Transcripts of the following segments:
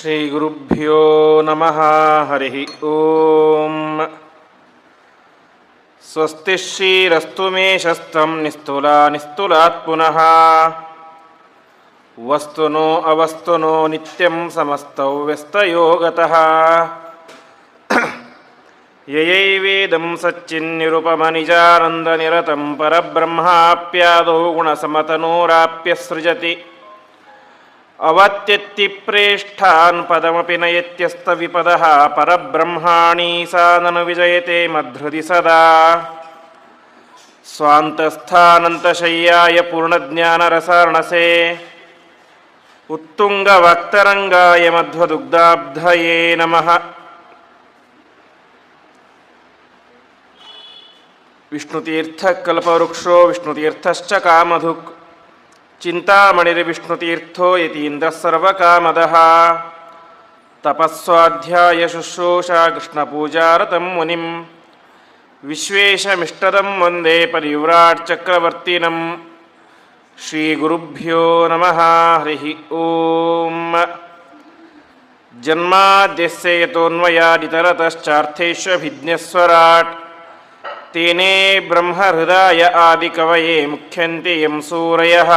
ಶ್ರೀಗುರುಭ್ಯೋ ನಮಃ. ಹರಿ ಓಂ. ಸ್ವಸ್ತಿ ಶ್ರೀರಸ್ತು ಮೇ ಶಸ್ತ್ರಂ ನಿಸ್ತುಲಾತ್ ಪುನಃ ವಸ್ತುನೋ ಅವಸ್ತುನೋ ನಿತ್ಯಂ ಸಮಸ್ತೌ ವ್ಯಸ್ತಯೋಗತಃ ಯಯೈವೇದಂ ಸಚ್ಚಿನ್ನಿರುಪಮನಿಜಾನಂದನಿರತಂ ಪರಬ್ರಹ್ಮಾಪ್ಯಾದೌ ಗುಣಸಮತನೋರಾಪ್ಯಸೃಜತಿ ಅವತ್ಯತ್ತಿ ಪ್ರೇಷ್ಠಾನ್ ಪದಮಪಿ ನಯತ್ಯಸ್ತವಿಪದಃ ಪರಬ್ರಹ್ಮಾಣಿ ಸಾನನು ವಿಜಯತೆ ಮಧ್ಹೃದಿ ಸದಾ ಸ್ವಾಂತಸ್ಥಾನಂತಶಯ್ಯಾಯ ಪೂರ್ಣಜ್ಞಾನರಸಾರ್ಣಸೇ ಉತ್ತುಂಗವಕ್ತರಂಗಾಯ ಮಧ್ವದುಗ್ಧಾಬ್ಧಯೇ ನಮಃ. ವಿಷ್ಣುತೀರ್ಥ ಕಲ್ಪವೃಕ್ಷೋ ವಿಷ್ಣುತೀರ್ಥಶ್ಚ ಕಾಮಧುಕ್ ಚಿಂತಾಮಣಿರ್ವಿಷ್ಣುತೀರ್ಥೋ ಯತೀಂದ್ರ ಸರ್ವಕಾಮದಃ ತಪಸ್ವಾಧ್ಯಾಯ ಶುಶ್ರೂಷಾ ಕೃಷ್ಣಪೂಜಾರತಂ ಮುನಿಂ ವಿಶ್ವೇಶಮಿಷ್ಟದಂ ವಂದೇ ಪರಿವ್ರಾಟ್ ಚಕ್ರವರ್ತಿನಂ. ಶ್ರೀಗುರುಭ್ಯೋ ನಮಃ. ಹರಿ ಓಂ. ಜನ್ಮಾದ್ಯಸ್ಯ ಯತೋನ್ಮಯಾದಿತರತಶ್ಚಾರ್ಥೇಷ್ವಭಿಜ್ಞಸ್ವರಾಟ್ ತೇನೇ ಬ್ರಹ್ಮಹೃದಾಯ ಆದಿಕವಯೇ ಮುಖ್ಯಂತೆ ಯಂ ಸೂರಯಃ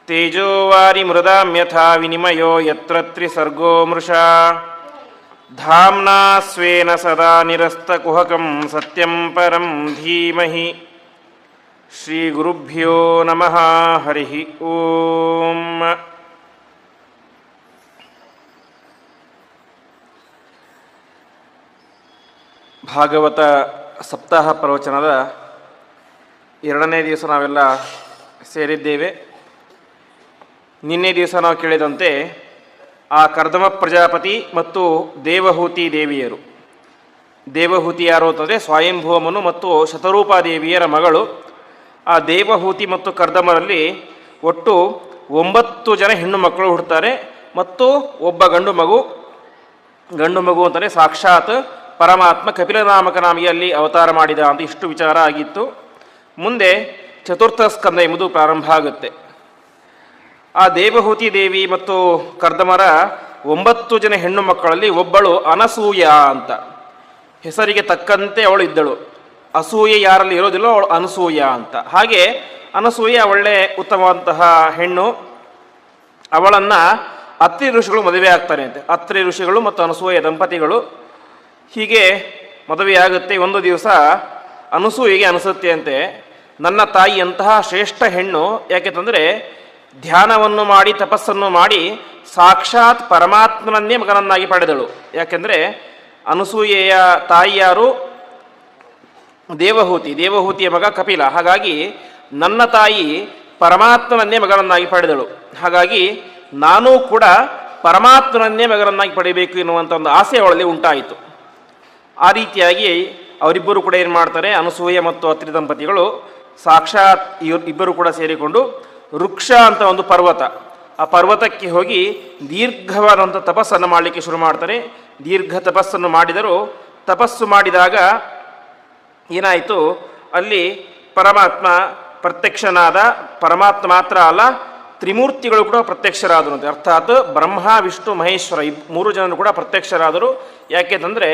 ತೇಜೋವಾರಿ ಮೃದಾಂ ಯಥಾ ವಿನಿಮಯೋ ಯತ್ರ ತ್ರಿಸರ್ಗೋ ಮೃಷಾ ಧಾಮ್ನಾ ಸ್ವೇನ ಸದಾ ನಿರಸ್ತಕುಹಕಂ ಸತ್ಯಂ ಪರಂ ಧೀಮಹಿ. ಶ್ರೀಗುರುಭ್ಯೋ ನಮಃ. ಹರಿ ಓಂ. ಭಾಗವತ ಸಪ್ತಾಹ ಪ್ರವಚನದ 2ನೇ ದಿವಸ ನಾವೆಲ್ಲ ಸೇರಿದ್ದೇವೆ. ನಿನ್ನೆ ದಿವಸ ನಾವು ಕೇಳಿದಂತೆ ಆ ಕರ್ದಮ ಪ್ರಜಾಪತಿ ಮತ್ತು ದೇವಹೂತಿ ದೇವಿಯರು. ದೇವಹೂತಿ ಯಾರು ಅಂತಂದರೆ ಸ್ವಯಂಭೂಮನು ಮತ್ತು ಶತರೂಪಾದೇವಿಯರ ಮಗಳು. ಆ ದೇವಹೂತಿ ಮತ್ತು ಕರ್ದಮರಲ್ಲಿ ಒಟ್ಟು 9 ಜನ ಹೆಣ್ಣು ಮಕ್ಕಳು ಹುಡ್ತಾರೆ ಮತ್ತು ಒಬ್ಬ ಗಂಡು ಮಗು ಅಂತಂದರೆ ಸಾಕ್ಷಾತ್ ಪರಮಾತ್ಮ ಕಪಿಲನಾಮಕನಾಮಿಯಲ್ಲಿ ಅವತಾರ ಮಾಡಿದ ಅಂತ ಇಷ್ಟು ವಿಚಾರ ಆಗಿತ್ತು. ಮುಂದೆ ಚತುರ್ಥ ಸ್ಕಂದ ಎಂಬುದು ಪ್ರಾರಂಭ ಆಗುತ್ತೆ. ಆ ದೇವಹೂತಿ ದೇವಿ ಮತ್ತು ಕರ್ದಮರ 9 ಜನ ಹೆಣ್ಣು ಮಕ್ಕಳಲ್ಲಿ ಒಬ್ಬಳು ಅನಸೂಯ ಅಂತ, ಹೆಸರಿಗೆ ತಕ್ಕಂತೆ ಅವಳು ಇದ್ದಳು. ಅಸೂಯೆ ಯಾರಲ್ಲಿ ಇರೋದಿಲ್ಲ ಅವಳು ಅನಸೂಯ ಅಂತ. ಹಾಗೆ ಅನಸೂಯ ಒಳ್ಳೆ ಉತ್ತಮವಂತಹ ಹೆಣ್ಣು. ಅವಳನ್ನು ಅತ್ರಿ ಋಷಿಗಳು ಮದುವೆ ಆಗ್ತಾರೆ ಅಂತೆ. ಅತ್ರಿ ಋಷಿಗಳು ಮತ್ತು ಅನಸೂಯ ದಂಪತಿಗಳು. ಹೀಗೆ ಮದುವೆಯಾಗುತ್ತೆ. ಒಂದು ದಿವಸ ಅನಸೂಯೆಗೆ ಅನಿಸುತ್ತೆ ಅಂತೆ, ನನ್ನ ತಾಯಿಯಂತಹ ಶ್ರೇಷ್ಠ ಹೆಣ್ಣು, ಯಾಕೆಂತಂದರೆ ಧ್ಯಾನವನ್ನು ಮಾಡಿ ತಪಸ್ಸನ್ನು ಮಾಡಿ ಸಾಕ್ಷಾತ್ ಪರಮಾತ್ಮನನ್ನೇ ಮಗನನ್ನಾಗಿ ಪಡೆದಳು. ಯಾಕೆಂದರೆ ಅನಸೂಯೆಯ ತಾಯಿ ಯಾರು? ದೇವಹೂತಿಯ ಮಗ ಕಪಿಲ. ಹಾಗಾಗಿ ನನ್ನ ತಾಯಿ ಪರಮಾತ್ಮನನ್ನೇ ಮಗನನ್ನಾಗಿ ಪಡೆದಳು. ಹಾಗಾಗಿ ನಾನೂ ಕೂಡ ಪರಮಾತ್ಮನನ್ನೇ ಮಗನನ್ನಾಗಿ ಪಡೆಯಬೇಕು ಎನ್ನುವಂಥ ಒಂದು ಆಸೆ ಅವಳಲ್ಲಿ ಉಂಟಾಯಿತು. ಆ ರೀತಿಯಾಗಿ ಅವರಿಬ್ಬರು ಕೂಡ ಏನು ಮಾಡ್ತಾರೆ, ಅನಸೂಯ ಮತ್ತು ಅತ್ರಿ ದಂಪತಿಗಳು ಸಾಕ್ಷಾತ್ ಇಬ್ಬರು ಕೂಡ ಸೇರಿಕೊಂಡು ವೃಕ್ಷ ಅಂತ ಒಂದು ಪರ್ವತ, ಆ ಪರ್ವತಕ್ಕೆ ಹೋಗಿ ದೀರ್ಘವಾದಂಥ ತಪಸ್ಸನ್ನು ಮಾಡಲಿಕ್ಕೆ ಶುರು ಮಾಡ್ತಾರೆ. ದೀರ್ಘ ತಪಸ್ಸನ್ನು ಮಾಡಿದರು. ತಪಸ್ಸು ಮಾಡಿದಾಗ ಏನಾಯಿತು, ಅಲ್ಲಿ ಪರಮಾತ್ಮ ಪ್ರತ್ಯಕ್ಷನಾದ. ಪರಮಾತ್ಮ ಮಾತ್ರ ಅಲ್ಲ, ತ್ರಿಮೂರ್ತಿಗಳು ಕೂಡ ಪ್ರತ್ಯಕ್ಷರಾದರು ಅಂತ. ಅರ್ಥಾತ್ ಬ್ರಹ್ಮ ವಿಷ್ಣು ಮಹೇಶ್ವರ 3 ಜನರು ಕೂಡ ಪ್ರತ್ಯಕ್ಷರಾದರು. ಯಾಕೆಂತಂದರೆ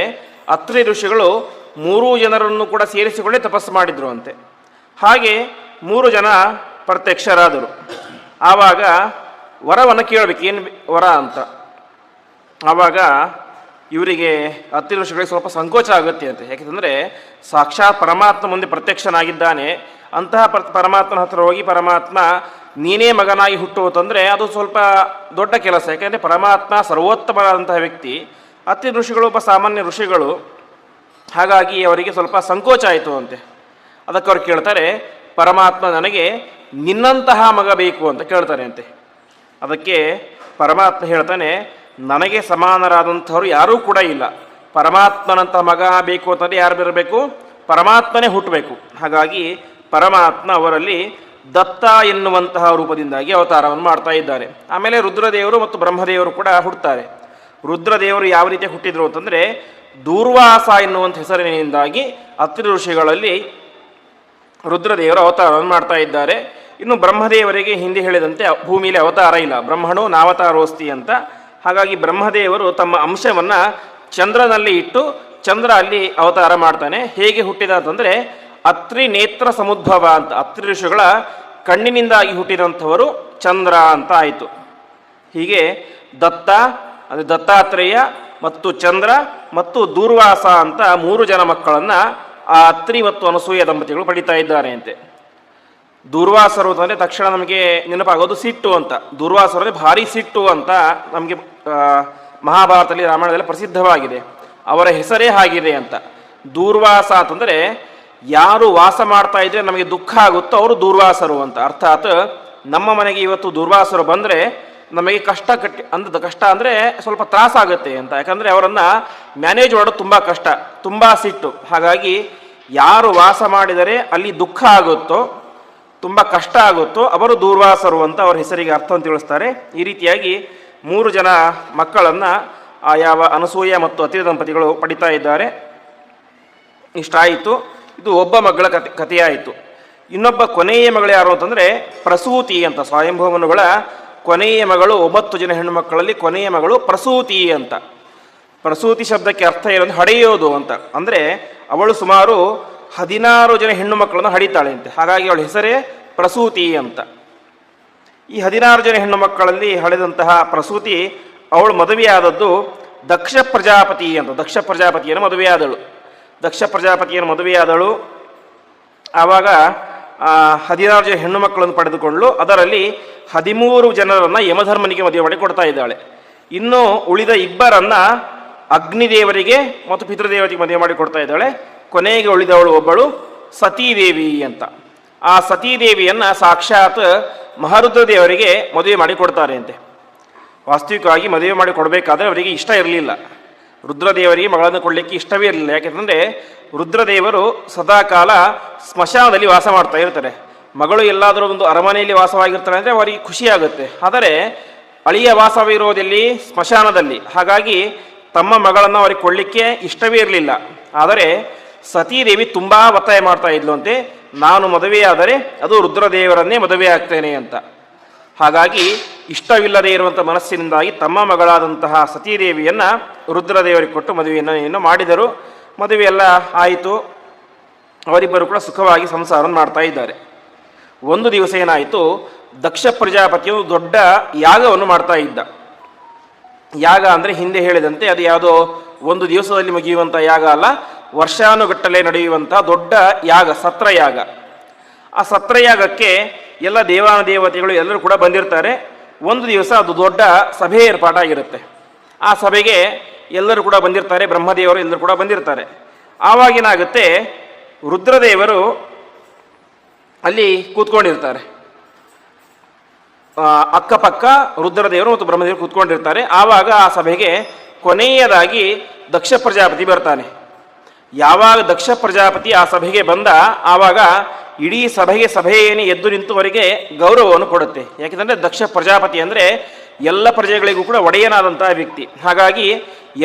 ಅತ್ರಿ ಋಷಿಗಳು 3 ಜನರನ್ನು ಕೂಡ ಸೇರಿಸಿಕೊಂಡೇ ತಪಸ್ಸು ಮಾಡಿದರು ಅಂತೆ. ಹಾಗೆ 3 ಜನ ಪ್ರತ್ಯಕ್ಷರಾದರು. ಆವಾಗ ವರವನ್ನು ಕೇಳಬೇಕು, ಏನು ವರ ಅಂತ. ಆವಾಗ ಇವರಿಗೆ ಅತ್ರಿ ಋಷಿಗಳಿಗೆ ಸ್ವಲ್ಪ ಸಂಕೋಚ ಆಗುತ್ತೆ ಅಂತೆ. ಯಾಕೆಂದರೆ ಸಾಕ್ಷಾತ್ ಪರಮಾತ್ಮ ಮುಂದೆ ಪ್ರತ್ಯಕ್ಷನಾಗಿದ್ದಾನೆ. ಅಂತಹ ಪರಮಾತ್ಮನ ಹತ್ರ ಹೋಗಿ ಪರಮಾತ್ಮ ನೀನೇ ಮಗನಾಗಿ ಹುಟ್ಟುವುದಂದರೆ ಅದು ಸ್ವಲ್ಪ ದೊಡ್ಡ ಕೆಲಸ. ಯಾಕೆಂದರೆ ಪರಮಾತ್ಮ ಸರ್ವೋತ್ತಮನಾದಂತಹ ವ್ಯಕ್ತಿ. ಅತ್ರಿ ಋಷಿಗಳು ಒಬ್ಬ ಸಾಮಾನ್ಯ ಋಷಿಗಳು. ಹಾಗಾಗಿ ಅವರಿಗೆ ಸ್ವಲ್ಪ ಸಂಕೋಚ ಆಯಿತು ಅಂತೆ. ಅದಕ್ಕೆ ಅವ್ರು ಕೇಳ್ತಾರೆ, ಪರಮಾತ್ಮ ನನಗೆ ನಿನ್ನಂತಹ ಮಗ ಬೇಕು ಅಂತ ಕೇಳ್ತಾನೆ ಅಂತೆ. ಅದಕ್ಕೆ ಪರಮಾತ್ಮ ಹೇಳ್ತಾನೆ, ನನಗೆ ಸಮಾನರಾದಂಥವ್ರು ಯಾರೂ ಕೂಡ ಇಲ್ಲ. ಪರಮಾತ್ಮನಂತಹ ಮಗ ಬೇಕು ಅಂತಂದರೆ ಯಾರು ಬರಬೇಕು? ಪರಮಾತ್ಮನೇ ಹುಟ್ಟಬೇಕು. ಹಾಗಾಗಿ ಪರಮಾತ್ಮ ಅವರಲ್ಲಿ ದತ್ತ ಎನ್ನುವಂತಹ ರೂಪದಿಂದಾಗಿ ಅವತಾರವನ್ನು ಮಾಡ್ತಾ ಇದ್ದಾರೆ. ಆಮೇಲೆ ರುದ್ರದೇವರು ಮತ್ತು ಬ್ರಹ್ಮದೇವರು ಕೂಡ ಹುಟ್ಟುತ್ತಾರೆ. ರುದ್ರದೇವರು ಯಾವ ರೀತಿ ಹುಟ್ಟಿದ್ರು ಅಂತಂದರೆ ದೂರ್ವಾಸ ಎನ್ನುವಂಥ ಹೆಸರಿನಿಂದಾಗಿ ಅತ್ರಿ ಋಷಿಗಳಲ್ಲಿ ರುದ್ರದೇವರು ಅವತಾರವನ್ನು ಮಾಡ್ತಾ ಇದ್ದಾರೆ. ಇನ್ನು ಬ್ರಹ್ಮದೇವರಿಗೆ ಹಿಂದೆ ಹೇಳಿದಂತೆ ಭೂಮಿಯಲ್ಲಿ ಅವತಾರ ಇಲ್ಲ, ಬ್ರಹ್ಮಣೋ ನಾವತಾರೋಸ್ತಿ ಅಂತ. ಹಾಗಾಗಿ ಬ್ರಹ್ಮದೇವರು ತಮ್ಮ ಅಂಶವನ್ನು ಚಂದ್ರನಲ್ಲಿ ಇಟ್ಟು ಚಂದ್ರ ಅಲ್ಲಿ ಅವತಾರ ಮಾಡ್ತಾನೆ. ಹೇಗೆ ಹುಟ್ಟಿದ ಅಂತಂದರೆ ಅತ್ರಿ ನೇತ್ರ ಸಮುದ್ಭವ ಅಂತ, ಅತ್ರಿ ಋಷಿಗಳ ಕಣ್ಣಿನಿಂದಾಗಿ ಹುಟ್ಟಿದಂಥವರು ಚಂದ್ರ ಅಂತ ಆಯಿತು. ಹೀಗೆ ದತ್ತ ಅಂದರೆ ದತ್ತಾತ್ರೇಯ ಮತ್ತು ಚಂದ್ರ ಮತ್ತು ದೂರ್ವಾಸ ಅಂತ 3 ಜನ ಮಕ್ಕಳನ್ನು ಆ ಅತ್ರಿ ಮತ್ತು ಅನಸೂಯ ದಂಪತಿಗಳು ಪಡಿತಾ ಇದ್ದಾರೆ ಅಂತೆ. ದೂರ್ವಾಸರು ಅಂತಂದರೆ ತಕ್ಷಣ ನಮಗೆ ನೆನಪಾಗೋದು ಸಿಟ್ಟು ಅಂತ. ದೂರ್ವಾಸರು ಅಂದರೆ ಭಾರಿ ಸಿಟ್ಟು ಅಂತ ನಮಗೆ ಮಹಾಭಾರತದಲ್ಲಿ ರಾಮಾಯಣದಲ್ಲಿ ಪ್ರಸಿದ್ಧವಾಗಿದೆ. ಅವರ ಹೆಸರೇ ಆಗಿದೆ ಅಂತ. ದೂರ್ವಾಸ ಅಂತಂದರೆ ಯಾರು ವಾಸ ಮಾಡ್ತಾ ಇದ್ರೆ ನಮಗೆ ದುಃಖ ಆಗುತ್ತೋ ಅವರು ದೂರ್ವಾಸರು ಅಂತ. ಅರ್ಥಾತ್ ನಮ್ಮ ಮನೆಗೆ ಇವತ್ತು ದೂರ್ವಾಸರು ಬಂದರೆ ನಮಗೆ ಕಷ್ಟ ಕಷ್ಟ ಅಂದರೆ ಸ್ವಲ್ಪ ತ್ರಾಸಾಗುತ್ತೆ ಅಂತ. ಯಾಕಂದರೆ ಅವರನ್ನು ಮ್ಯಾನೇಜ್ ಮಾಡೋದು ತುಂಬ ಕಷ್ಟ, ತುಂಬ ಸಿಟ್ಟು. ಹಾಗಾಗಿ ಯಾರು ವಾಸ ಮಾಡಿದರೆ ಅಲ್ಲಿ ದುಃಖ ಆಗುತ್ತೋ, ತುಂಬ ಕಷ್ಟ ಆಗುತ್ತೋ ಅವರು ದೂರ್ವಾಸರು ಅಂತ ಅವರ ಹೆಸರಿಗೆ ಅರ್ಥವನ್ನು ತಿಳಿಸ್ತಾರೆ. ಈ ರೀತಿಯಾಗಿ 3 ಜನ ಮಕ್ಕಳನ್ನು ಯಾವ ಅನಸೂಯ ಮತ್ತು ಅತ್ರಿ ದಂಪತಿಗಳು ಪಡಿತಾ ಇದ್ದಾರೆ. ಇಷ್ಟಾಯಿತು. ಇದು ಒಬ್ಬ ಮಗಳ ಕಥೆಯಾಯಿತು. ಇನ್ನೊಬ್ಬ ಕೊನೆಯ ಮಗಳು ಯಾರು ಅಂತಂದರೆ ಪ್ರಸೂತಿ ಅಂತ. ಸ್ವಯಂಭೂಮನುಗಳ ಕೊನೆಯ ಮಗಳು 9 ಜನ ಹೆಣ್ಣು ಮಕ್ಕಳಲ್ಲಿ ಕೊನೆಯ ಮಗಳು ಪ್ರಸೂತಿ ಅಂತ. ಪ್ರಸೂತಿ ಶಬ್ದಕ್ಕೆ ಅರ್ಥ ಏನಂದ್ರೆ ಹಡೆಯೋದು ಅಂತ. ಅಂದರೆ ಅವಳು ಸುಮಾರು 16 ಜನ ಹೆಣ್ಣು ಮಕ್ಕಳನ್ನು ಹಡಿತಾಳೆ ಅಂತೆ. ಹಾಗಾಗಿ ಅವಳ ಹೆಸರೇ ಪ್ರಸೂತಿ ಅಂತ. ಈ 16 ಜನ ಹೆಣ್ಣು ಮಕ್ಕಳಲ್ಲಿ ಹಳೆದಂತಹ ಪ್ರಸೂತಿ ಅವಳು ಮದುವೆಯಾದದ್ದು ದಕ್ಷ ಪ್ರಜಾಪತಿ ಅಂತ. ದಕ್ಷ ಪ್ರಜಾಪತಿಯನ್ನು ಮದುವೆಯಾದಳು. ದಕ್ಷ ಪ್ರಜಾಪತಿಯನ್ನು ಮದುವೆಯಾದಳು. ಆವಾಗ 16 ಜನ ಹೆಣ್ಣು ಮಕ್ಕಳನ್ನು ಪಡೆದುಕೊಳ್ಳಲು ಅದರಲ್ಲಿ 13 ಜನರನ್ನು ಯಮಧರ್ಮನಿಗೆ ಮದುವೆ ಮಾಡಿ ಕೊಡ್ತಾ ಇದ್ದಾಳೆ. ಇನ್ನು ಉಳಿದ 2 ಅಗ್ನಿದೇವರಿಗೆ ಮತ್ತು ಪಿತೃದೇವತೆಗೆ ಮದುವೆ ಮಾಡಿ ಕೊಡ್ತಾ ಇದ್ದಾಳೆ. ಕೊನೆಗೆ ಉಳಿದವಳು ಒಬ್ಬಳು ಸತೀದೇವಿ ಅಂತ. ಆ ಸತೀದೇವಿಯನ್ನು ಸಾಕ್ಷಾತ್ ಮಹಾರುದ್ರ ದೇವರಿಗೆ ಮದುವೆ ಮಾಡಿ ಕೊಡ್ತಾರೆ ಅಂತೆ. ವಾಸ್ತವಿಕವಾಗಿ ಮದುವೆ ಮಾಡಿ ಕೊಡಬೇಕಾದ್ರೆ ಅವರಿಗೆ ಇಷ್ಟ ಇರಲಿಲ್ಲ. ರುದ್ರದೇವರಿಗೆ ಮಗಳನ್ನು ಕೊಡಲಿಕ್ಕೆ ಇಷ್ಟವೇ ಇರಲಿಲ್ಲ. ಯಾಕೆಂದರೆ ರುದ್ರದೇವರು ಸದಾಕಾಲ ಸ್ಮಶಾನದಲ್ಲಿ ವಾಸ ಮಾಡ್ತಾ ಇರ್ತಾರೆ. ಮಗಳು ಎಲ್ಲಾದರೂ ಒಂದು ಅರಮನೆಯಲ್ಲಿ ವಾಸವಾಗಿರ್ತಾರೆ ಅಂದರೆ ಅವರಿಗೆ ಖುಷಿಯಾಗುತ್ತೆ. ಆದರೆ ಅಳಿಯ ವಾಸವಿರೋದಲ್ಲಿ ಸ್ಮಶಾನದಲ್ಲಿ. ಹಾಗಾಗಿ ತಮ್ಮ ಮಗಳನ್ನು ಅವರಿಗೆ ಕೊಡಲಿಕ್ಕೆ ಇಷ್ಟವೇ ಇರಲಿಲ್ಲ. ಆದರೆ ಸತೀದೇವಿ ತುಂಬ ಒತ್ತಾಯ ಮಾಡ್ತಾ ಇದ್ಲು ಅಂತೆ, ನಾನು ಮದುವೆಯಾದರೆ ಅದು ರುದ್ರದೇವರನ್ನೇ ಮದುವೆ ಆಗ್ತೇನೆ ಅಂತ. ಹಾಗಾಗಿ ಇಷ್ಟವಿಲ್ಲದೆ ಇರುವಂಥ ಮನಸ್ಸಿನಿಂದಾಗಿ ತಮ್ಮ ಮಗಳಾದಂತಹ ಸತೀದೇವಿಯನ್ನು ರುದ್ರದೇವರಿಗೆ ಕೊಟ್ಟು ಮದುವೆಯನ್ನು ಮಾಡಿದರು. ಮದುವೆಯೆಲ್ಲ ಆಯಿತು. ಅವರಿಬ್ಬರು ಕೂಡ ಸುಖವಾಗಿ ಸಂಸಾರವನ್ನು ಮಾಡ್ತಾ ಇದ್ದಾರೆ. ಒಂದು ದಿವಸ ಏನಾಯಿತು, ದಕ್ಷ ಪ್ರಜಾಪತಿಯು ದೊಡ್ಡ ಯಾಗವನ್ನು ಮಾಡ್ತಾ ಇದ್ದ. ಯಾಗ ಅಂದರೆ ಹಿಂದೆ ಹೇಳಿದಂತೆ ಅದು ಯಾವುದೋ ಒಂದು ದಿವಸದಲ್ಲಿ ಮುಗಿಯುವಂಥ ಯಾಗ ಅಲ್ಲ, ವರ್ಷಾನುಗಟ್ಟಲೆ ನಡೆಯುವಂಥ ದೊಡ್ಡ ಯಾಗ, ಸತ್ರಯಾಗ. ಆ ಸತ್ರಯಾಗಕ್ಕೆ ಎಲ್ಲ ದೇವಾನುದೇವತೆಗಳು ಎಲ್ಲರೂ ಕೂಡ ಬಂದಿರ್ತಾರೆ. ಒಂದು ದಿವಸ ಅದು ದೊಡ್ಡ ಸಭೆ ಏರ್ಪಾಟಾಗಿರುತ್ತೆ. ಆ ಸಭೆಗೆ ಎಲ್ಲರೂ ಕೂಡ ಬಂದಿರ್ತಾರೆ, ಬ್ರಹ್ಮದೇವರು ಎಲ್ಲರೂ ಕೂಡ ಬಂದಿರ್ತಾರೆ. ಆವಾಗೇನಾಗುತ್ತೆ, ರುದ್ರದೇವರು ಅಲ್ಲಿ ಕೂತ್ಕೊಂಡಿರ್ತಾರೆ. ಅಕ್ಕಪಕ್ಕ ರುದ್ರದೇವರು ಮತ್ತು ಬ್ರಹ್ಮದೇವರು ಕೂತ್ಕೊಂಡಿರ್ತಾರೆ. ಆವಾಗ ಆ ಸಭೆಗೆ ಕೊನೆಯದಾಗಿ ದಕ್ಷ ಪ್ರಜಾಪತಿ ಬರ್ತಾನೆ. ಯಾವಾಗ ದಕ್ಷ ಪ್ರಜಾಪತಿ ಆ ಸಭೆಗೆ ಬಂದ ಆವಾಗ ಇಡೀ ಸಭೆಯೇನೆ ಎದ್ದು ನಿಂತು ಅವರಿಗೆ ಗೌರವವನ್ನು ಕೊಡುತ್ತೆ. ಯಾಕೆಂದರೆ ದಕ್ಷ ಪ್ರಜಾಪತಿ ಅಂದರೆ ಎಲ್ಲ ಪ್ರಜೆಗಳಿಗೂ ಕೂಡ ಒಡೆಯನಾದಂತಹ ವ್ಯಕ್ತಿ. ಹಾಗಾಗಿ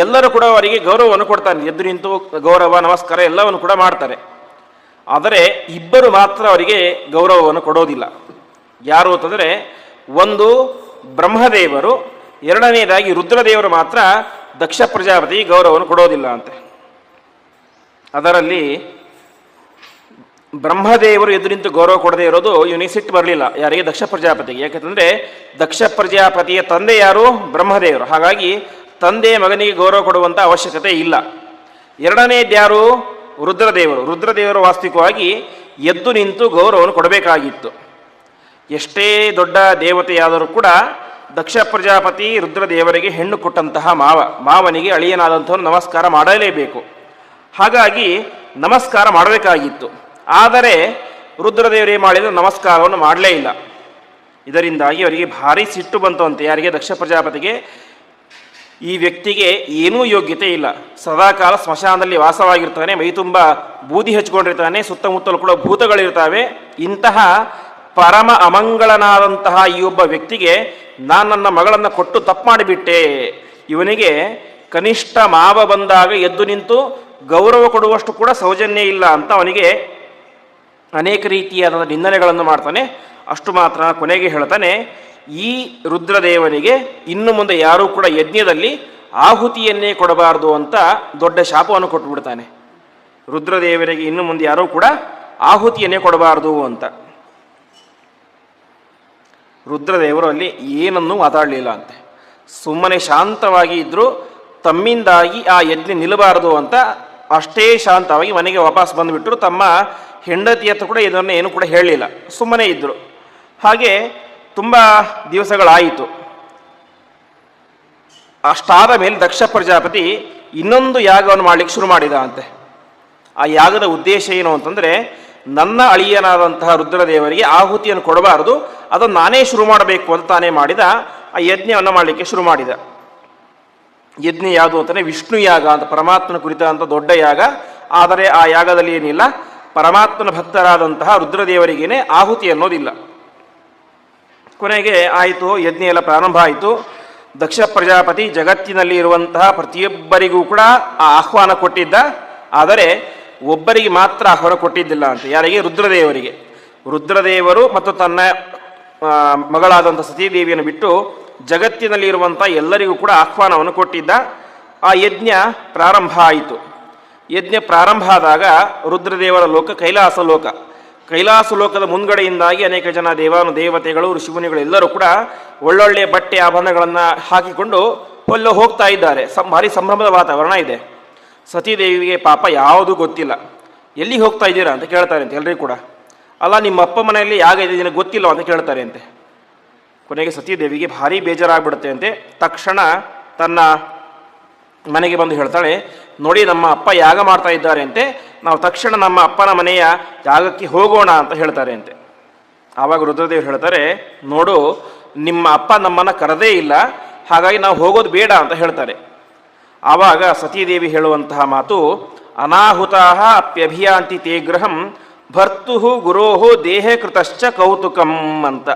ಎಲ್ಲರೂ ಕೂಡ ಅವರಿಗೆ ಗೌರವವನ್ನು ಕೊಡ್ತಾನೆ. ಎದ್ದು ನಿಂತು ಗೌರವ ನಮಸ್ಕಾರ ಎಲ್ಲವನ್ನು ಕೂಡ ಮಾಡ್ತಾರೆ. ಆದರೆ 2 ಮಾತ್ರ ಅವರಿಗೆ ಗೌರವವನ್ನು ಕೊಡೋದಿಲ್ಲ. ಯಾರು ಅಂತಂದರೆ ಒಂದು ಬ್ರಹ್ಮದೇವರು, 2ನೇದಾಗಿ ರುದ್ರದೇವರು ಮಾತ್ರ ದಕ್ಷ ಪ್ರಜಾಪತಿ ಗೌರವವನ್ನು ಕೊಡೋದಿಲ್ಲ ಅಂತೆ. ಅದರಲ್ಲಿ ಬ್ರಹ್ಮದೇವರು ಎದ್ದು ನಿಂತು ಗೌರವ ಕೊಡದೇ ಇರೋದು ಇವನಿಗೆ ಸಿಟ್ಟು ಬರಲಿಲ್ಲ. ಯಾರಿಗೆ? ದಕ್ಷ ಪ್ರಜಾಪತಿಗೆ. ಯಾಕೆಂದರೆ ದಕ್ಷ ಪ್ರಜಾಪತಿಯ ತಂದೆ ಯಾರು? ಬ್ರಹ್ಮದೇವರು. ಹಾಗಾಗಿ ತಂದೆ ಮಗನಿಗೆ ಗೌರವ ಕೊಡುವಂಥ ಅವಶ್ಯಕತೆ ಇಲ್ಲ. 2ನೇದ್ಯಾರು? ರುದ್ರದೇವರು. ರುದ್ರದೇವರು ವಾಸ್ತವಿಕವಾಗಿ ಎದ್ದು ನಿಂತು ಗೌರವವನ್ನು ಕೊಡಬೇಕಾಗಿತ್ತು. ಎಷ್ಟೇ ದೊಡ್ಡ ದೇವತೆಯಾದರೂ ಕೂಡ ದಕ್ಷ ಪ್ರಜಾಪತಿ ರುದ್ರದೇವರಿಗೆ ಹೆಣ್ಣು ಕೊಟ್ಟಂತಹ ಮಾವನಿಗೆ ಅಳಿಯನಾದಂಥವ್ರು ನಮಸ್ಕಾರ ಮಾಡಲೇಬೇಕು. ಹಾಗಾಗಿ ನಮಸ್ಕಾರ ಮಾಡಬೇಕಾಗಿತ್ತು. ಆದರೆ ರುದ್ರದೇವರೇ ಮಾಡಿದ ನಮಸ್ಕಾರವನ್ನು ಮಾಡಲೇ ಇಲ್ಲ. ಇದರಿಂದಾಗಿ ಅವರಿಗೆ ಭಾರಿ ಸಿಟ್ಟು ಬಂತು ಅಂತೆ. ಯಾರಿಗೆ? ದಕ್ಷ ಪ್ರಜಾಪತಿಗೆ. ಈ ವ್ಯಕ್ತಿಗೆ ಏನೂ ಯೋಗ್ಯತೆ ಇಲ್ಲ. ಸದಾಕಾಲ ಸ್ಮಶಾನದಲ್ಲಿ ವಾಸವಾಗಿರ್ತಾನೆ, ಮೈ ತುಂಬ ಬೂದಿ ಹಚ್ಕೊಂಡಿರ್ತಾನೆ, ಸುತ್ತಮುತ್ತಲು ಕೂಡ ಭೂತಗಳಿರ್ತಾವೆ. ಇಂತಹ ಪರಮ ಅಮಂಗಳನಾದಂತಹ ಈ ಒಬ್ಬ ವ್ಯಕ್ತಿಗೆ ನಾನು ನನ್ನ ಮಗಳನ್ನು ಕೊಟ್ಟು ತಪ್ಪು ಮಾಡಿಬಿಟ್ಟೆ. ಇವನಿಗೆ ಕನಿಷ್ಠ ಮಾವ ಬಂದಾಗ ಎದ್ದು ನಿಂತು ಗೌರವ ಕೊಡುವಷ್ಟು ಕೂಡ ಸೌಜನ್ಯ ಇಲ್ಲ ಅಂತ ಅವನಿಗೆ ಅನೇಕ ರೀತಿಯಾದ ನಿಂದನೆಗಳನ್ನು ಮಾಡ್ತಾನೆ. ಅಷ್ಟು ಮಾತ್ರ ಕೊನೆಗೆ ಹೇಳ್ತಾನೆ, ಈ ರುದ್ರದೇವನಿಗೆ ಇನ್ನು ಮುಂದೆ ಯಾರೂ ಕೂಡ ಯಜ್ಞದಲ್ಲಿ ಆಹುತಿಯನ್ನೇ ಕೊಡಬಾರದು ಅಂತ ದೊಡ್ಡ ಶಾಪವನ್ನು ಕೊಟ್ಟುಬಿಡ್ತಾನೆ. ರುದ್ರದೇವರಿಗೆ ಇನ್ನು ಮುಂದೆ ಯಾರೂ ಕೂಡ ಆಹುತಿಯನ್ನೇ ಕೊಡಬಾರದು ಅಂತ. ರುದ್ರದೇವರು ಅಲ್ಲಿ ಏನನ್ನೂ ಮಾತಾಡಲಿಲ್ಲ ಅಂತೆ. ಸುಮ್ಮನೆ ಶಾಂತವಾಗಿ ಇದ್ದರೂ ತಮ್ಮಿಂದಾಗಿ ಆ ಯಜ್ಞ ನಿಲ್ಲಬಾರದು ಅಂತ ಅಷ್ಟೇ ಶಾಂತವಾಗಿ ಮನೆಗೆ ವಾಪಸ್ ಬಂದುಬಿಟ್ರು. ತಮ್ಮ ಹೆಂಡತಿ ಹತ್ರ ಕೂಡ ಇದನ್ನು ಏನು ಕೂಡ ಹೇಳಲಿಲ್ಲ, ಸುಮ್ಮನೆ ಇದ್ದರು. ಹಾಗೆ ತುಂಬ ದಿವಸಗಳಾಯಿತು. ಅಷ್ಟಾದ ಮೇಲೆ ದಕ್ಷ ಪ್ರಜಾಪತಿ ಇನ್ನೊಂದು ಯಾಗವನ್ನು ಮಾಡಲಿಕ್ಕೆ ಶುರು ಮಾಡಿದ ಅಂತೆ. ಆ ಯಾಗದ ಉದ್ದೇಶ ಏನು ಅಂತಂದರೆ, ನನ್ನ ಅಳಿಯನಾದಂತಹ ರುದ್ರದೇವರಿಗೆ ಆಹುತಿಯನ್ನು ಕೊಡಬಾರದು, ಅದನ್ನು ನಾನೇ ಶುರು ಮಾಡಬೇಕು ಅಂತ ತಾನೇ ಮಾಡಿದ. ಆ ಯಜ್ಞವನ್ನು ಮಾಡಲಿಕ್ಕೆ ಶುರು ಮಾಡಿದ. ಯಜ್ಞ ಯಾವುದು ಅಂತಲೇ ವಿಷ್ಣು ಯಾಗ ಅಂತ, ಪರಮಾತ್ಮನ ಕುರಿತಾದಂಥ ದೊಡ್ಡ ಯಾಗ. ಆದರೆ ಆ ಯಾಗದಲ್ಲಿ ಏನಿಲ್ಲ, ಪರಮಾತ್ಮನ ಭಕ್ತರಾದಂತಹ ರುದ್ರದೇವರಿಗೇನೆ ಆಹುತಿ ಅನ್ನೋದಿಲ್ಲ. ಕೊನೆಗೆ ಆಯಿತು, ಯಜ್ಞ ಎಲ್ಲ ಪ್ರಾರಂಭ ಆಯಿತು. ದಕ್ಷ ಪ್ರಜಾಪತಿ ಜಗತ್ತಿನಲ್ಲಿ ಇರುವಂತಹ ಪ್ರತಿಯೊಬ್ಬರಿಗೂ ಕೂಡ ಆ ಆಹ್ವಾನ ಕೊಟ್ಟಿದ್ದ. ಆದರೆ ಒಬ್ಬರಿಗೆ ಮಾತ್ರ ಆಹ್ವಾನ ಕೊಟ್ಟಿದ್ದಿಲ್ಲ ಅಂತ. ಯಾರಿಗೆ? ರುದ್ರದೇವರಿಗೆ. ರುದ್ರದೇವರು ಮತ್ತು ತನ್ನ ಮಗಳಾದಂಥ ಸತೀದೇವಿಯನ್ನು ಬಿಟ್ಟು ಜಗತ್ತಿನಲ್ಲಿ ಇರುವಂಥ ಎಲ್ಲರಿಗೂ ಕೂಡ ಆಹ್ವಾನವನ್ನು ಕೊಟ್ಟಿದ್ದ. ಆ ಯಜ್ಞ ಪ್ರಾರಂಭ ಆಯಿತು. ಯಜ್ಞ ಪ್ರಾರಂಭ ಆದಾಗ ರುದ್ರದೇವರ ಲೋಕ ಕೈಲಾಸ ಲೋಕ. ಕೈಲಾಸ ಲೋಕದ ಮುಂದ್ಗಡೆಯಿಂದಾಗಿ ಅನೇಕ ಜನ ದೇವತೆಗಳು ಋಷಿಮುನಿಗಳು ಎಲ್ಲರೂ ಕೂಡ ಒಳ್ಳೊಳ್ಳೆಯ ಬಟ್ಟೆ ಆಭರಣಗಳನ್ನು ಹಾಕಿಕೊಂಡು ಎಲ್ಲೋ ಹೋಗ್ತಾ ಇದ್ದಾರೆ. ಭಾರಿ ಸಂಭ್ರಮದ ವಾತಾವರಣ ಇದೆ. ಸತೀದೇವಿಗೆ ಪಾಪ ಯಾವುದೂ ಗೊತ್ತಿಲ್ಲ. ಎಲ್ಲಿಗೆ ಹೋಗ್ತಾ ಇದ್ದೀರಾ ಅಂತ ಕೇಳ್ತಾರೆ ಅಂತೆ ಎಲ್ಲರಿಗೂ ಕೂಡ. ಅಲ್ಲ, ನಿಮ್ಮ ಅಪ್ಪ ಮನೆಯಲ್ಲಿ ಯಾಗ ಇದೆ ನಿನಗೆ ಗೊತ್ತಿಲ್ಲ ಅಂತ ಕೇಳ್ತಾರೆ ಅಂತೆ. ಕೊನೆಗೆ ಸತೀದೇವಿಗೆ ಭಾರಿ ಬೇಜಾರಾಗ್ಬಿಡುತ್ತೆ ಅಂತೆ. ತಕ್ಷಣ ತನ್ನ ಮನೆಗೆ ಬಂದು ಹೇಳ್ತಾಳೆ, ನೋಡಿ ನಮ್ಮ ಅಪ್ಪ ಯಾಗ ಮಾಡ್ತಾ ಇದ್ದಾರೆ ಅಂತೆ, ನಾವು ತಕ್ಷಣ ನಮ್ಮ ಅಪ್ಪನ ಮನೆಯ ಯಾಗಕ್ಕೆ ಹೋಗೋಣ ಅಂತ ಹೇಳ್ತಾರೆ ಅಂತೆ. ಆವಾಗ ರುದ್ರದೇವರು ಹೇಳ್ತಾರೆ, ನೋಡು ನಿಮ್ಮ ಅಪ್ಪ ನಮ್ಮನ್ನು ಕರೆದೇ ಇಲ್ಲ, ಹಾಗಾಗಿ ನಾವು ಹೋಗೋದು ಬೇಡ ಅಂತ ಹೇಳ್ತಾರೆ. ಆವಾಗ ಸತೀದೇವಿ ಹೇಳುವಂತಹ ಮಾತು, ಅನಾಹುತಾಹ ಅಪ್ಯಭಿಯಾಂತಿ ತೇ ಗೃಹಂ ಭರ್ತು ಗುರೋಹೋ ದೇಹೇ ಕೃತಶ್ಚ ಕೌತುಕಂ ಅಂತ.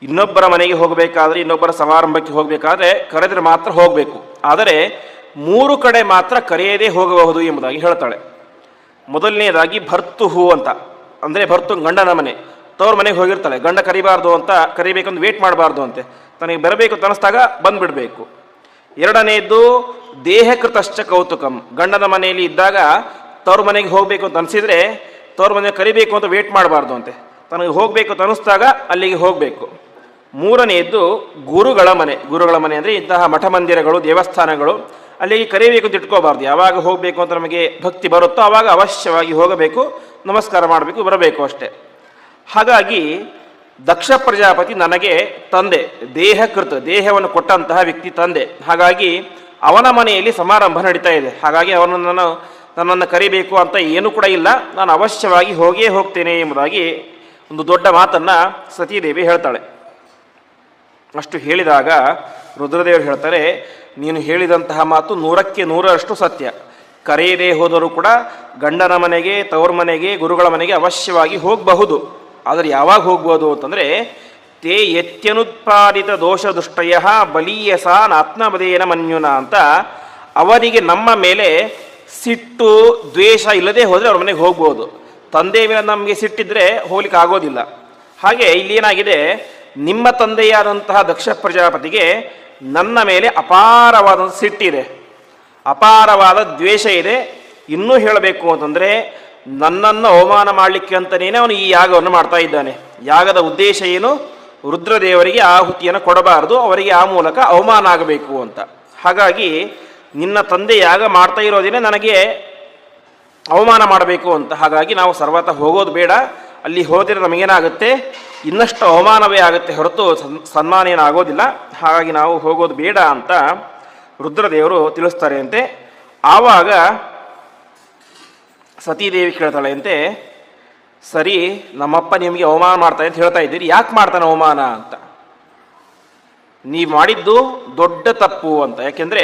ಇನ್ನೊಬ್ಬರ ಮನೆಗೆ ಹೋಗಬೇಕಾದ್ರೆ, ಇನ್ನೊಬ್ಬರ ಸಮಾರಂಭಕ್ಕೆ ಹೋಗಬೇಕಾದ್ರೆ ಕರೆದ್ರೆ ಮಾತ್ರ ಹೋಗಬೇಕು. ಆದರೆ 3 ಕಡೆ ಮಾತ್ರ ಕರೆಯದೇ ಹೋಗಬಹುದು ಎಂಬುದಾಗಿ ಹೇಳ್ತಾಳೆ. ಮೊದಲನೇದಾಗಿ ಭರ್ತುಹು ಅಂತ, ಅಂದರೆ ಭರ್ತು ಗಂಡನ ಮನೆ, ತವ್ರ ಮನೆಗೆ ಹೋಗಿರ್ತಾಳೆ. ಗಂಡ ಕರಿಬಾರ್ದು ಅಂತ, ಕರಿಬೇಕಂತ ವೇಟ್ ಮಾಡಬಾರ್ದು ಅಂತೆ, ತನಗೆ ಬರಬೇಕು ಅಂತ ಅನಿಸ್ದಾಗ ಬಂದುಬಿಡಬೇಕು. ಎರಡನೇದ್ದು ದೇಹಕೃತಶ್ಚ ಕೌತುಕಂ, ಗಂಡನ ಮನೆಯಲ್ಲಿ ಇದ್ದಾಗ ತವ್ರ ಮನೆಗೆ ಹೋಗಬೇಕು ಅಂತ ಅನಿಸಿದರೆ ತವ್ರ ಮನೆಗೆ ಕರಿಬೇಕು ಅಂತ ವೇಟ್ ಮಾಡಬಾರ್ದು ಅಂತೆ, ತನಗೆ ಹೋಗಬೇಕು ಅಂತ ಅನಿಸ್ದಾಗ ಅಲ್ಲಿಗೆ ಹೋಗಬೇಕು. ಮೂರನೆಯದ್ದು ಗುರುಗಳ ಮನೆ. ಗುರುಗಳ ಮನೆ ಅಂದರೆ ಇಂತಹ ಮಠ ಮಂದಿರಗಳು, ದೇವಸ್ಥಾನಗಳು, ಅಲ್ಲಿಗೆ ಕರಿಬೇಕು ಅಂತ ಇಟ್ಕೋಬಾರ್ದು. ಯಾವಾಗ ಹೋಗಬೇಕು ಅಂತ ನಮಗೆ ಭಕ್ತಿ ಬರುತ್ತೋ ಆವಾಗ ಅವಶ್ಯವಾಗಿ ಹೋಗಬೇಕು, ನಮಸ್ಕಾರ ಮಾಡಬೇಕು, ಬರಬೇಕು ಅಷ್ಟೇ. ಹಾಗಾಗಿ ದಕ್ಷ ಪ್ರಜಾಪತಿ ನನಗೆ ತಂದೆ, ದೇಹಕೃತ, ದೇಹವನ್ನು ಕೊಟ್ಟಂತಹ ವ್ಯಕ್ತಿ ತಂದೆ. ಹಾಗಾಗಿ ಅವನ ಮನೆಯಲ್ಲಿ ಸಮಾರಂಭ ನಡೀತಾ ಇದೆ. ಹಾಗಾಗಿ ನನ್ನನ್ನು ಕರಿಬೇಕು ಅಂತ ಏನೂ ಕೂಡ ಇಲ್ಲ, ನಾನು ಅವಶ್ಯವಾಗಿ ಹೋಗೇ ಹೋಗ್ತೇನೆ ಎಂಬುದಾಗಿ ಒಂದು ದೊಡ್ಡ ಮಾತನ್ನು ಸತೀದೇವಿ ಹೇಳ್ತಾಳೆ. ಅಷ್ಟು ಹೇಳಿದಾಗ ರುದ್ರದೇವರು ಹೇಳ್ತಾರೆ, ನೀನು ಹೇಳಿದಂತಹ ಮಾತು 100ಕ್ಕೆ 100ರಷ್ಟು ಸತ್ಯ. ಕರೆಯದೇ ಹೋದರೂ ಕೂಡ ಗಂಡನ ಮನೆಗೆ, ತವ್ರ ಮನೆಗೆ, ಗುರುಗಳ ಮನೆಗೆ ಅವಶ್ಯವಾಗಿ ಹೋಗಬಹುದು. ಆದರೆ ಯಾವಾಗ ಹೋಗ್ಬೋದು ಅಂತಂದರೆ, ತೇ ಯತ್ಯನುತ್ಪಾದಿತ ದೋಷ ದುಷ್ಟಯ ಬಲೀಯಸ ಆತ್ಮಬದೇನ ಮನ್ಯುನ ಅಂತ. ಅವರಿಗೆ ನಮ್ಮ ಮೇಲೆ ಸಿಟ್ಟು ದ್ವೇಷ ಇಲ್ಲದೆ ಹೋದರೆ ಅವ್ರ ಮನೆಗೆ ಹೋಗ್ಬೋದು. ತಂದೆಯ ಮೇಲೆ ನಮಗೆ ಸಿಟ್ಟಿದ್ರೆ ಹೋಗ್ಲಿಕ್ಕೆ ಆಗೋದಿಲ್ಲ. ಹಾಗೆ ಇಲ್ಲೇನಾಗಿದೆ, ನಿಮ್ಮ ತಂದೆಯಾದಂತಹ ದಕ್ಷ ಪ್ರಜಾಪತಿಗೆ ನನ್ನ ಮೇಲೆ ಅಪಾರವಾದ ಸಿಟ್ಟಿದೆ, ಅಪಾರವಾದ ದ್ವೇಷ ಇದೆ. ಇನ್ನೂ ಹೇಳಬೇಕು ಅಂತಂದರೆ, ನನ್ನನ್ನು ಅವಮಾನ ಮಾಡಲಿಕ್ಕೆ ಅಂತಲೇ ಅವನು ಈ ಯಾಗವನ್ನು ಮಾಡ್ತಾ ಇದ್ದಾನೆ. ಯಾಗದ ಉದ್ದೇಶ ಏನು? ರುದ್ರದೇವರಿಗೆ ಆಹುತಿಯನ್ನು ಕೊಡಬಾರದು, ಅವರಿಗೆ ಆ ಮೂಲಕ ಅವಮಾನ ಆಗಬೇಕು ಅಂತ. ಹಾಗಾಗಿ ನಿನ್ನ ತಂದೆ ಯಾಗ ಮಾಡ್ತಾ ಇರೋದೇನೆ ನನಗೆ ಅವಮಾನ ಮಾಡಬೇಕು ಅಂತ. ಹಾಗಾಗಿ ನಾವು ಸರ್ವತ ಹೋಗೋದು ಬೇಡ, ಅಲ್ಲಿ ಹೋದರೆ ನಮಗೇನಾಗುತ್ತೆ, ಇನ್ನಷ್ಟು ಅವಮಾನವೇ ಆಗುತ್ತೆ ಹೊರತು ಸನ್ಮಾನ ಏನಾಗೋದಿಲ್ಲ. ಹಾಗಾಗಿ ನಾವು ಹೋಗೋದು ಬೇಡ ಅಂತ ರುದ್ರದೇವರು ತಿಳಿಸ್ತಾರೆ ಅಂತೆ. ಆವಾಗ ಸತೀದೇವಿ ಕೇಳ್ತಾಳೆ ಅಂತೆ, ಸರಿ ನಮ್ಮಪ್ಪ ನಿಮಗೆ ಅವಮಾನ ಮಾಡ್ತಾನೆ ಅಂತ ಹೇಳ್ತಾ ಇದ್ದೀರಿ, ಯಾಕೆ ಮಾಡ್ತಾನೆ ಅವಮಾನ ಅಂತ? ನೀವು ಮಾಡಿದ್ದು ದೊಡ್ಡ ತಪ್ಪು ಅಂತ. ಯಾಕೆಂದರೆ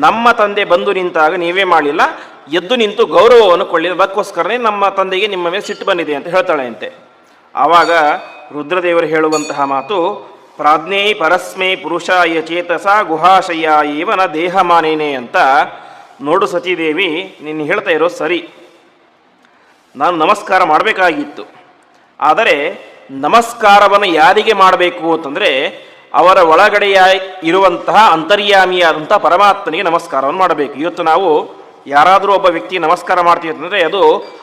ನಮ್ಮ ತಂದೆ ಬಂದು ನಿಂತಾಗ ನೀವೇ ಮಾಡಲಿಲ್ಲ, ಎದ್ದು ನಿಂತು ಗೌರವವನ್ನು ಕೊಳ್ಳಿಲ್ಲ, ಅದಕ್ಕೋಸ್ಕರನೇ ನಮ್ಮ ತಂದೆಗೆ ನಿಮ್ಮ ಮೇಲೆ ಸಿಟ್ಟು ಬಂದಿದೆ ಅಂತ ಹೇಳ್ತಾಳೆ ಅಂತೆ. ಆವಾಗ ರುದ್ರದೇವರು ಹೇಳುವಂತಹ ಮಾತು, ಪ್ರಾಜ್ಞೇ ಪರಸ್ಮೇ ಪುರುಷಾಯ ಚೇತಸ ಗುಹಾಶಯ ಇವನ ದೇಹಮಾನೇನೆ ಅಂತ. ನೋಡು ಸತೀದೇವಿ, ನೀನು ಹೇಳ್ತಾ ಇರೋ ಸರಿ, ನಾನು ನಮಸ್ಕಾರ ಮಾಡಬೇಕಾಗಿತ್ತು, ಆದರೆ ನಮಸ್ಕಾರವನ್ನು ಯಾರಿಗೆ ಮಾಡಬೇಕು ಅಂತಂದರೆ ಅವರ ಒಳಗಡೆಯ ಇರುವಂತಹ ಅಂತರ್ಯಾಮಿಯಾದಂಥ ಪರಮಾತ್ಮನಿಗೆ ನಮಸ್ಕಾರವನ್ನು ಮಾಡಬೇಕು. ಇವತ್ತು ನಾವು ಯಾರಾದರೂ ಒಬ್ಬ ವ್ಯಕ್ತಿಗೆ ನಮಸ್ಕಾರ ಮಾಡ್ತೀವಿ ಅಂತಂದರೆ ಅದು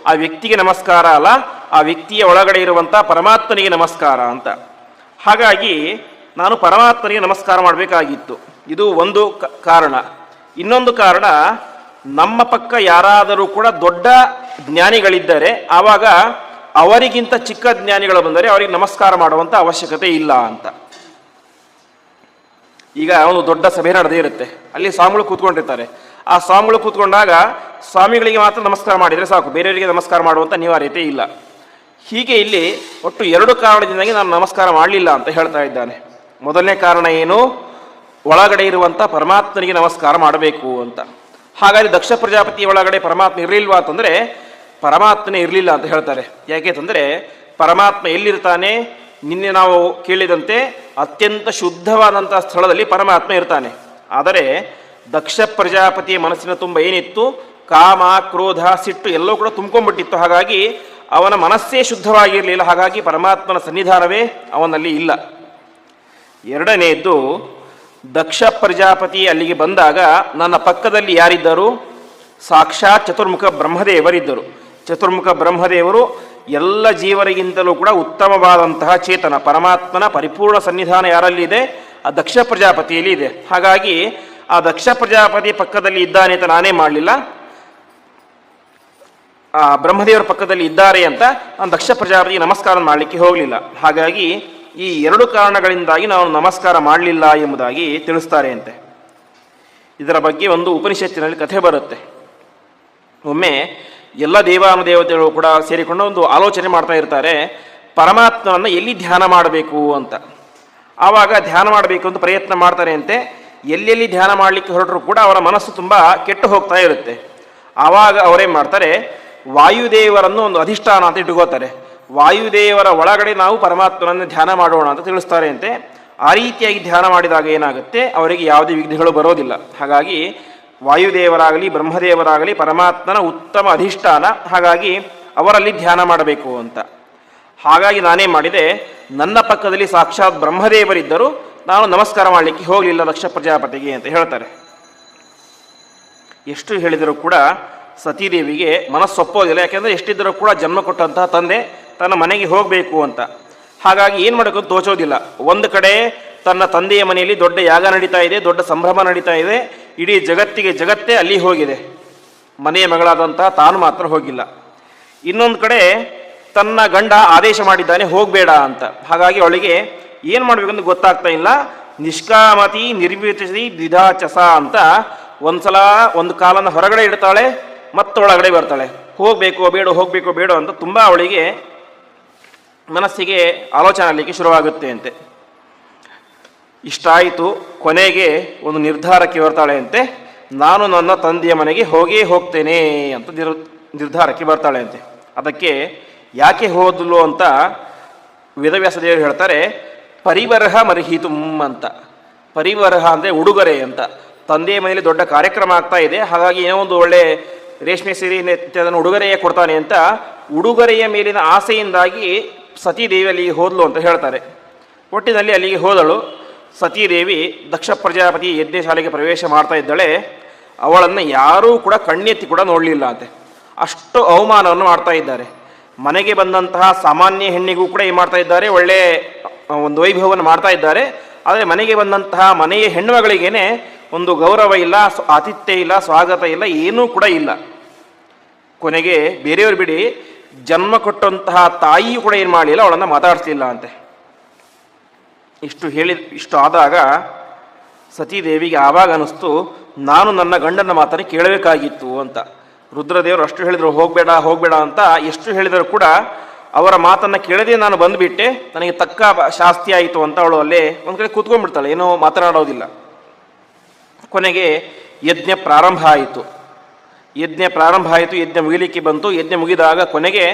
ಆ ವ್ಯಕ್ತಿಗೆ ನಮಸ್ಕಾರ ಅಲ್ಲ, ಆ ವ್ಯಕ್ತಿಯ ಒಳಗಡೆ ಇರುವಂಥ ಪರಮಾತ್ಮನಿಗೆ ನಮಸ್ಕಾರ ಅಂತ. ಹಾಗಾಗಿ ನಾನು ಪರಮಾತ್ಮನಿಗೆ ನಮಸ್ಕಾರ ಮಾಡಬೇಕಾಗಿತ್ತು. ಇದು ಒಂದು ಕಾರಣ. ಇನ್ನೊಂದು ಕಾರಣ, ನಮ್ಮ ಪಕ್ಕ ಯಾರಾದರೂ ಕೂಡ ದೊಡ್ಡ ಜ್ಞಾನಿಗಳಿದ್ದರೆ ಆವಾಗ ಅವರಿಗಿಂತ ಚಿಕ್ಕ ಜ್ಞಾನಿಗಳು ಬಂದರೆ ಅವರಿಗೆ ನಮಸ್ಕಾರ ಮಾಡುವಂಥ ಅವಶ್ಯಕತೆ ಇಲ್ಲ ಅಂತ. ಈಗ ಒಂದು ದೊಡ್ಡ ಸಭೆ ನಡೆದೇ ಇರುತ್ತೆ, ಅಲ್ಲಿ ಸ್ವಾಮಿಗಳು ಕೂತ್ಕೊಂಡಿರ್ತಾರೆ. ಆ ಸ್ವಾಮಿಗಳು ಕೂತ್ಕೊಂಡಾಗ ಸ್ವಾಮಿಗಳಿಗೆ ಮಾತ್ರ ನಮಸ್ಕಾರ ಮಾಡಿದರೆ ಸಾಕು, ಬೇರೆಯವರಿಗೆ ನಮಸ್ಕಾರ ಮಾಡುವಂಥ ಅನಿವಾರ್ಯತೆ ಇಲ್ಲ. ಹೀಗೆ ಇಲ್ಲಿ ಒಟ್ಟು 2 ಕಾರಣದಿಂದಾಗಿ ನಾನು ನಮಸ್ಕಾರ ಮಾಡಲಿಲ್ಲ ಅಂತ ಹೇಳ್ತಾ ಇದ್ದಾನೆ. ಮೊದಲನೇ ಕಾರಣ ಏನು? ಒಳಗಡೆ ಇರುವಂಥ ಪರಮಾತ್ಮನಿಗೆ ನಮಸ್ಕಾರ ಮಾಡಬೇಕು ಅಂತ. ಹಾಗಾಗಿ ದಕ್ಷ ಪ್ರಜಾಪತಿ ಒಳಗಡೆ ಪರಮಾತ್ಮ ಇರಲಿಲ್ವಾ ಅಂತಂದರೆ ಪರಮಾತ್ಮನೇ ಇರಲಿಲ್ಲ ಅಂತ ಹೇಳ್ತಾರೆ. ಯಾಕೆ ಅಂತಂದರೆ ಪರಮಾತ್ಮ ಎಲ್ಲಿರ್ತಾನೆ? ನಿನ್ನೆ ನಾವು ಕೇಳಿದಂತೆ ಅತ್ಯಂತ ಶುದ್ಧವಾದಂಥ ಸ್ಥಳದಲ್ಲಿ ಪರಮಾತ್ಮ ಇರ್ತಾನೆ. ಆದರೆ ದಕ್ಷ ಪ್ರಜಾಪತಿಯ ಮನಸ್ಸಿನ ತುಂಬ ಏನಿತ್ತು? ಕಾಮ, ಕ್ರೋಧ, ಸಿಟ್ಟು ಎಲ್ಲವೂ ಕೂಡ ತುಂಬ್ಕೊಂಡ್ಬಿಟ್ಟಿತ್ತು. ಹಾಗಾಗಿ ಅವನ ಮನಸ್ಸೇ ಶುದ್ಧವಾಗಿರಲಿಲ್ಲ. ಹಾಗಾಗಿ ಪರಮಾತ್ಮನ ಸನ್ನಿಧಾನವೇ ಅವನಲ್ಲಿ ಇಲ್ಲ. ಎರಡನೆಯದ್ದು, ದಕ್ಷ ಪ್ರಜಾಪತಿ ಅಲ್ಲಿಗೆ ಬಂದಾಗ ನನ್ನ ಪಕ್ಕದಲ್ಲಿ ಯಾರಿದ್ದರು? ಸಾಕ್ಷಾತ್ ಚತುರ್ಮುಖ ಬ್ರಹ್ಮದೇವರಿದ್ದರು. ಚತುರ್ಮುಖ ಬ್ರಹ್ಮದೇವರು ಎಲ್ಲ ಜೀವರಿಗಿಂತಲೂ ಕೂಡ ಉತ್ತಮವಾದಂತಹ ಚೇತನ. ಪರಮಾತ್ಮನ ಪರಿಪೂರ್ಣ ಸನ್ನಿಧಾನ ಯಾರಲ್ಲಿದೆ? ಆ ದಕ್ಷ ಪ್ರಜಾಪತಿಯಲ್ಲಿ ಇದೆ. ಹಾಗಾಗಿ ಆ ದಕ್ಷ ಪ್ರಜಾಪತಿ ಪಕ್ಕದಲ್ಲಿ ಇದ್ದಾನೆ ಅಂತ ನಾನೇ ಮಾಡಲಿಲ್ಲ, ಆ ಬ್ರಹ್ಮದೇವರ ಪಕ್ಕದಲ್ಲಿ ಇದ್ದಾರೆ ಅಂತ ನಾನು ದಕ್ಷ ಪ್ರಜಾಪತಿಗೆ ನಮಸ್ಕಾರ ಮಾಡಲಿಕ್ಕೆ ಹೋಗಲಿಲ್ಲ. ಹಾಗಾಗಿ ಈ 2 ಕಾರಣಗಳಿಂದಾಗಿ ನಾವು ನಮಸ್ಕಾರ ಮಾಡಲಿಲ್ಲ ಎಂಬುದಾಗಿ ತಿಳಿಸ್ತಾರೆ ಅಂತೆ. ಇದರ ಬಗ್ಗೆ ಒಂದು ಉಪನಿಷತ್ತಿನಲ್ಲಿ ಕಥೆ ಬರುತ್ತೆ. ಒಮ್ಮೆ ಎಲ್ಲ ದೇವಾನುದೇವತೆಗಳು ಕೂಡ ಸೇರಿಕೊಂಡು ಒಂದು ಆಲೋಚನೆ ಮಾಡ್ತಾ ಇರ್ತಾರೆ, ಪರಮಾತ್ಮನನ್ನು ಎಲ್ಲಿ ಧ್ಯಾನ ಮಾಡಬೇಕು ಅಂತ. ಆವಾಗ ಧ್ಯಾನ ಮಾಡಬೇಕು ಅಂತ ಪ್ರಯತ್ನ ಮಾಡ್ತಾರೆ ಅಂತೆ. ಎಲ್ಲೆಲ್ಲಿ ಧ್ಯಾನ ಮಾಡಲಿಕ್ಕೆ ಹೊರಟರು ಕೂಡ ಅವರ ಮನಸ್ಸು ತುಂಬ ಕೆಟ್ಟು ಹೋಗ್ತಾ ಇರುತ್ತೆ. ಆವಾಗ ಅವರೇನು ಮಾಡ್ತಾರೆ? ವಾಯುದೇವರನ್ನು ಒಂದು ಅಧಿಷ್ಠಾನ ಅಂತ ಇಟ್ಕೋತಾರೆ. ವಾಯುದೇವರ ಒಳಗಡೆ ನಾವು ಪರಮಾತ್ಮನನ್ನು ಧ್ಯಾನ ಮಾಡೋಣ ಅಂತ ತಿಳಿಸ್ತಾರೆ ಅಂತೆ. ಆ ರೀತಿಯಾಗಿ ಧ್ಯಾನ ಮಾಡಿದಾಗ ಏನಾಗುತ್ತೆ? ಅವರಿಗೆ ಯಾವುದೇ ವಿಘ್ನಗಳು ಬರೋದಿಲ್ಲ. ಹಾಗಾಗಿ ವಾಯುದೇವರಾಗಲಿ ಬ್ರಹ್ಮದೇವರಾಗಲಿ ಪರಮಾತ್ಮನ ಉತ್ತಮ ಅಧಿಷ್ಠಾನ. ಹಾಗಾಗಿ ಅವರಲ್ಲಿ ಧ್ಯಾನ ಮಾಡಬೇಕು ಅಂತ. ಹಾಗಾಗಿ ನಾನೇ ಮಾಡಿದೆ, ನನ್ನ ಪಕ್ಕದಲ್ಲಿ ಸಾಕ್ಷಾತ್ ಬ್ರಹ್ಮದೇವರಿದ್ದರು, ನಾನು ನಮಸ್ಕಾರ ಮಾಡಲಿಕ್ಕೆ ಹೋಗಲಿಲ್ಲ ದಕ್ಷ ಪ್ರಜಾಪತಿಗೆ ಅಂತ ಹೇಳ್ತಾರೆ. ಎಷ್ಟು ಹೇಳಿದರೂ ಕೂಡ ಸತೀದೇವಿಗೆ ಮನಸ್ಸೊಪ್ಪೋದಿಲ್ಲ. ಯಾಕೆಂದರೆ ಎಷ್ಟಿದ್ದರೂ ಕೂಡ ಜನ್ಮ ಕೊಟ್ಟಂತಹ ತಂದೆ ತನ್ನ ಮನೆಗೆ ಹೋಗಬೇಕು ಅಂತ. ಹಾಗಾಗಿ ಏನು ಮಾಡೋಕ್ಕೂ ತೋಚೋದಿಲ್ಲ. ಒಂದು ಕಡೆ ತನ್ನ ತಂದೆಯ ಮನೆಯಲ್ಲಿ ದೊಡ್ಡ ಯಾಗ ನಡೀತಾ ಇದೆ, ದೊಡ್ಡ ಸಂಭ್ರಮ ನಡೀತಾ ಇದೆ, ಇಡೀ ಜಗತ್ತೇ ಅಲ್ಲಿ ಹೋಗಿದೆ, ಮನೆಯ ಮಗಳಾದಂತಹ ತಾನು ಮಾತ್ರ ಹೋಗಿಲ್ಲ. ಇನ್ನೊಂದು ಕಡೆ ತನ್ನ ಗಂಡ ಆದೇಶ ಮಾಡಿದ್ದಾನೆ ಹೋಗಬೇಡ ಅಂತ. ಹಾಗಾಗಿ ಅವಳಿಗೆ ಏನು ಮಾಡಬೇಕಂತ ಗೊತ್ತಾಗ್ತಾ ಇಲ್ಲ. ನಿಷ್ಕಾಮತಿ ನಿರ್ವಿಚಿ ದ್ವಿಧಾಚಸ ಅಂತ ಒಂದ್ಸಲ ಒಂದು ಕಾಲನ್ನು ಹೊರಗಡೆ ಇಡ್ತಾಳೆ, ಮತ್ತೊಳಗಡೆ ಬರ್ತಾಳೆ. ಹೋಗಬೇಕೋ ಬೇಡ, ಹೋಗಬೇಕೋ ಬೇಡ ಅಂತ ತುಂಬ ಅವಳಿಗೆ ಮನಸ್ಸಿಗೆ ಆಲೋಚನೆ ಆಗಲಿಕ್ಕೆ ಶುರುವಾಗುತ್ತೆ ಅಂತೆ. ಇಷ್ಟಾಯಿತು, ಕೊನೆಗೆ ಒಂದು ನಿರ್ಧಾರಕ್ಕೆ ಬರ್ತಾಳೆ ಅಂತೆ. ನಾನು ನನ್ನ ತಂದೆಯ ಮನೆಗೆ ಹೋಗ್ತೇನೆ ಅಂತ ನಿರ್ಧಾರಕ್ಕೆ ಬರ್ತಾಳೆ ಅಂತೆ. ಅದಕ್ಕೆ ಯಾಕೆ ಹೋದಲು ಅಂತ ವೇದವ್ಯಾಸ ದೇವರು ಹೇಳ್ತಾರೆ, ಪರಿವರಹ ಮರ್ಹಿತುಂ ಅಂತ. ಪರಿವರಹ ಅಂದರೆ ಉಡುಗೊರೆ ಅಂತ. ತಂದೆಯ ಮನೆಯಲ್ಲಿ ದೊಡ್ಡ ಕಾರ್ಯಕ್ರಮ ಆಗ್ತಾ ಇದೆ, ಹಾಗಾಗಿ ಏನೋ ಒಂದು ಒಳ್ಳೆ ರೇಷ್ಮೆ ಸೀರೆ ಅದನ್ನು ಉಡುಗೊರೆಯೇ ಕೊಡ್ತಾನೆ ಅಂತ ಉಡುಗೊರೆಯ ಮೇಲಿನ ಆಸೆಯಿಂದಾಗಿ ಸತೀದೇವಿ ಅಲ್ಲಿಗೆ ಹೋದಲು ಅಂತ ಹೇಳ್ತಾರೆ. ಒಟ್ಟಿನಲ್ಲಿ ಅಲ್ಲಿಗೆ ಹೋದಳು. ಸತೀದೇವಿ ದಕ್ಷ ಪ್ರಜಾಪತಿ ಯಜ್ಞಶಾಲೆಗೆ ಪ್ರವೇಶ ಮಾಡ್ತಾ ಇದ್ದಾಳೆ. ಅವಳನ್ನು ಯಾರೂ ಕೂಡ ಕಣ್ಣೆತ್ತಿ ಕೂಡ ನೋಡಲಿಲ್ಲ ಅಂತೆ. ಅಷ್ಟು ಅವಮಾನವನ್ನು ಮಾಡ್ತಾ ಇದ್ದಾರೆ. ಮನೆಗೆ ಬಂದಂತಹ ಸಾಮಾನ್ಯ ಹೆಣ್ಣಿಗೂ ಕೂಡ ಏನು ಮಾಡ್ತಾ ಇದ್ದಾರೆ? ಒಳ್ಳೆ ಒಂದು ವೈಭವವನ್ನು ಮಾಡ್ತಾ ಇದ್ದಾರೆ. ಆದರೆ ಮನೆಗೆ ಬಂದಂತಹ ಮನೆಯ ಹೆಣ್ಣುಮಗಳಿಗೇನೆ ಒಂದು ಗೌರವ ಇಲ್ಲ, ಆತಿಥ್ಯ ಇಲ್ಲ, ಸ್ವಾಗತ ಇಲ್ಲ, ಏನೂ ಕೂಡ ಇಲ್ಲ. ಕೊನೆಗೆ ಬೇರೆಯವರು ಬಿಡಿ, ಜನ್ಮ ಕೊಟ್ಟಂತಹ ತಾಯಿಯೂ ಕೂಡ ಏನು ಮಾಡಲಿಲ್ಲ, ಅವಳನ್ನು ಮಾತಾಡಿಸ್ಲಿಲ್ಲ ಅಂತೆ. ಇಷ್ಟು ಆದಾಗ ಸತೀದೇವಿಗೆ ಆವಾಗ ಅನ್ನಿಸ್ತು, ನಾನು ನನ್ನ ಗಂಡನ ಮಾತನ್ನು ಕೇಳಬೇಕಾಗಿತ್ತು ಅಂತ. ರುದ್ರದೇವರು ಅಷ್ಟು ಹೇಳಿದರು ಹೋಗಬೇಡ ಅಂತ. ಎಷ್ಟು ಹೇಳಿದರೂ ಕೂಡ ಅವರ ಮಾತನ್ನು ಕೇಳದೆ ನಾನು ಬಂದುಬಿಟ್ಟೆ, ನನಗೆ ತಕ್ಕ ಶಾಸ್ತಿ ಆಯಿತು ಅಂತ ಅವಳು ಅಲ್ಲೇ ಒಂದು ಕಡೆ ಕೂತ್ಕೊಂಡ್ಬಿಡ್ತಾಳೆ, ಏನೋ ಮಾತನಾಡೋದಿಲ್ಲ. ಕೊನೆಗೆ ಯಜ್ಞ ಪ್ರಾರಂಭ ಆಯಿತು. ಯಜ್ಞ ಮುಗಿಲಿಕ್ಕೆ ಬಂತು. ಯಜ್ಞ ಮುಗಿದಾಗ ಕೊನೆಗೆ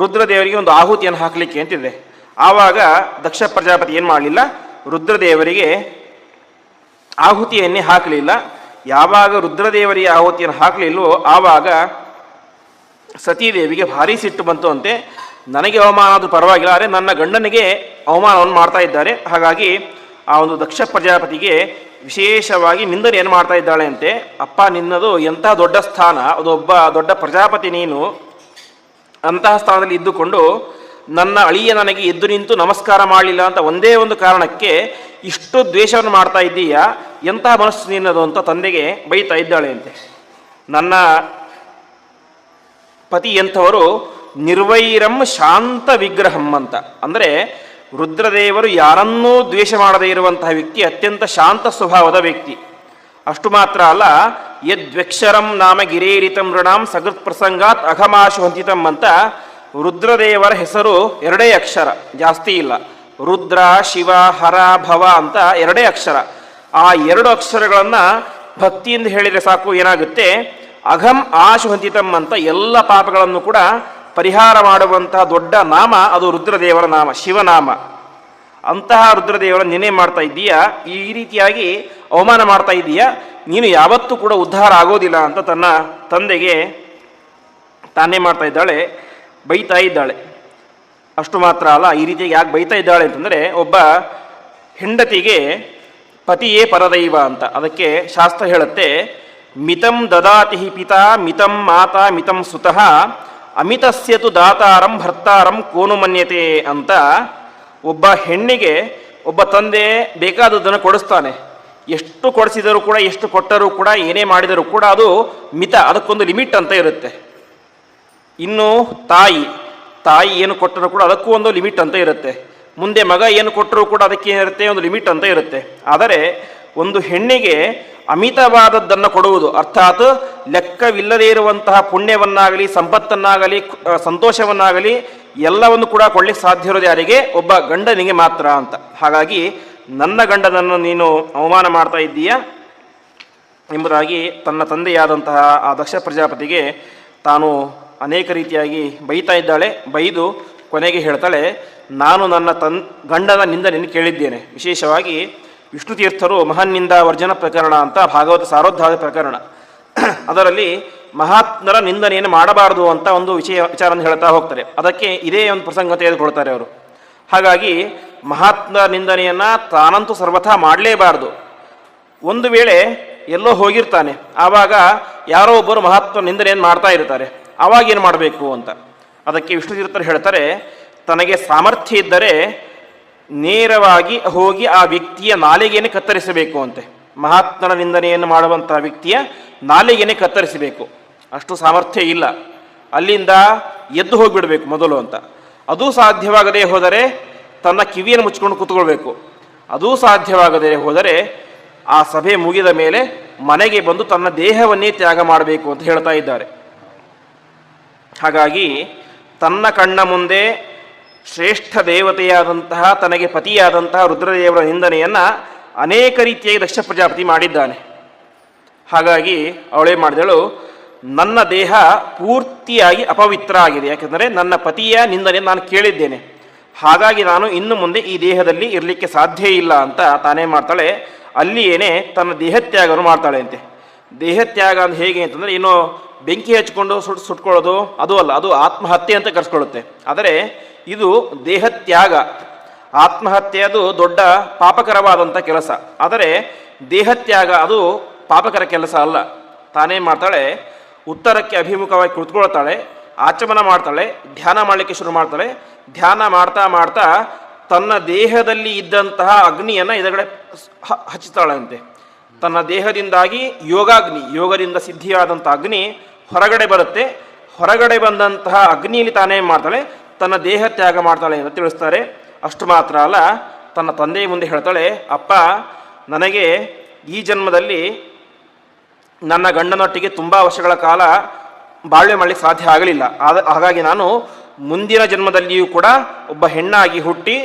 ರುದ್ರದೇವರಿಗೆ ಒಂದು ಆಹುತಿಯನ್ನು ಹಾಕಲಿಕ್ಕೆ ಅಂತಿದೆ. ಆವಾಗ ದಕ್ಷ ಪ್ರಜಾಪತಿ ಏನು ಮಾಡಲಿಲ್ಲ, ರುದ್ರದೇವರಿಗೆ ಆಹುತಿಯನ್ನೇ ಹಾಕಲಿಲ್ಲ. ಯಾವಾಗ ರುದ್ರದೇವರಿಗೆ ಆಹುತಿಯನ್ನು ಹಾಕಲಿಲ್ಲವೋ ಆವಾಗ ಸತೀದೇವಿಗೆ ಭಾರಿ ಸಿಟ್ಟು ಬಂತು ಅಂತೆ. ನನಗೆ ಅವಮಾನ ಆದರೂ ಪರವಾಗಿಲ್ಲ, ಆದರೆ ನನ್ನ ಗಂಡನಿಗೆ ಅವಮಾನವನ್ನು ಮಾಡ್ತಾ ಇದ್ದಾರೆ. ಹಾಗಾಗಿ ಆ ಒಂದು ದಕ್ಷ ಪ್ರಜಾಪತಿಗೆ ವಿಶೇಷವಾಗಿ ನಿಂದನೆಯನ್ನು ಮಾಡ್ತಾ ಇದ್ದಾಳೆ ಅಂತೆ. ಅಪ್ಪ, ನಿನ್ನದು ಎಂಥ ದೊಡ್ಡ ಸ್ಥಾನ, ಅದೊಬ್ಬ ದೊಡ್ಡ ಪ್ರಜಾಪತಿ ನೀನು, ಅಂತಹ ಸ್ಥಾನದಲ್ಲಿ ಇದ್ದುಕೊಂಡು ನನ್ನ ಅಳಿಯ ನನಗೆ ಎದ್ದು ನಿಂತು ನಮಸ್ಕಾರ ಮಾಡಲಿಲ್ಲ ಅಂತ ಒಂದೇ ಒಂದು ಕಾರಣಕ್ಕೆ ಇಷ್ಟು ದ್ವೇಷವನ್ನು ಮಾಡ್ತಾ ಇದ್ದೀಯಾ, ಎಂತಹ ಮನಸ್ಸು ನಿನ್ನದು ಅಂತ ತಂದೆಗೆ ಬೈತಾ ಇದ್ದಾಳೆ ಅಂತೆ. ನನ್ನ ಪತಿ ಎಂಥವರು ನಿರ್ವೈರಂ ಶಾಂತ ವಿಗ್ರಹಂ ಅಂತ, ಅಂದರೆ ರುದ್ರದೇವರು ಯಾರನ್ನೂ ದ್ವೇಷ ಮಾಡದೇ ಇರುವಂತಹ ವ್ಯಕ್ತಿ, ಅತ್ಯಂತ ಶಾಂತ ಸ್ವಭಾವದ ವ್ಯಕ್ತಿ. ಅಷ್ಟು ಮಾತ್ರ ಅಲ್ಲ, ಯದ್ವ್ಯಕ್ಷರಂ ನಾಮ ಗಿರೇರಿತಂ ಋಣಾಂ ಸಗೃತ್ ಪ್ರಸಂಗಾತ್ ಅಘಮಾಶು ಹಂತಿತಂ ಅಂತ ರುದ್ರದೇವರ ಹೆಸರು 2 ಅಕ್ಷರ, ಜಾಸ್ತಿ ಇಲ್ಲ. ರುದ್ರ, ಶಿವ, ಹರ, ಭವ ಅಂತ 2 ಅಕ್ಷರ. ಆ 2 ಅಕ್ಷರಗಳನ್ನು ಭಕ್ತಿಯಿಂದ ಹೇಳಿದರೆ ಸಾಕು, ಏನಾಗುತ್ತೆ, ಅಘಂ ಆಶು ಹಂತಿತಂ ಅಂತ ಎಲ್ಲ ಪಾಪಗಳನ್ನು ಕೂಡ ಪರಿಹಾರ ಮಾಡುವಂತಹ ದೊಡ್ಡ ನಾಮ ಅದು ರುದ್ರದೇವರ ನಾಮ, ಶಿವನಾಮ. ಅಂತಹ ರುದ್ರದೇವರ ನೆನೆ ಮಾಡ್ತಾ ಇದ್ದೀಯಾ, ಈ ರೀತಿಯಾಗಿ ಅವಮಾನ ಮಾಡ್ತಾ ಇದ್ದೀಯಾ, ನೀನು ಯಾವತ್ತೂ ಕೂಡ ಉದ್ಧಾರ ಆಗೋದಿಲ್ಲ ಅಂತ ತನ್ನ ತಂದೆಗೆ ತಾನೇ ಮಾಡ್ತಾ ಇದ್ದಾಳೆ, ಬೈತಾ ಇದ್ದಾಳೆ. ಅಷ್ಟು ಮಾತ್ರ ಅಲ್ಲ, ಈ ರೀತಿಯಾಗಿ ಯಾಕೆ ಬೈತಾ ಇದ್ದಾಳೆ ಅಂತಂದರೆ, ಒಬ್ಬ ಹೆಂಡತಿಗೆ ಪತಿಯೇ ಪರದೈವ ಅಂತ. ಅದಕ್ಕೆ ಶಾಸ್ತ್ರ ಹೇಳುತ್ತೆ, ಮಿತಂ ದದಾತಿ ಪಿತಾ ಮಿತಂ ಮಾತಾ ಮಿತಂ ಸುತಃ ಅಮಿತಸ್ಯತು ದಾತಾರಂ ಭರ್ತಾರಂ ಕೋನು ಮನ್ಯತೆ ಅಂತ. ಒಬ್ಬ ಹೆಣ್ಣಿಗೆ ಒಬ್ಬ ತಂದೆ ಬೇಕಾದದ್ದನ್ನು ಕೊಡಿಸ್ತಾನೆ. ಎಷ್ಟು ಕೊಡಿಸಿದರೂ ಕೂಡ, ಎಷ್ಟು ಕೊಟ್ಟರೂ ಕೂಡ, ಏನೇ ಮಾಡಿದರೂ ಕೂಡ ಅದು ಮಿತ, ಅದಕ್ಕೊಂದು ಲಿಮಿಟ್ ಅಂತ ಇರುತ್ತೆ. ಇನ್ನು ತಾಯಿ ಏನು ಕೊಟ್ಟರೂ ಕೂಡ ಅದಕ್ಕೂ ಒಂದು ಲಿಮಿಟ್ ಅಂತ ಇರುತ್ತೆ. ಮುಂದೆ ಮಗ ಏನು ಕೊಟ್ಟರೂ ಕೂಡ ಅದಕ್ಕೆ ಏನಿರುತ್ತೆ, ಒಂದು ಲಿಮಿಟ್ ಅಂತ ಇರುತ್ತೆ. ಆದರೆ ಒಂದು ಹೆಣ್ಣಿಗೆ ಅಮಿತವಾದದ್ದನ್ನು ಕೊಡುವುದು, ಅರ್ಥಾತ್ ಲೆಕ್ಕವಿಲ್ಲದೇ ಇರುವಂತಹ ಪುಣ್ಯವನ್ನಾಗಲಿ, ಸಂಪತ್ತನ್ನಾಗಲಿ, ಸಂತೋಷವನ್ನಾಗಲಿ ಎಲ್ಲವನ್ನು ಕೂಡ ಕೊಡಲಿಕ್ಕೆ ಸಾಧ್ಯ ಇರೋದು ಯಾರಿಗೆ, ಒಬ್ಬ ಗಂಡನಿಗೆ ಮಾತ್ರ ಅಂತ. ಹಾಗಾಗಿ ನನ್ನ ಗಂಡನನ್ನು ನೀನು ಅವಮಾನ ಮಾಡ್ತಾ ಇದ್ದೀಯಾ ಎಂಬುದಾಗಿ ತನ್ನ ತಂದೆಯಾದಂತಹ ಆ ದಕ್ಷ ಪ್ರಜಾಪತಿಗೆ ತಾನು ಅನೇಕ ರೀತಿಯಾಗಿ ಬೈತಾ ಇದ್ದಾಳೆ. ಬೈದು ಕೊನೆಗೆ ಹೇಳ್ತಾಳೆ, ನಾನು ನನ್ನ ಗಂಡನ ನಿಂದನೆಯನ್ನು ಕೇಳಿದ್ದೇನೆ. ವಿಶೇಷವಾಗಿ ವಿಷ್ಣು ತೀರ್ಥರು ಮಹಾನ್ನಿಂದ ವರ್ಜನ ಪ್ರಕರಣ ಅಂತ ಭಾಗವತ ಸಾರೋದ್ಧಾರ ಪ್ರಕರಣ, ಅದರಲ್ಲಿ ಮಹಾತ್ಮರ ನಿಂದನೆಯನ್ನು ಮಾಡಬಾರದು ಅಂತ ಒಂದು ವಿಚಾರವನ್ನು ಹೇಳ್ತಾ ಹೋಗ್ತಾರೆ. ಅದಕ್ಕೆ ಇದೇ ಒಂದು ಪ್ರಸಂಗ ತೆಗೆದುಕೊಳ್ತಾರೆ ಅವರು. ಹಾಗಾಗಿ ಮಹಾತ್ಮರ ನಿಂದನೆಯನ್ನು ತಾನಂತೂ ಸರ್ವಥಾ ಮಾಡಲೇಬಾರದು. ಒಂದು ವೇಳೆ ಎಲ್ಲೋ ಹೋಗಿರ್ತಾನೆ, ಆವಾಗ ಯಾರೋ ಒಬ್ಬರು ಮಹಾತ್ಮ ನಿಂದನೆಯನ್ನು ಮಾಡ್ತಾ ಇರ್ತಾರೆ, ಆವಾಗ ಏನು ಮಾಡಬೇಕು ಅಂತ. ಅದಕ್ಕೆ ವಿಷ್ಣು ತೀರ್ಥರು ಹೇಳ್ತಾರೆ, ತನಗೆ ಸಾಮರ್ಥ್ಯ ಇದ್ದರೆ ನೇರವಾಗಿ ಹೋಗಿ ಆ ವ್ಯಕ್ತಿಯ ನಾಲಿಗೆಯನ್ನು ಕತ್ತರಿಸಬೇಕು ಅಂತೆ. ಮಹಾತ್ಮನ ನಿಂದನೆಯನ್ನು ಮಾಡುವಂಥ ವ್ಯಕ್ತಿಯ ನಾಲಿಗೆಯನ್ನು ಕತ್ತರಿಸಬೇಕು. ಅಷ್ಟು ಸಾಮರ್ಥ್ಯ ಇಲ್ಲ, ಅಲ್ಲಿಂದ ಎದ್ದು ಹೋಗಿಬಿಡಬೇಕು ಮೊದಲು ಅಂತ. ಅದೂ ಸಾಧ್ಯವಾಗದೇ ಹೋದರೆ ತನ್ನ ಕಿವಿಯನ್ನು ಮುಚ್ಕೊಂಡು ಕೂತ್ಕೊಳ್ಬೇಕು. ಅದೂ ಸಾಧ್ಯವಾಗದೇ ಹೋದರೆ ಆ ಸಭೆ ಮುಗಿದ ಮೇಲೆ ಮನೆಗೆ ಬಂದು ತನ್ನ ದೇಹವನ್ನೇ ತ್ಯಾಗ ಮಾಡಬೇಕು ಅಂತ ಹೇಳ್ತಾ ಇದ್ದಾರೆ. ಹಾಗಾಗಿ ತನ್ನ ಕಣ್ಣ ಮುಂದೆ ಶ್ರೇಷ್ಠ ದೇವತೆಯಾದಂತಹ, ತನಗೆ ಪತಿಯಾದಂತಹ ರುದ್ರದೇವರ ನಿಂದನೆಯನ್ನು ಅನೇಕ ರೀತಿಯಾಗಿ ದಕ್ಷ ಪ್ರಜಾಪತಿ ಮಾಡಿದ್ದಾನೆ. ಹಾಗಾಗಿ ಅವಳೇ ಮಾಡಿದಳು, ನನ್ನ ದೇಹ ಪೂರ್ತಿಯಾಗಿ ಅಪವಿತ್ರ ಆಗಿದೆ, ಯಾಕೆಂದರೆ ನನ್ನ ಪತಿಯ ನಿಂದನೆ ನಾನು ಕೇಳಿದ್ದೇನೆ, ಹಾಗಾಗಿ ನಾನು ಇನ್ನು ಮುಂದೆ ಈ ದೇಹದಲ್ಲಿ ಇರಲಿಕ್ಕೆ ಸಾಧ್ಯ ಇಲ್ಲ ಅಂತ ತಾನೇ ಮಾಡ್ತಾಳೆ. ಅಲ್ಲಿಯೇನೆ ತನ್ನ ದೇಹತ್ಯಾಗವನ್ನು ಮಾಡ್ತಾಳೆ ಅಂತೆ. ದೇಹತ್ಯಾಗ ಅಂತ ಹೇಗೆ ಅಂತಂದರೆ, ಏನೋ ಬೆಂಕಿ ಹಚ್ಕೊಂಡು ಸುಟ್ಕೊಳ್ಳೋದು ಅದು ಅಲ್ಲ, ಅದು ಆತ್ಮಹತ್ಯೆ ಅಂತ ಕರೆಸ್ಕೊಳ್ಳುತ್ತೆ. ಆದರೆ ಇದು ದೇಹತ್ಯಾಗ. ಆತ್ಮಹತ್ಯೆ ಅದು ದೊಡ್ಡ ಪಾಪಕರವಾದಂಥ ಕೆಲಸ, ಆದರೆ ದೇಹತ್ಯಾಗ ಅದು ಪಾಪಕರ ಕೆಲಸ ಅಲ್ಲ. ತಾನೇನು ಮಾಡ್ತಾಳೆ, ಉತ್ತರಕ್ಕೆ ಅಭಿಮುಖವಾಗಿ ಕುಳಿತುಕೊಳ್ತಾಳೆ, ಆಚಮನ ಮಾಡ್ತಾಳೆ, ಧ್ಯಾನ ಮಾಡಲಿಕ್ಕೆ ಶುರು ಮಾಡ್ತಾಳೆ. ಧ್ಯಾನ ಮಾಡ್ತಾ ಮಾಡ್ತಾ ತನ್ನ ದೇಹದಲ್ಲಿ ಇದ್ದಂತಹ ಅಗ್ನಿಯನ್ನು ಎದುರುಗಡೆ ಹಚ್ಚುತ್ತಾಳಂತೆ. ತನ್ನ ದೇಹದಿಂದಾಗಿ ಯೋಗದಿಂದ ಸಿದ್ಧಿಯಾದಂಥ ಅಗ್ನಿ ಹೊರಗಡೆ ಬರುತ್ತೆ. ಹೊರಗಡೆ ಬಂದಂತಹ ಅಗ್ನಿಯಲ್ಲಿ ತಾನೇ ಮಾಡ್ತಾಳೆ, ತನ್ನ ದೇಹ ತ್ಯಾಗ ಮಾಡ್ತಾಳೆ ಅಂತ ತಿಳಿಸ್ತಾರೆ. ಅಷ್ಟು ಮಾತ್ರ ಅಲ್ಲ, ತನ್ನ ತಂದೆಯ ಮುಂದೆ ಹೇಳ್ತಾಳೆ, ಅಪ್ಪ, ನನಗೆ ಈ ಜನ್ಮದಲ್ಲಿ ನನ್ನ ಗಂಡನೊಟ್ಟಿಗೆ ತುಂಬ ವರ್ಷಗಳ ಕಾಲ ಬಾಳ್ವೆ ಮಾಡಲಿಕ್ಕೆ ಸಾಧ್ಯ ಆಗಲಿಲ್ಲ. ಹಾಗಾಗಿ ನಾನು ಮುಂದಿನ ಜನ್ಮದಲ್ಲಿಯೂ ಕೂಡ ಒಬ್ಬ ಹೆಣ್ಣಾಗಿ ಹುಟ್ಟಿ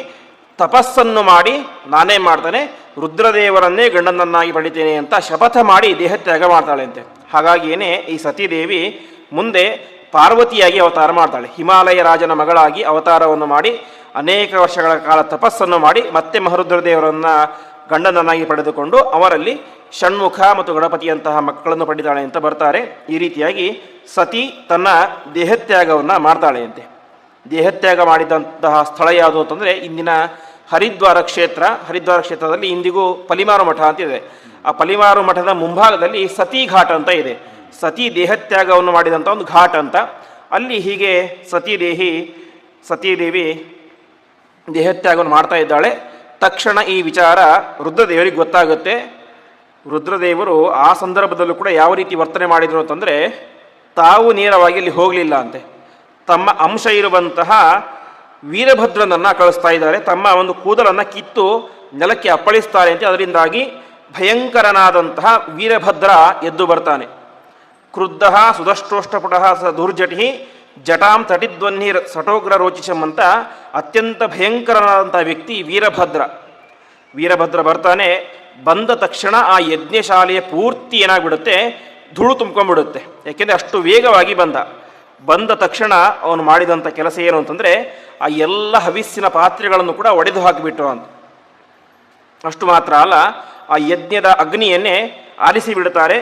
ತಪಸ್ಸನ್ನು ಮಾಡಿ ನಾನೇ ಮಾಡ್ತಾನೆ ರುದ್ರದೇವರನ್ನೇ ಗಂಡನನ್ನಾಗಿ ಪಡಿತೇನೆ ಅಂತ ಶಪಥ ಮಾಡಿ ದೇಹತ್ಯಾಗ ಮಾಡ್ತಾಳೆ ಅಂತೆ. ಹಾಗಾಗಿಯೇ ಈ ಸತೀದೇವಿ ಮುಂದೆ ಪಾರ್ವತಿಯಾಗಿ ಅವತಾರ ಮಾಡ್ತಾಳೆ. ಹಿಮಾಲಯ ರಾಜನ ಮಗಳಾಗಿ ಅವತಾರವನ್ನು ಮಾಡಿ ಅನೇಕ ವರ್ಷಗಳ ಕಾಲ ತಪಸ್ಸನ್ನು ಮಾಡಿ ಮತ್ತೆ ಮಹರುದ್ರದೇವರನ್ನು ಗಂಡನನ್ನಾಗಿ ಪಡೆದುಕೊಂಡು ಅವರಲ್ಲಿ ಷಣ್ಮುಖ ಮತ್ತು ಗಣಪತಿಯಂತಹ ಮಕ್ಕಳನ್ನು ಪಡಿತಾಳೆ ಅಂತ ಬರ್ತಾರೆ. ಈ ರೀತಿಯಾಗಿ ಸತಿ ತನ್ನ ದೇಹತ್ಯಾಗವನ್ನು ಮಾಡ್ತಾಳೆ ಅಂತೆ. ದೇಹತ್ಯಾಗ ಮಾಡಿದಂತಹ ಸ್ಥಳ ಯಾವುದು ಅಂತಂದರೆ ಇಂದಿನ ಹರಿದ್ವಾರ ಕ್ಷೇತ್ರ. ಹರಿದ್ವಾರ ಕ್ಷೇತ್ರದಲ್ಲಿ ಇಂದಿಗೂ ಪಲಿಮಾರು ಮಠ ಅಂತಿದೆ. ಆ ಪಲಿಮಾರು ಮಠದ ಮುಂಭಾಗದಲ್ಲಿ ಸತಿ ಘಾಟ್ ಅಂತ ಇದೆ. ಸತಿ ದೇಹತ್ಯಾಗವನ್ನು ಮಾಡಿದಂಥ ಒಂದು ಘಾಟ್ ಅಂತ. ಅಲ್ಲಿ ಹೀಗೆ ಸತೀದೇವಿ ದೇಹತ್ಯಾಗವನ್ನು ಮಾಡ್ತಾ ಇದ್ದಾಳೆ. ತಕ್ಷಣ ಈ ವಿಚಾರ ರುದ್ರದೇವರಿಗೆ ಗೊತ್ತಾಗುತ್ತೆ. ರುದ್ರದೇವರು ಆ ಸಂದರ್ಭದಲ್ಲೂ ಕೂಡ ಯಾವ ರೀತಿ ವರ್ತನೆ ಮಾಡಿದರು ಅಂತಂದರೆ, ತಾವು ನೇರವಾಗಿ ಅಲ್ಲಿ ಹೋಗಲಿಲ್ಲ ಅಂತೆ. ತಮ್ಮ ಅಂಶ ಇರುವಂತಹ ವೀರಭದ್ರನನ್ನು ಕಳಿಸ್ತಾ ಇದ್ದಾರೆ. ತಮ್ಮ ಒಂದು ಕೂದಲನ್ನು ಕಿತ್ತು ನೆಲಕ್ಕೆ ಅಪ್ಪಳಿಸ್ತಾರೆ ಅಂತ. ಅದರಿಂದಾಗಿ ಭಯಂಕರನಾದಂತಹ ವೀರಭದ್ರ ಎದ್ದು ಬರ್ತಾನೆ. ಕ್ರುದ್ಧ ಸುದಷ್ಟೋಷ್ಟಪುಟ ಸ ದುರ್ಜಟಿ ಜಟಾಂ ತಟಿಧ್ವನ್ನಿ ಸಟೋಗ್ರ ರೋಚಿಷಂ ಅಂತ ಅತ್ಯಂತ ಭಯಂಕರನಾದಂಥ ವ್ಯಕ್ತಿ ವೀರಭದ್ರ ಬರ್ತಾನೆ. ಬಂದ ತಕ್ಷಣ ಆ ಯಜ್ಞಶಾಲೆಯ ಪೂರ್ತಿ ಏನಾಗ್ಬಿಡುತ್ತೆ, ಧೂಳು ತುಂಬ್ಕೊಂಡ್ಬಿಡುತ್ತೆ. ಯಾಕೆಂದರೆ ಅಷ್ಟು ವೇಗವಾಗಿ ಬಂದ ತಕ್ಷಣ ಅವನು ಮಾಡಿದಂಥ ಕೆಲಸ ಏನು ಅಂತಂದರೆ, ಆ ಎಲ್ಲ ಹವಿಸ್ಸಿನ ಪಾತ್ರೆಗಳನ್ನು ಕೂಡ ಒಡೆದು ಹಾಕಿಬಿಟ್ಟು ಅಂತ. ಅಷ್ಟು ಮಾತ್ರ ಅಲ್ಲ, ಆ ಯಜ್ಞದ ಅಗ್ನಿಯನ್ನೇ ಆರಿಸಿ ಬಿಡುತ್ತಾರೆ.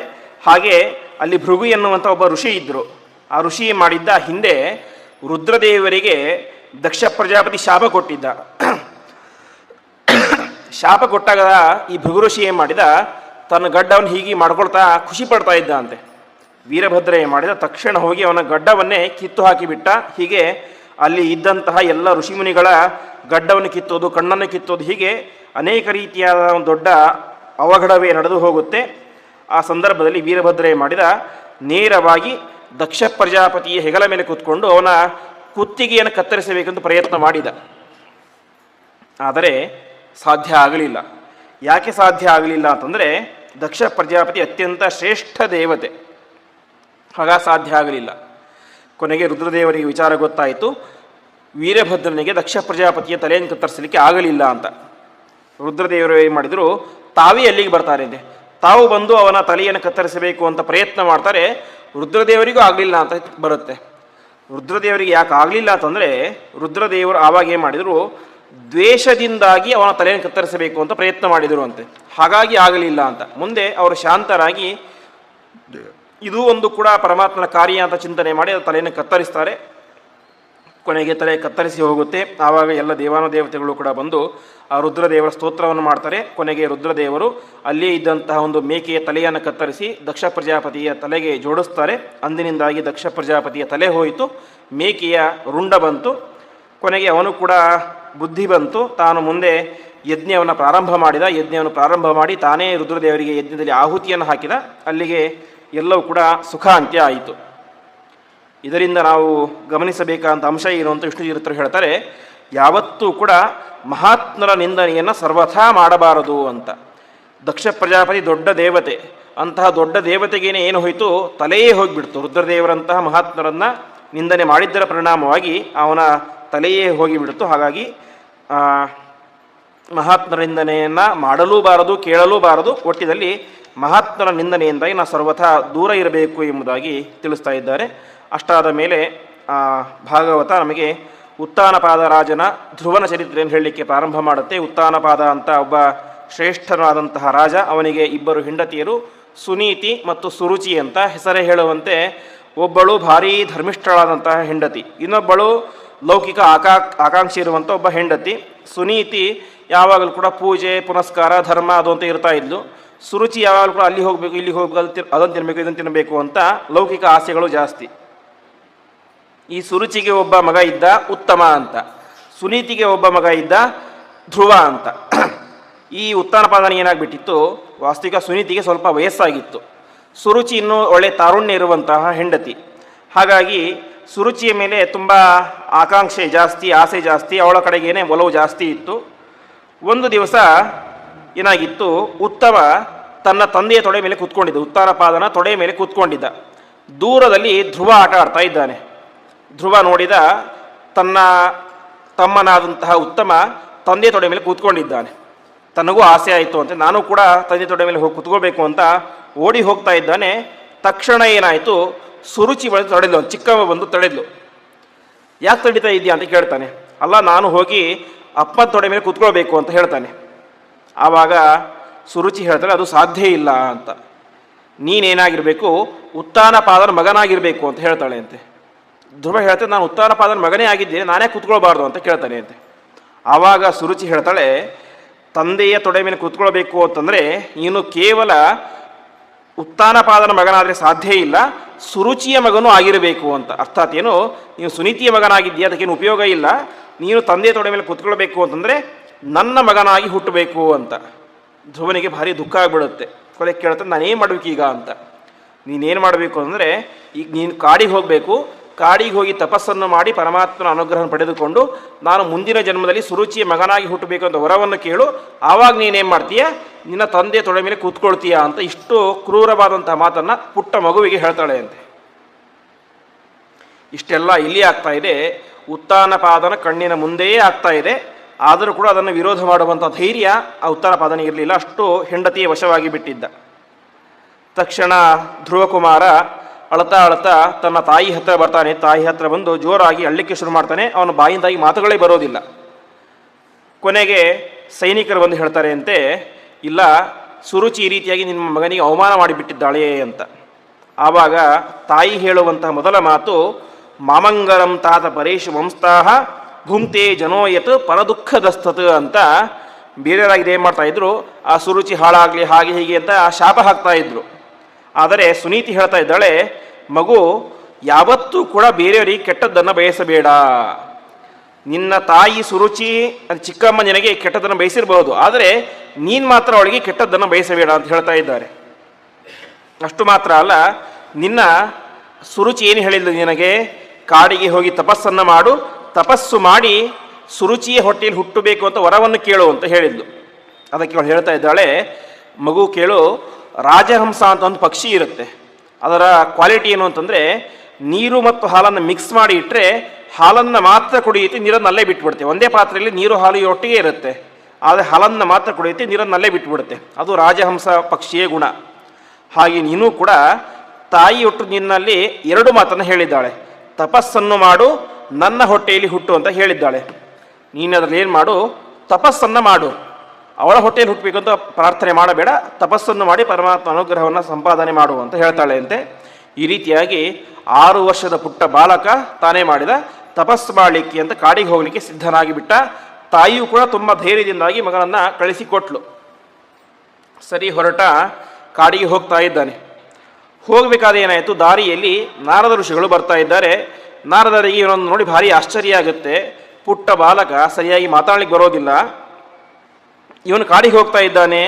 ಹಾಗೆ ಅಲ್ಲಿ ಭೃಗು ಎನ್ನುವಂಥ ಒಬ್ಬ ಋಷಿ ಇದ್ದರು. ಆ ಋಷಿ ಮಾಡಿದ್ದ ಹಿಂದೆ ರುದ್ರದೇವರಿಗೆ ದಕ್ಷ ಪ್ರಜಾಪತಿ ಶಾಪ ಕೊಟ್ಟಿದ್ದ. ಶಾಪ ಕೊಟ್ಟಾಗ ಈ ಭೃಗು ಋಷಿ ಏನು ಮಾಡಿದ, ತನ್ನ ಗಡ್ಡವನ್ನು ಹೀಗೆ ಮಾಡ್ಕೊಳ್ತಾ ಖುಷಿ ಪಡ್ತಾ ಇದ್ದ ಅಂತೆ. ವೀರಭದ್ರ ಏನು ಮಾಡಿದ, ತಕ್ಷಣ ಹೋಗಿ ಅವನ ಗಡ್ಡವನ್ನೇ ಕಿತ್ತು ಹಾಕಿಬಿಟ್ಟ. ಹೀಗೆ ಅಲ್ಲಿ ಇದ್ದಂತಹ ಎಲ್ಲ ಋಷಿಮುನಿಗಳ ಗಡ್ಡವನ್ನು ಕಿತ್ತೋದು, ಕಣ್ಣನ್ನು ಕಿತ್ತೋದು, ಹೀಗೆ ಅನೇಕ ರೀತಿಯಾದ ಒಂದು ದೊಡ್ಡ ಅವಘಡವೇ ನಡೆದು ಹೋಗುತ್ತೆ. ಆ ಸಂದರ್ಭದಲ್ಲಿ ವೀರಭದ್ರ ಏನು ಮಾಡಿದ, ನೇರವಾಗಿ ದಕ್ಷ ಪ್ರಜಾಪತಿಯ ಹೆಗಲ ಮೇಲೆ ಕೂತ್ಕೊಂಡು ಅವನ ಕುತ್ತಿಗೆಯನ್ನು ಕತ್ತರಿಸಬೇಕೆಂದು ಪ್ರಯತ್ನ ಮಾಡಿದ. ಆದರೆ ಸಾಧ್ಯ ಆಗಲಿಲ್ಲ. ಯಾಕೆ ಸಾಧ್ಯ ಆಗಲಿಲ್ಲ ಅಂತಂದರೆ, ದಕ್ಷ ಪ್ರಜಾಪತಿ ಅತ್ಯಂತ ಶ್ರೇಷ್ಠ ದೇವತೆ. ಸಾಧ್ಯ ಆಗಲಿಲ್ಲ. ಕೊನೆಗೆ ರುದ್ರದೇವರಿಗೆ ವಿಚಾರ ಗೊತ್ತಾಯಿತು, ವೀರಭದ್ರನಿಗೆ ದಕ್ಷ ಪ್ರಜಾಪತಿಯ ತಲೆಯನ್ನು ಕತ್ತರಿಸಲಿಕ್ಕೆ ಆಗಲಿಲ್ಲ ಅಂತ. ರುದ್ರದೇವರು ಏನು ಮಾಡಿದರು, ತಾವೇ ಅಲ್ಲಿಗೆ ಬರ್ತಾರೆ ಅಂತೆ. ತಾವು ಬಂದು ಅವನ ತಲೆಯನ್ನು ಕತ್ತರಿಸಬೇಕು ಅಂತ ಪ್ರಯತ್ನ ಮಾಡ್ತಾರೆ. ರುದ್ರದೇವರಿಗೂ ಆಗಲಿಲ್ಲ ಅಂತ ಬರುತ್ತೆ. ರುದ್ರದೇವರಿಗೆ ಯಾಕೆ ಆಗಲಿಲ್ಲ ಅಂತಂದರೆ, ರುದ್ರದೇವರು ಆವಾಗ ಏನು ಮಾಡಿದರು, ದ್ವೇಷದಿಂದಾಗಿ ಅವನ ತಲೆಯನ್ನು ಕತ್ತರಿಸಬೇಕು ಅಂತ ಪ್ರಯತ್ನ ಮಾಡಿದರು ಅಂತೆ. ಹಾಗಾಗಿ ಆಗಲಿಲ್ಲ ಅಂತ. ಮುಂದೆ ಅವರು ಶಾಂತರಾಗಿ ಇದು ಒಂದು ಕೂಡ ಪರಮಾತ್ಮನ ಕಾರ್ಯ ಅಂತ ಚಿಂತನೆ ಮಾಡಿ ಅದು ತಲೆಯನ್ನು ಕತ್ತರಿಸ್ತಾರೆ. ಕೊನೆಗೆ ತಲೆ ಕತ್ತರಿಸಿ ಹೋಗುತ್ತೆ. ಆವಾಗ ಎಲ್ಲ ದೇವಾನುದೇವತೆಗಳು ಕೂಡ ಬಂದು ಆ ರುದ್ರದೇವರ ಸ್ತೋತ್ರವನ್ನು ಮಾಡ್ತಾರೆ. ಕೊನೆಗೆ ರುದ್ರದೇವರು ಅಲ್ಲೇ ಇದ್ದಂತಹ ಒಂದು ಮೇಕೆಯ ತಲೆಯನ್ನು ಕತ್ತರಿಸಿ ದಕ್ಷ ಪ್ರಜಾಪತಿಯ ತಲೆಗೆ ಜೋಡಿಸ್ತಾರೆ. ಅಂದಿನಿಂದಾಗಿ ದಕ್ಷ ಪ್ರಜಾಪತಿಯ ತಲೆ ಹೋಯಿತು, ಮೇಕೆಯ ರುಂಡ ಬಂತು. ಕೊನೆಗೆ ಅವನು ಕೂಡ ಬುದ್ಧಿ ಬಂತು. ತಾನು ಮುಂದೆ ಯಜ್ಞವನ್ನು ಪ್ರಾರಂಭ ಮಾಡಿ ತಾನೇ ರುದ್ರದೇವರಿಗೆ ಯಜ್ಞದಲ್ಲಿ ಆಹುತಿಯನ್ನು ಹಾಕಿದ. ಅಲ್ಲಿಗೆ ಎಲ್ಲವೂ ಕೂಡ ಸುಖ ಅಂತ್ಯ ಆಯಿತು. ಇದರಿಂದ ನಾವು ಗಮನಿಸಬೇಕಾದಂಥ ಅಂಶ ಏನು ಅಂತ ವಿಷ್ಣುತೀರ್ಥರು ಹೇಳ್ತಾರೆ, ಯಾವತ್ತೂ ಕೂಡ ಮಹಾತ್ಮರ ನಿಂದನೆಯನ್ನು ಸರ್ವಥಾ ಮಾಡಬಾರದು ಅಂತ. ದಕ್ಷ ಪ್ರಜಾಪತಿ ದೊಡ್ಡ ದೇವತೆ. ಅಂತಹ ದೊಡ್ಡ ದೇವತೆಗೇನೆ ಏನು ಹೋಯಿತು, ತಲೆಯೇ ಹೋಗಿಬಿಡ್ತು. ರುದ್ರದೇವರಂತಹ ಮಹಾತ್ಮರನ್ನು ನಿಂದನೆ ಮಾಡಿದ್ದರ ಪರಿಣಾಮವಾಗಿ ಅವನ ತಲೆಯೇ ಹೋಗಿಬಿಡ್ತು. ಹಾಗಾಗಿ ಮಹಾತ್ಮರ ನಿಂದನೆಯನ್ನು ಮಾಡಲೂಬಾರದು, ಕೇಳಲೂಬಾರದು. ಒಟ್ಟಿನಲ್ಲಿ ಮಹಾತ್ಮರ ನಿಂದನೆಯಿಂದಾಗಿ ನಾವು ಸರ್ವಥಾ ದೂರ ಇರಬೇಕು ಎಂಬುದಾಗಿ ತಿಳಿಸ್ತಾ ಇದ್ದಾರೆ. ಅಷ್ಟಾದ ಮೇಲೆ ಭಾಗವತ ನಮಗೆ ಉತ್ತಾನಪಾದ ರಾಜನ ಧ್ರುವನ ಚರಿತ್ರೆಯನ್ನು ಹೇಳಲಿಕ್ಕೆ ಪ್ರಾರಂಭ ಮಾಡುತ್ತೆ. ಉತ್ತಾನಪಾದ ಅಂತ ಒಬ್ಬ ಶ್ರೇಷ್ಠನಾದಂತಹ ರಾಜ. ಅವನಿಗೆ ಇಬ್ಬರು ಹೆಂಡತಿಯರು, ಸುನೀತಿ ಮತ್ತು ಸುರುಚಿ ಅಂತ. ಹೆಸರೇ ಹೇಳುವಂತೆ ಒಬ್ಬಳು ಭಾರೀ ಧರ್ಮಿಷ್ಠಳಾದಂತಹ ಹೆಂಡತಿ, ಇನ್ನೊಬ್ಬಳು ಲೌಕಿಕ ಆಕಾಂಕ್ಷೆ ಇರುವಂಥ ಒಬ್ಬ ಹೆಂಡತಿ. ಸುನೀತಿ ಯಾವಾಗಲೂ ಕೂಡ ಪೂಜೆ ಪುನಸ್ಕಾರ ಧರ್ಮ ಅದು ಅಂತ ಇರ್ತಾ ಇದ್ಲು. ಸುರುಚಿ ಯಾವಾಗಲೂ ಕೂಡ ಅಲ್ಲಿ ಹೋಗಬೇಕು, ಇಲ್ಲಿ ಹೋಗಬೇಕು, ಅದನ್ನು ತಿನ್ನಬೇಕು, ಇದನ್ನು ತಿನ್ನಬೇಕು ಅಂತ ಲೌಕಿಕ ಆಸೆಗಳು ಜಾಸ್ತಿ. ಈ ಸುರುಚಿಗೆ ಒಬ್ಬ ಮಗ ಇದ್ದ ಉತ್ತಮ ಅಂತ, ಸುನೀತಿಗೆ ಒಬ್ಬ ಮಗ ಇದ್ದ ಧ್ರುವ ಅಂತ. ಈ ಉತ್ತಾನಪಾದನ ಏನಾಗ್ಬಿಟ್ಟಿತ್ತು, ವಾಸ್ತವಿಕ ಸುನೀತಿಗೆ ಸ್ವಲ್ಪ ವಯಸ್ಸಾಗಿತ್ತು. ಸುರುಚಿ ಇನ್ನೂ ಒಳ್ಳೆ ತಾರುಣ್ಯ ಇರುವಂತಹ ಹೆಂಡತಿ. ಹಾಗಾಗಿ ಸುರುಚಿಯ ಮೇಲೆ ತುಂಬ ಆಕಾಂಕ್ಷೆ ಜಾಸ್ತಿ, ಆಸೆ ಜಾಸ್ತಿ, ಅವಳ ಕಡೆಗೇನೆ ಒಲವು ಜಾಸ್ತಿ ಇತ್ತು. ಒಂದು ದಿವಸ ಏನಾಗಿತ್ತು, ಉತ್ತಮ ತನ್ನ ತಂದೆಯ ತೊಡೆ ಮೇಲೆ ಕೂತ್ಕೊಂಡಿದ್ದ, ಉತ್ತಾನಪಾದನ ತೊಡೆ ಮೇಲೆ ಕೂತ್ಕೊಂಡಿದ್ದ. ದೂರದಲ್ಲಿ ಧ್ರುವ ಆಟ ಆಡ್ತಾ ಇದ್ದಾನೆ. ಧ್ರುವ ನೋಡಿದ, ತನ್ನ ತಮ್ಮನಾದಂತಹ ಉತ್ತಮ ತಂದೆ ತೊಡೆ ಮೇಲೆ ಕೂತ್ಕೊಂಡಿದ್ದಾನೆ. ತನಗೂ ಆಸೆ ಆಯಿತು ಅಂತ, ನಾನು ಕೂಡ ತಂದೆ ತೊಡೆ ಮೇಲೆ ಹೋಗಿ ಕೂತ್ಕೋಬೇಕು ಅಂತ ಓಡಿ ಹೋಗ್ತಾ ಇದ್ದಾನೆ. ತಕ್ಷಣ ಏನಾಯಿತು, ಸುರುಚಿ ಬಂದು ತಡೆದ್ಲು, ಚಿಕ್ಕಮ್ಮ ಬಂದು ತಡೆದ್ಲು. ಯಾಕೆ ತಡಿತಾ ಇದೆಯಾ ಅಂತ ಕೇಳ್ತಾನೆ. ಅಲ್ಲ, ನಾನು ಹೋಗಿ ಅಪ್ಪನ ತೊಡೆ ಮೇಲೆ ಕೂತ್ಕೊಳ್ಬೇಕು ಅಂತ ಹೇಳ್ತಾನೆ. ಆವಾಗ ಸುರುಚಿ ಹೇಳ್ತಾಳೆ, ಅದು ಸಾಧ್ಯ ಇಲ್ಲ ಅಂತ. ನೀನೇನಾಗಿರಬೇಕು, ಉತ್ತಾನಪಾದನ ಮಗನಾಗಿರಬೇಕು ಅಂತ ಹೇಳ್ತಾಳೆ ಅಂತೆ. ಧ್ರುವ ಹೇಳ್ತಾನೆ, ನಾನು ಉತ್ಥಾನಪಾದನ ಮಗನೇ ಆಗಿದ್ದೇನೆ, ನಾನೇ ಕೂತ್ಕೊಳ್ಬಾರ್ದು ಅಂತ ಕೇಳ್ತಾನೆ ಅಂತೆ. ಆವಾಗ ಸುರುಚಿ ಹೇಳ್ತಾಳೆ, ತಂದೆಯ ತೊಡೆ ಮೇಲೆ ಕೂತ್ಕೊಳ್ಬೇಕು ಅಂತಂದರೆ ನೀನು ಕೇವಲ ಉತ್ಥಾನಪಾದನ ಮಗನಾದರೆ ಸಾಧ್ಯ ಇಲ್ಲ, ಸುರುಚಿಯ ಮಗನೂ ಆಗಿರಬೇಕು ಅಂತ. ಅರ್ಥಾತ್ ಏನು, ನೀನು ಸುನೀತಿಯ ಮಗನಾಗಿದ್ದೀಯ, ಅದಕ್ಕೇನು ಉಪಯೋಗ ಇಲ್ಲ, ನೀನು ತಂದೆಯ ತೊಡೆ ಮೇಲೆ ಕೂತ್ಕೊಳ್ಬೇಕು ಅಂತಂದರೆ ನನ್ನ ಮಗನಾಗಿ ಹುಟ್ಟಬೇಕು ಅಂತ. ಧ್ರುವನಿಗೆ ಭಾರಿ ದುಃಖ ಆಗಿಬಿಡುತ್ತೆ. ಕೊಲೆ ಕೇಳ್ತಾನೆ, ನಾನೇನು ಮಾಡಬೇಕು ಈಗ ಅಂತ. ನೀನೇನು ಮಾಡಬೇಕು ಅಂದರೆ, ಈಗ ನೀನು ಕಾಡಿಗೆ ಹೋಗಬೇಕು, ಕಾಡಿಗೆ ಹೋಗಿ ತಪಸ್ಸನ್ನು ಮಾಡಿ ಪರಮಾತ್ಮನ ಅನುಗ್ರಹ ಪಡೆದುಕೊಂಡು ನಾನು ಮುಂದಿನ ಜನ್ಮದಲ್ಲಿ ಸುರುಚಿಯ ಮಗನಾಗಿ ಹುಟ್ಟಬೇಕು ಅಂತ ವರವನ್ನು ಕೇಳು, ಆವಾಗ ನೀನೇನು ಮಾಡ್ತೀಯ, ನಿನ್ನ ತಂದೆ ತೊಡೆ ಮೇಲೆ ಕೂತ್ಕೊಳ್ತೀಯ ಅಂತ ಇಷ್ಟು ಕ್ರೂರವಾದಂತಹ ಮಾತನ್ನು ಪುಟ್ಟ ಮಗುವಿಗೆ ಹೇಳ್ತಾಳೆ ಅಂತೆ. ಇಷ್ಟೆಲ್ಲ ಇಲ್ಲಿ ಆಗ್ತಾ ಇದೆ, ಉತ್ಥಾನಪಾದನ ಕಣ್ಣಿನ ಮುಂದೆಯೇ ಆಗ್ತಾ ಇದೆ. ಆದರೂ ಕೂಡ ಅದನ್ನು ವಿರೋಧ ಮಾಡುವಂಥ ಧೈರ್ಯ ಆ ಉತ್ಥಾನಪಾದನ ಇರಲಿಲ್ಲ, ಅಷ್ಟು ಹೆಂಡತಿಯ ವಶವಾಗಿ ಬಿಟ್ಟಿದ್ದ. ತಕ್ಷಣ ಧ್ರುವಕುಮಾರ ಅಳ್ತಾ ಅಳ್ತಾ ತನ್ನ ತಾಯಿ ಹತ್ರ ಬರ್ತಾನೆ. ತಾಯಿ ಹತ್ರ ಬಂದು ಜೋರಾಗಿ ಅಳ್ಳಿಕ್ಕೆ ಶುರು ಮಾಡ್ತಾನೆ. ಅವನ ಬಾಯಿಂದಾಗಿ ಮಾತುಗಳೇ ಬರೋದಿಲ್ಲ. ಕೊನೆಗೆ ಸೈನಿಕರು ಬಂದು ಹೇಳ್ತಾರೆ ಅಂತೆ, ಇಲ್ಲ, ಸುರುಚಿ ಈ ರೀತಿಯಾಗಿ ನಿಮ್ಮ ಮಗನಿಗೆ ಅವಮಾನ ಮಾಡಿಬಿಟ್ಟಿದ್ದಾಳೆ ಅಂತ. ಆವಾಗ ತಾಯಿ ಹೇಳುವಂತಹ ಮೊದಲ ಮಾತು, ಮಾಮಂಗಲಂ ತಾತ ಪರೇಶು ವಂಸ್ತಾಹ ಭುಂಕ್ತೆ ಜನೋಯತ್ ಪರದುಃಖದಸ್ತತ್ ಅಂತ. ಬೇರೆಯವರಾಗಿದೆ ಏನು ಮಾಡ್ತಾಯಿದ್ರು, ಆ ಸುರುಚಿ ಹಾಳಾಗಲಿ ಹಾಗೆ ಹೀಗೆ ಅಂತ ಶಾಪ ಹಾಕ್ತಾ ಇದ್ರು. ಆದರೆ ಸುನೀತಿ ಹೇಳ್ತಾ ಇದ್ದಾಳೆ, ಮಗು ಯಾವತ್ತೂ ಕೂಡ ಬೇರೆಯವರಿಗೆ ಕೆಟ್ಟದ್ದನ್ನು ಬಯಸಬೇಡ. ನಿನ್ನ ತಾಯಿ ಸುರುಚಿ ಚಿಕ್ಕಮ್ಮ ನಿನಗೆ ಕೆಟ್ಟದ್ದನ್ನು ಬಯಸಿರಬಹುದು, ಆದರೆ ನೀನು ಮಾತ್ರ ಅವಳಿಗೆ ಕೆಟ್ಟದ್ದನ್ನು ಬಯಸಬೇಡ ಅಂತ ಹೇಳ್ತಾ ಇದ್ದಾರೆ. ಅಷ್ಟು ಮಾತ್ರ ಅಲ್ಲ, ನಿನ್ನ ಸುರುಚಿ ಏನು ಹೇಳಿಲ್ಲ ನಿನಗೆ, ಕಾಡಿಗೆ ಹೋಗಿ ತಪಸ್ಸನ್ನು ಮಾಡು, ತಪಸ್ಸು ಮಾಡಿ ಸುರುಚಿಯ ಹೊಟ್ಟೆಯಲ್ಲಿ ಹುಟ್ಟಬೇಕು ಅಂತ ವರವನ್ನು ಕೇಳು ಅಂತ ಹೇಳಿದ್ಲು. ಅದಕ್ಕೆ ಅವಳು ಹೇಳ್ತಾ ಇದ್ದಾಳೆ, ಮಗು ಕೇಳು, ರಾಜಹಂಸ ಅಂತ ಒಂದು ಪಕ್ಷಿ ಇರುತ್ತೆ. ಅದರ ಕ್ವಾಲಿಟಿ ಏನು ಅಂತಂದರೆ, ನೀರು ಮತ್ತು ಹಾಲನ್ನು ಮಿಕ್ಸ್ ಮಾಡಿ ಇಟ್ಟರೆ ಹಾಲನ್ನು ಮಾತ್ರ ಕುಡಿಯುತ್ತೆ, ನೀರನ್ನಲ್ಲೇ ಬಿಟ್ಬಿಡುತ್ತೆ. ಒಂದೇ ಪಾತ್ರೆಯಲ್ಲಿ ನೀರು ಹಾಲು ಒಟ್ಟಿಗೆ ಇರುತ್ತೆ, ಆದರೆ ಹಾಲನ್ನು ಮಾತ್ರ ಕುಡಿಯುತ್ತೆ, ನೀರನ್ನಲ್ಲೇ ಬಿಟ್ಬಿಡುತ್ತೆ. ಅದು ರಾಜಹಂಸ ಪಕ್ಷಿಯ ಗುಣ. ಹಾಗೆ ನೀನು ಕೂಡ ತಾಯಿ ಒಟ್ಟು ನಿನ್ನಲ್ಲಿ ಎರಡು ಮಾತನ್ನು ಹೇಳಿದ್ದಾಳೆ, ತಪಸ್ಸನ್ನು ಮಾಡು, ನನ್ನ ಹೊಟ್ಟೆಯಲ್ಲಿ ಹುಟ್ಟು ಅಂತ ಹೇಳಿದ್ದಾಳೆ. ನೀನು ಅದರಲ್ಲಿ ಏನು ಮಾಡು, ತಪಸ್ಸನ್ನು ಮಾಡು. ಅವಳ ಹೊಟ್ಟೆಯಲ್ಲಿ ಹುಟ್ಟಬೇಕು ಅಂತ ಪ್ರಾರ್ಥನೆ ಮಾಡಬೇಡ, ತಪಸ್ಸನ್ನು ಮಾಡಿ ಪರಮಾತ್ಮ ಅನುಗ್ರಹವನ್ನು ಸಂಪಾದನೆ ಮಾಡು ಅಂತ ಹೇಳ್ತಾಳೆ ಅಂತೆ. ಈ ರೀತಿಯಾಗಿ 6 ವರ್ಷದ ಪುಟ್ಟ ಬಾಲಕ ತಾನೇ ಮಾಡಿದ ತಪಸ್ಸು ಮಾಡಲಿಕ್ಕೆ ಅಂತ ಕಾಡಿಗೆ ಹೋಗಲಿಕ್ಕೆ ಸಿದ್ಧನಾಗಿ ಬಿಟ್ಟ. ತಾಯಿಯೂ ಕೂಡ ತುಂಬ ಧೈರ್ಯದಿಂದಾಗಿ ಮಗನನ್ನು ಕಳಿಸಿಕೊಟ್ಲು. ಸರಿ, ಹೊರಟ ಕಾಡಿಗೆ ಹೋಗ್ತಾ ಇದ್ದಾನೆ. ಹೋಗಬೇಕಾದ ಏನಾಯಿತು, ದಾರಿಯಲ್ಲಿ ನಾರದ ಋಷಿಗಳು ಬರ್ತಾ ಇದ್ದಾರೆ. ನಾರದರಿಗೆ ಇವನನ್ನು ನೋಡಿ ಭಾರಿ ಆಶ್ಚರ್ಯ ಆಗುತ್ತೆ. ಪುಟ್ಟ ಬಾಲಕ, ಸರಿಯಾಗಿ ಮಾತಾಡ್ಲಿಕ್ಕೆ ಬರೋದಿಲ್ಲ, ಇವನು ಕಾಡಿಗೆ ಹೋಗ್ತಾ ಇದ್ದಾನೆ,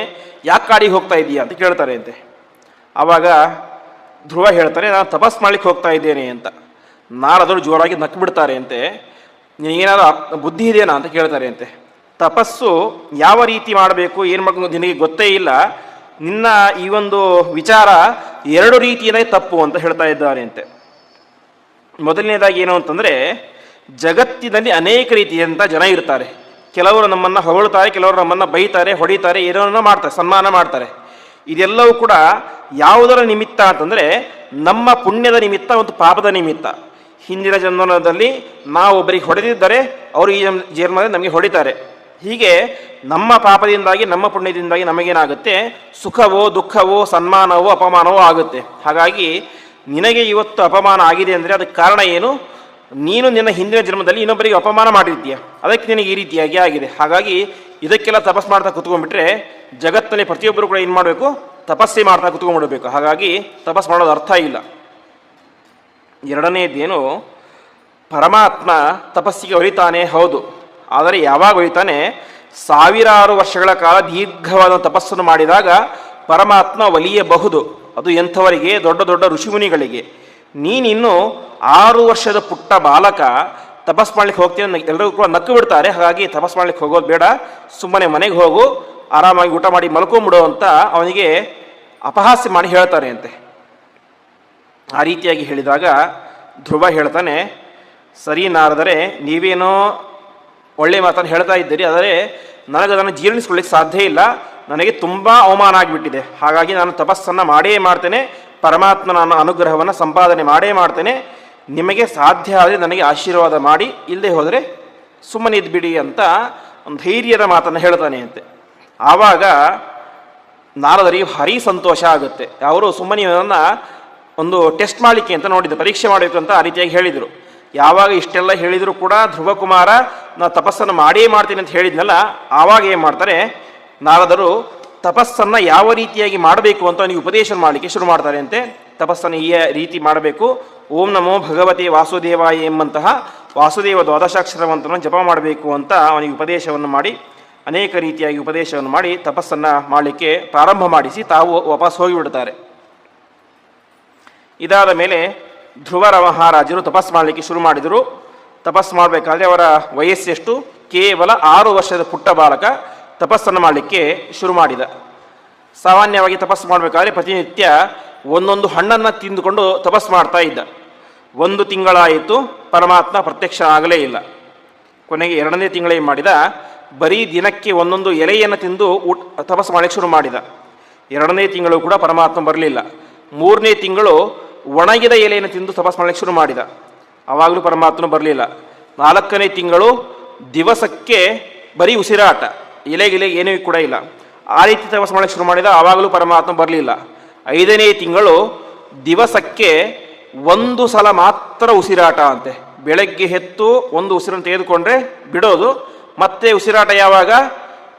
ಯಾಕೆ ಕಾಡಿಗೆ ಹೋಗ್ತಾ ಇದ್ದೀಯಾ ಅಂತ ಕೇಳ್ತಾರೆ ಅಂತೆ. ಆವಾಗ ಧ್ರುವ ಹೇಳ್ತಾರೆ, ನಾನು ತಪಸ್ ಮಾಡ್ಲಿಕ್ಕೆ ಹೋಗ್ತಾ ಇದ್ದೇನೆ ಅಂತ. ನಾರದರು ಜೋರಾಗಿ ನಕ್ಕು ಬಿಡ್ತಾರೆ ಅಂತೆ. ಏನಾದರೂ ಬುದ್ಧಿ ಇದೆಯಾ ಅಂತ ಕೇಳ್ತಾರೆ ಅಂತೆ. ತಪಸ್ಸು ಯಾವ ರೀತಿ ಮಾಡಬೇಕು, ಏನು ಮಾಡಬೇಕು ನಿನಗೆ ಗೊತ್ತೇ ಇಲ್ಲ, ನಿನ್ನ ಈ ಒಂದು ವಿಚಾರ 2 ರೀತಿಯೇ ತಪ್ಪು ಅಂತ ಹೇಳ್ತಾ ಇದ್ದಾರೆ ಅಂತೆ. ಮೊದಲನೇದಾಗಿ ಏನು ಅಂತಂದರೆ, ಜಗತ್ತಿನಲ್ಲಿ ಅನೇಕ ರೀತಿಯಂಥ ಜನ ಇರ್ತಾರೆ. ಕೆಲವರು ನಮ್ಮನ್ನು ಹೊಗಳ್ತಾರೆ, ಕೆಲವರು ನಮ್ಮನ್ನು ಬೈತಾರೆ, ಹೊಡಿತಾರೆ, ಏನೋ ಮಾಡ್ತಾರೆ, ಸನ್ಮಾನ ಮಾಡ್ತಾರೆ. ಇದೆಲ್ಲವೂ ಕೂಡ ಯಾವುದರ ನಿಮಿತ್ತ ಅಂತಂದರೆ, ನಮ್ಮ ಪುಣ್ಯದ ನಿಮಿತ್ತ ಮತ್ತು ಪಾಪದ ನಿಮಿತ್ತ. ಹಿಂದಿನ ಜನ್ಮದಲ್ಲಿ ನಾವು ಒಬ್ಬರಿಗೆ ಹೊಡೆದಿದ್ದರೆ ಅವರು ಈ ಜನ್ಮದಲ್ಲಿ ನಮಗೆ ಹೊಡಿತಾರೆ. ಹೀಗೆ ನಮ್ಮ ಪಾಪದಿಂದಾಗಿ ನಮ್ಮ ಪುಣ್ಯದಿಂದಾಗಿ ನಮಗೇನಾಗುತ್ತೆ, ಸುಖವೋ ದುಃಖವೋ ಸನ್ಮಾನವೋ ಅಪಮಾನವೋ ಆಗುತ್ತೆ. ಹಾಗಾಗಿ ನಿನಗೆ ಇವತ್ತು ಅಪಮಾನ ಆಗಿದೆ ಅಂದರೆ ಅದಕ್ಕೆ ಕಾರಣ ಏನು, ನೀನು ನಿನ್ನ ಹಿಂದಿನ ಜನ್ಮದಲ್ಲಿ ಇನ್ನೊಬ್ಬರಿಗೆ ಅಪಮಾನ ಮಾಡಿರ್ತೀಯ, ಅದಕ್ಕೆ ನಿನಗೆ ಈ ರೀತಿಯಾಗಿ ಆಗಿದೆ. ಹಾಗಾಗಿ ಇದಕ್ಕೆಲ್ಲ ತಪಸ್ಸು ಮಾಡ್ತಾ ಕುತ್ಕೊಂಡ್ಬಿಟ್ರೆ ಜಗತ್ತಿನಲ್ಲಿ ಪ್ರತಿಯೊಬ್ಬರು ಕೂಡ ಏನು ಮಾಡಬೇಕು, ತಪಸ್ಸೆ ಮಾಡ್ತಾ ಕುತ್ಕೊಂಡ್ಬಿಡಬೇಕು. ಹಾಗಾಗಿ ತಪಸ್ಸು ಮಾಡೋದು ಅರ್ಥ ಇಲ್ಲ. ಎರಡನೇದೇನು, ಪರಮಾತ್ಮ ತಪಸ್ಸಿಗೆ ಹೊಲಿತಾನೆ, ಹೌದು, ಆದರೆ ಯಾವಾಗ ಹೊಲಿತಾನೆ, 1000 ವರ್ಷಗಳ ಕಾಲ ದೀರ್ಘವಾದ ತಪಸ್ಸನ್ನು ಮಾಡಿದಾಗ ಪರಮಾತ್ಮ ಒಲಿಯಬಹುದು. ಅದು ಎಂಥವರಿಗೆ, ದೊಡ್ಡ ದೊಡ್ಡ ಋಷಿಮುನಿಗಳಿಗೆ. ನೀನಿನ್ನು 6 ವರ್ಷದ ಪುಟ್ಟ ಬಾಲಕ ತಪಸ್ ಮಾಡ್ಲಿಕ್ಕೆ ಹೋಗ್ತೀನಿ, ಎಲ್ಲರೂ ಕೂಡ ನಕ್ಕು ಬಿಡ್ತಾರೆ. ಹಾಗಾಗಿ ತಪಸ್ ಮಾಡ್ಲಿಕ್ಕೆ ಹೋಗೋದು ಬೇಡ, ಸುಮ್ಮನೆ ಮನೆಗೆ ಹೋಗು, ಆರಾಮಾಗಿ ಊಟ ಮಾಡಿ ಮಲ್ಕೊಂಬಿಡು ಅಂತ ಅವನಿಗೆ ಅಪಹಾಸ್ಯ ಮಾಡಿ ಹೇಳ್ತಾರೆ ಅಂತೆ. ಆ ರೀತಿಯಾಗಿ ಹೇಳಿದಾಗ ಧ್ರುವ ಹೇಳ್ತಾನೆ, ಸರಿ ನಾರದರೆ, ನೀವೇನೋ ಒಳ್ಳೆ ಮಾತನ್ನು ಹೇಳ್ತಾ ಇದ್ದೀರಿ, ಆದರೆ ನನಗದನ್ನು ಜೀರ್ಣಿಸ್ಕೊಳ್ಳಿಕ್ಕೆ ಸಾಧ್ಯ ಇಲ್ಲ, ನನಗೆ ತುಂಬ ಅವಮಾನ ಆಗಿಬಿಟ್ಟಿದೆ. ಹಾಗಾಗಿ ನಾನು ತಪಸ್ಸನ್ನು ಮಾಡೇ ಮಾಡ್ತೇನೆ, ಪರಮಾತ್ಮನ ಅನುಗ್ರಹವನ್ನು ಸಂಪಾದನೆ ಮಾಡೇ ಮಾಡ್ತೇನೆ, ನಿಮಗೆ ಸಾಧ್ಯ ಆದರೆ ನನಗೆ ಆಶೀರ್ವಾದ ಮಾಡಿ, ಇಲ್ಲದೆ ಹೋದರೆ ಸುಮ್ಮನೆ ಇದ್ಬಿಡಿ ಅಂತ ಒಂದು ಧೈರ್ಯದ ಮಾತನ್ನು ಹೇಳ್ತಾನೆ ಅಂತೆ. ಆವಾಗ ನಾರದರಿಗೆ ಭಾರಿ ಸಂತೋಷ ಆಗುತ್ತೆ. ಅವರು ಸುಮ್ಮನೆ ಇವನನ್ನು ಒಂದು ಟೆಸ್ಟ್ ಮಾಡಲಿಕ್ಕೆ ಅಂತ ನೋಡಿದ್ರು, ಪರೀಕ್ಷೆ ಮಾಡಬೇಕು ಅಂತ ಆ ರೀತಿಯಾಗಿ ಹೇಳಿದರು. ಯಾವಾಗ ಇಷ್ಟೆಲ್ಲ ಹೇಳಿದರೂ ಕೂಡ ಧ್ರುವಕುಮಾರ ನಾ ತಪಸ್ಸನ್ನು ಮಾಡೇ ಮಾಡ್ತೀನಿ ಅಂತ ಹೇಳಿದ್ನಲ್ಲ, ಆವಾಗ ಏನು ಮಾಡ್ತಾರೆ ನಾರದರು ತಪಸ್ಸನ್ನು ಯಾವ ರೀತಿಯಾಗಿ ಮಾಡಬೇಕು ಅಂತ ಅವನಿಗೆ ಉಪದೇಶ ಮಾಡಲಿಕ್ಕೆ ಶುರು ಮಾಡ್ತಾರೆ ಅಂತೆ. ತಪಸ್ಸನ್ನು ಈ ರೀತಿ ಮಾಡಬೇಕು, ಓಂ ನಮೋ ಭಗವತೆ ವಾಸುದೇವಾಯ ಎಂಬಂತಹ ವಾಸುದೇವ ದ್ವಾದಶಾಕ್ಷರ ಮಂತ್ರವನ್ನು ಜಪ ಮಾಡಬೇಕು ಅಂತ ಅವನಿಗೆ ಉಪದೇಶವನ್ನು ಮಾಡಿ, ಅನೇಕ ರೀತಿಯಾಗಿ ಉಪದೇಶವನ್ನು ಮಾಡಿ ತಪಸ್ಸನ್ನು ಮಾಡಲಿಕ್ಕೆ ಪ್ರಾರಂಭ ಮಾಡಿಸಿ ತಾವು ವಾಪಸ್ ಹೋಗಿಬಿಡ್ತಾರೆ. ಇದಾದ ಮೇಲೆ ಧ್ರುವರ ಮಹಾರಾಜರು ತಪಸ್ ಮಾಡಲಿಕ್ಕೆ ಶುರು ಮಾಡಿದರು. ತಪಸ್ ಮಾಡಬೇಕಾದ್ರೆ ಅವರ ವಯಸ್ಸೆಷ್ಟು? ಕೇವಲ 6 ವರ್ಷದ ಪುಟ್ಟ ಬಾಲಕ ತಪಸ್ಸನ್ನು ಮಾಡಲಿಕ್ಕೆ ಶುರು ಮಾಡಿದ. ಸಾಮಾನ್ಯವಾಗಿ ತಪಸ್ಸು ಮಾಡಬೇಕಾದ್ರೆ ಪ್ರತಿನಿತ್ಯ ಒಂದೊಂದು ಹಣ್ಣನ್ನು ತಿಂದುಕೊಂಡು ತಪಸ್ಸು ಮಾಡ್ತಾ ಇದ್ದ. 1 ತಿಂಗಳಾಯಿತು, ಪರಮಾತ್ಮ ಪ್ರತ್ಯಕ್ಷ ಆಗಲೇ ಇಲ್ಲ. ಕೊನೆಗೆ 2ನೇ ತಿಂಗಳೇ ಮಾಡಿದ, ಬರೀ ದಿನಕ್ಕೆ ಒಂದೊಂದು ಎಲೆಯನ್ನು ತಿಂದು ತಪಸ್ಸು ಮಾಡಲಿಕ್ಕೆ ಶುರು ಮಾಡಿದ. 2ನೇ ತಿಂಗಳು ಕೂಡ ಪರಮಾತ್ಮ ಬರಲಿಲ್ಲ. 3ನೇ ತಿಂಗಳು ಒಣಗಿದ ಎಲೆಯನ್ನು ತಿಂದು ತಪಸ್ಸು ಮಾಡಲಿಕ್ಕೆ ಶುರು ಮಾಡಿದ, ಆವಾಗಲೂ ಪರಮಾತ್ಮ ಬರಲಿಲ್ಲ. 4ನೇ ತಿಂಗಳು ದಿವಸಕ್ಕೆ ಬರೀ ಉಸಿರಾಟ, ಎಲೆಗಿಲೆ ಏನೂ ಕೂಡ ಇಲ್ಲ. ಆ ರೀತಿ ತಪಸ್ಸು ಮಾಡಲಿಕ್ಕೆ ಶುರು ಮಾಡಿದ, ಆವಾಗಲೂ ಪರಮಾತ್ಮ ಬರಲಿಲ್ಲ. 5ನೇ ತಿಂಗಳು ದಿವಸಕ್ಕೆ 1 ಸಲ ಮಾತ್ರ ಉಸಿರಾಟ ಅಂತೆ. ಬೆಳಗ್ಗೆ ಎದ್ದು 1 ಉಸಿರನ್ನು ತೆಗೆದುಕೊಂಡ್ರೆ ಬಿಡೋದು, ಮತ್ತೆ ಉಸಿರಾಟ ಯಾವಾಗ?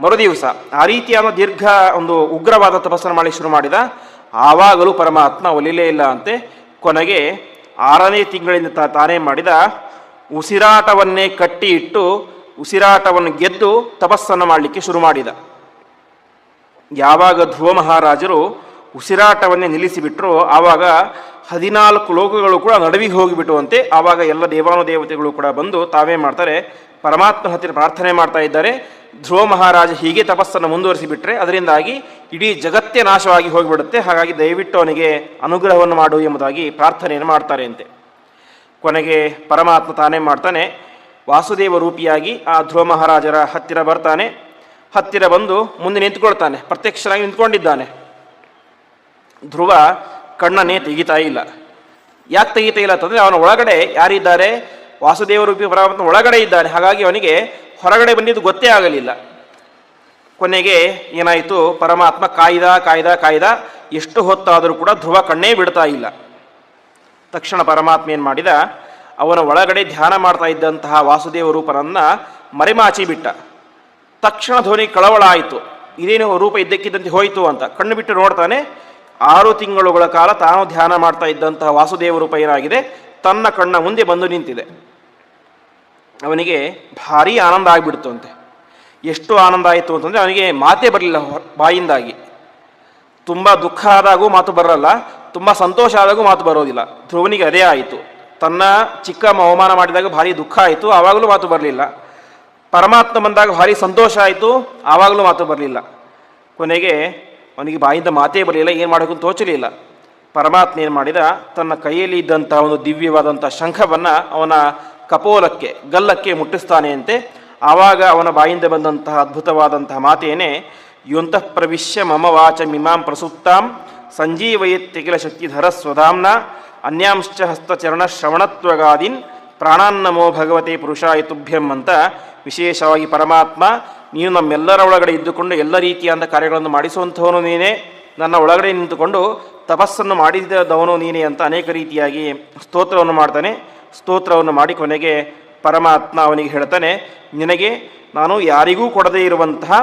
ಮರುದಿವಸ. ಆ ರೀತಿಯಾದ ದೀರ್ಘ ಒಂದು ಉಗ್ರವಾದ ತಪಸ್ಸನ್ನು ಮಾಡಲಿಕ್ಕೆ ಶುರು ಮಾಡಿದ, ಆವಾಗಲೂ ಪರಮಾತ್ಮ ಒಲಿಲೇ ಇಲ್ಲ ಅಂತೆ. ಕೊನೆಗೆ 6ನೇ ತಿಂಗಳಿಂದ ತಾನೇ ಮಾಡಿದ, ಉಸಿರಾಟವನ್ನೇ ಕಟ್ಟಿ ಇಟ್ಟು ಉಸಿರಾಟವನ್ನು ಗೆದ್ದು ತಪಸ್ಸನ್ನು ಮಾಡಲಿಕ್ಕೆ ಶುರು ಮಾಡಿದ. ಯಾವಾಗ ಧ್ರುವ ಮಹಾರಾಜರು ಉಸಿರಾಟವನ್ನೇ ನಿಲ್ಲಿಸಿಬಿಟ್ರು, ಆವಾಗ 14 ಲೋಕಗಳು ಕೂಡ ನಡುವಿಗೆ ಹೋಗಿಬಿಟ್ಟುವಂತೆ. ಆವಾಗ ಎಲ್ಲ ದೇವಾನುದೇವತೆಗಳು ಕೂಡ ಬಂದು ತಾವೇ ಮಾಡ್ತಾರೆ, ಪರಮಾತ್ಮ ಹತ್ತಿರ ಪ್ರಾರ್ಥನೆ ಮಾಡ್ತಾ ಇದ್ದಾರೆ. ಧ್ರುವ ಮಹಾರಾಜ ಹೀಗೆ ತಪಸ್ಸನ್ನು ಮುಂದುವರಿಸಿಬಿಟ್ರೆ ಅದರಿಂದಾಗಿ ಇಡೀ ಜಗತ್ತೇ ನಾಶವಾಗಿ ಹೋಗಿಬಿಡುತ್ತೆ, ಹಾಗಾಗಿ ದಯವಿಟ್ಟು ಅವನಿಗೆ ಅನುಗ್ರಹವನ್ನು ಮಾಡು ಎಂಬುದಾಗಿ ಪ್ರಾರ್ಥನೆಯನ್ನು ಮಾಡ್ತಾರೆ ಅಂತೆ. ಕೊನೆಗೆ ಪರಮಾತ್ಮ ತಾನೇ ಮಾಡ್ತಾನೆ, ವಾಸುದೇವ ರೂಪಿಯಾಗಿ ಆ ಧ್ರುವ ಮಹಾರಾಜರ ಹತ್ತಿರ ಬರ್ತಾನೆ. ಹತ್ತಿರ ಬಂದು ಮುಂದೆ ನಿಂತ್ಕೊಳ್ತಾನೆ, ಪ್ರತ್ಯಕ್ಷನಾಗಿ ನಿಂತ್ಕೊಂಡಿದ್ದಾನೆ. ಧ್ರುವ ಕಣ್ಣನ್ನೇ ತೆಗಿತಾ ಇಲ್ಲ. ಯಾಕೆ ತೆಗಿತಾ ಇಲ್ಲ ಅಂತಂದರೆ ಅವನ ಒಳಗಡೆ ಯಾರಿದ್ದಾರೆ? ವಾಸುದೇವ ರೂಪಿ ಪರಮಾತ್ಮ ಒಳಗಡೆ ಇದ್ದಾನೆ. ಹಾಗಾಗಿ ಅವನಿಗೆ ಹೊರಗಡೆ ಬಂದಿದ್ದು ಗೊತ್ತೇ ಆಗಲಿಲ್ಲ. ಕೊನೆಗೆ ಏನಾಯಿತು, ಪರಮಾತ್ಮ ಕಾಯ್ದ ಎಷ್ಟು ಹೊತ್ತಾದರೂ ಕೂಡ ಧ್ರುವ ಕಣ್ಣೇ ಬಿಡ್ತಾ ಇಲ್ಲ. ತಕ್ಷಣ ಪರಮಾತ್ಮ ಏನು ಮಾಡಿದ, ಅವನ ಒಳಗಡೆ ಧ್ಯಾನ ಮಾಡ್ತಾ ಇದ್ದಂತಹ ವಾಸುದೇವ ರೂಪನನ್ನು ಮರೆಮಾಚಿ ಬಿಟ್ಟ. ತಕ್ಷಣ ಧ್ವನಿ ಕಳವಳ ಆಯಿತು, ಇದೇನು ರೂಪ ಇದ್ದಕ್ಕಿದ್ದಂತೆ ಹೋಯಿತು ಅಂತ. ಕಣ್ಣು ಬಿಟ್ಟು ನೋಡ್ತಾನೆ, 6 ತಿಂಗಳುಗಳ ಕಾಲ ತಾನು ಧ್ಯಾನ ಮಾಡ್ತಾ ಇದ್ದಂತಹ ವಾಸುದೇವ ರೂಪ ಏನಾಗಿದೆ, ತನ್ನ ಕಣ್ಣ ಮುಂದೆ ಬಂದು ನಿಂತಿದೆ. ಅವನಿಗೆ ಭಾರೀ ಆನಂದ ಆಗಿಬಿಡ್ತು ಅಂತೆ. ಎಷ್ಟು ಆನಂದ ಆಯಿತು ಅಂತಂದರೆ ಅವನಿಗೆ ಮಾತೇ ಬರಲಿಲ್ಲ ಬಾಯಿಂದಾಗಿ. ತುಂಬ ದುಃಖ ಆದಾಗೂ ಮಾತು ಬರಲ್ಲ, ತುಂಬ ಸಂತೋಷ ಆದಾಗೂ ಮಾತು ಬರೋದಿಲ್ಲ. ಧ್ರುವನಿಗೆ ಅದೇ ಆಯಿತು. ತನ್ನ ಚಿಕ್ಕ ಅವಮಾನ ಮಾಡಿದಾಗ ಭಾರಿ ದುಃಖ ಆಯಿತು, ಆವಾಗಲೂ ಮಾತು ಬರಲಿಲ್ಲ. ಪರಮಾತ್ಮ ಬಂದಾಗ ಭಾರಿ ಸಂತೋಷ ಆಯಿತು, ಆವಾಗಲೂ ಮಾತು ಬರಲಿಲ್ಲ. ಕೊನೆಗೆ ಅವನಿಗೆ ಬಾಯಿಂದ ಮಾತೇ ಬರಲಿಲ್ಲ, ಏನು ಮಾಡೋಕ್ಕೂ ತೋಚಲಿಲ್ಲ. ಪರಮಾತ್ಮ ಏನು ಮಾಡಿದ, ತನ್ನ ಕೈಯಲ್ಲಿ ಇದ್ದಂತಹ ಒಂದು ದಿವ್ಯವಾದಂಥ ಶಂಖವನ್ನು ಅವನ ಕಪೋಲಕ್ಕೆ ಗಲ್ಲಕ್ಕೆ ಮುಟ್ಟಿಸ್ತಾನೆ ಅಂತೆ. ಆವಾಗ ಅವನ ಬಾಯಿಂದ ಬಂದಂತಹ ಅದ್ಭುತವಾದಂತಹ ಮಾತೇನೆ, ಯುಂತಃ ಪ್ರವಿಶ್ಯ ಮಮ ವಾಚ ಮಿಮಾಂ ಪ್ರಸುಪ್ತಾಂ ಸಂಜೀವಯತ್ಯಖಿಲ ಶಕ್ತಿಧರ ಸ್ವಧಾಮ್ನ ಅನ್ಯಾಂಶ್ಚ ಹಸ್ತಚರಣ ಶ್ರವಣತ್ವಗಾದೀನ್ ಪ್ರಾಣಾನ್ನಮೋ ಭಗವತೆ ಪುರುಷಾಯ ತುಭ್ಯಂ ಅಂತ ವಿಶೇಷವಾಗಿ ಪರಮಾತ್ಮ, ನೀನು ನಮ್ಮೆಲ್ಲರ ಒಳಗಡೆ ಇದ್ದುಕೊಂಡು ಎಲ್ಲ ರೀತಿಯಾದ ಕಾರ್ಯಗಳನ್ನು ಮಾಡಿಸುವಂಥವನು ನೀನೇ, ನನ್ನ ಒಳಗಡೆ ನಿಂತುಕೊಂಡು ತಪಸ್ಸನ್ನು ಮಾಡಿದವನು ನೀನೇ ಅಂತ ಅನೇಕ ರೀತಿಯಾಗಿ ಸ್ತೋತ್ರವನ್ನು ಮಾಡ್ತಾನೆ. ಸ್ತೋತ್ರವನ್ನು ಮಾಡಿ ಕೊನೆಗೆ ಪರಮಾತ್ಮ ಅವನಿಗೆ ಹೇಳ್ತಾನೆ, ನಿನಗೆ ನಾನು ಯಾರಿಗೂ ಕೊಡದೇ ಇರುವಂತಹ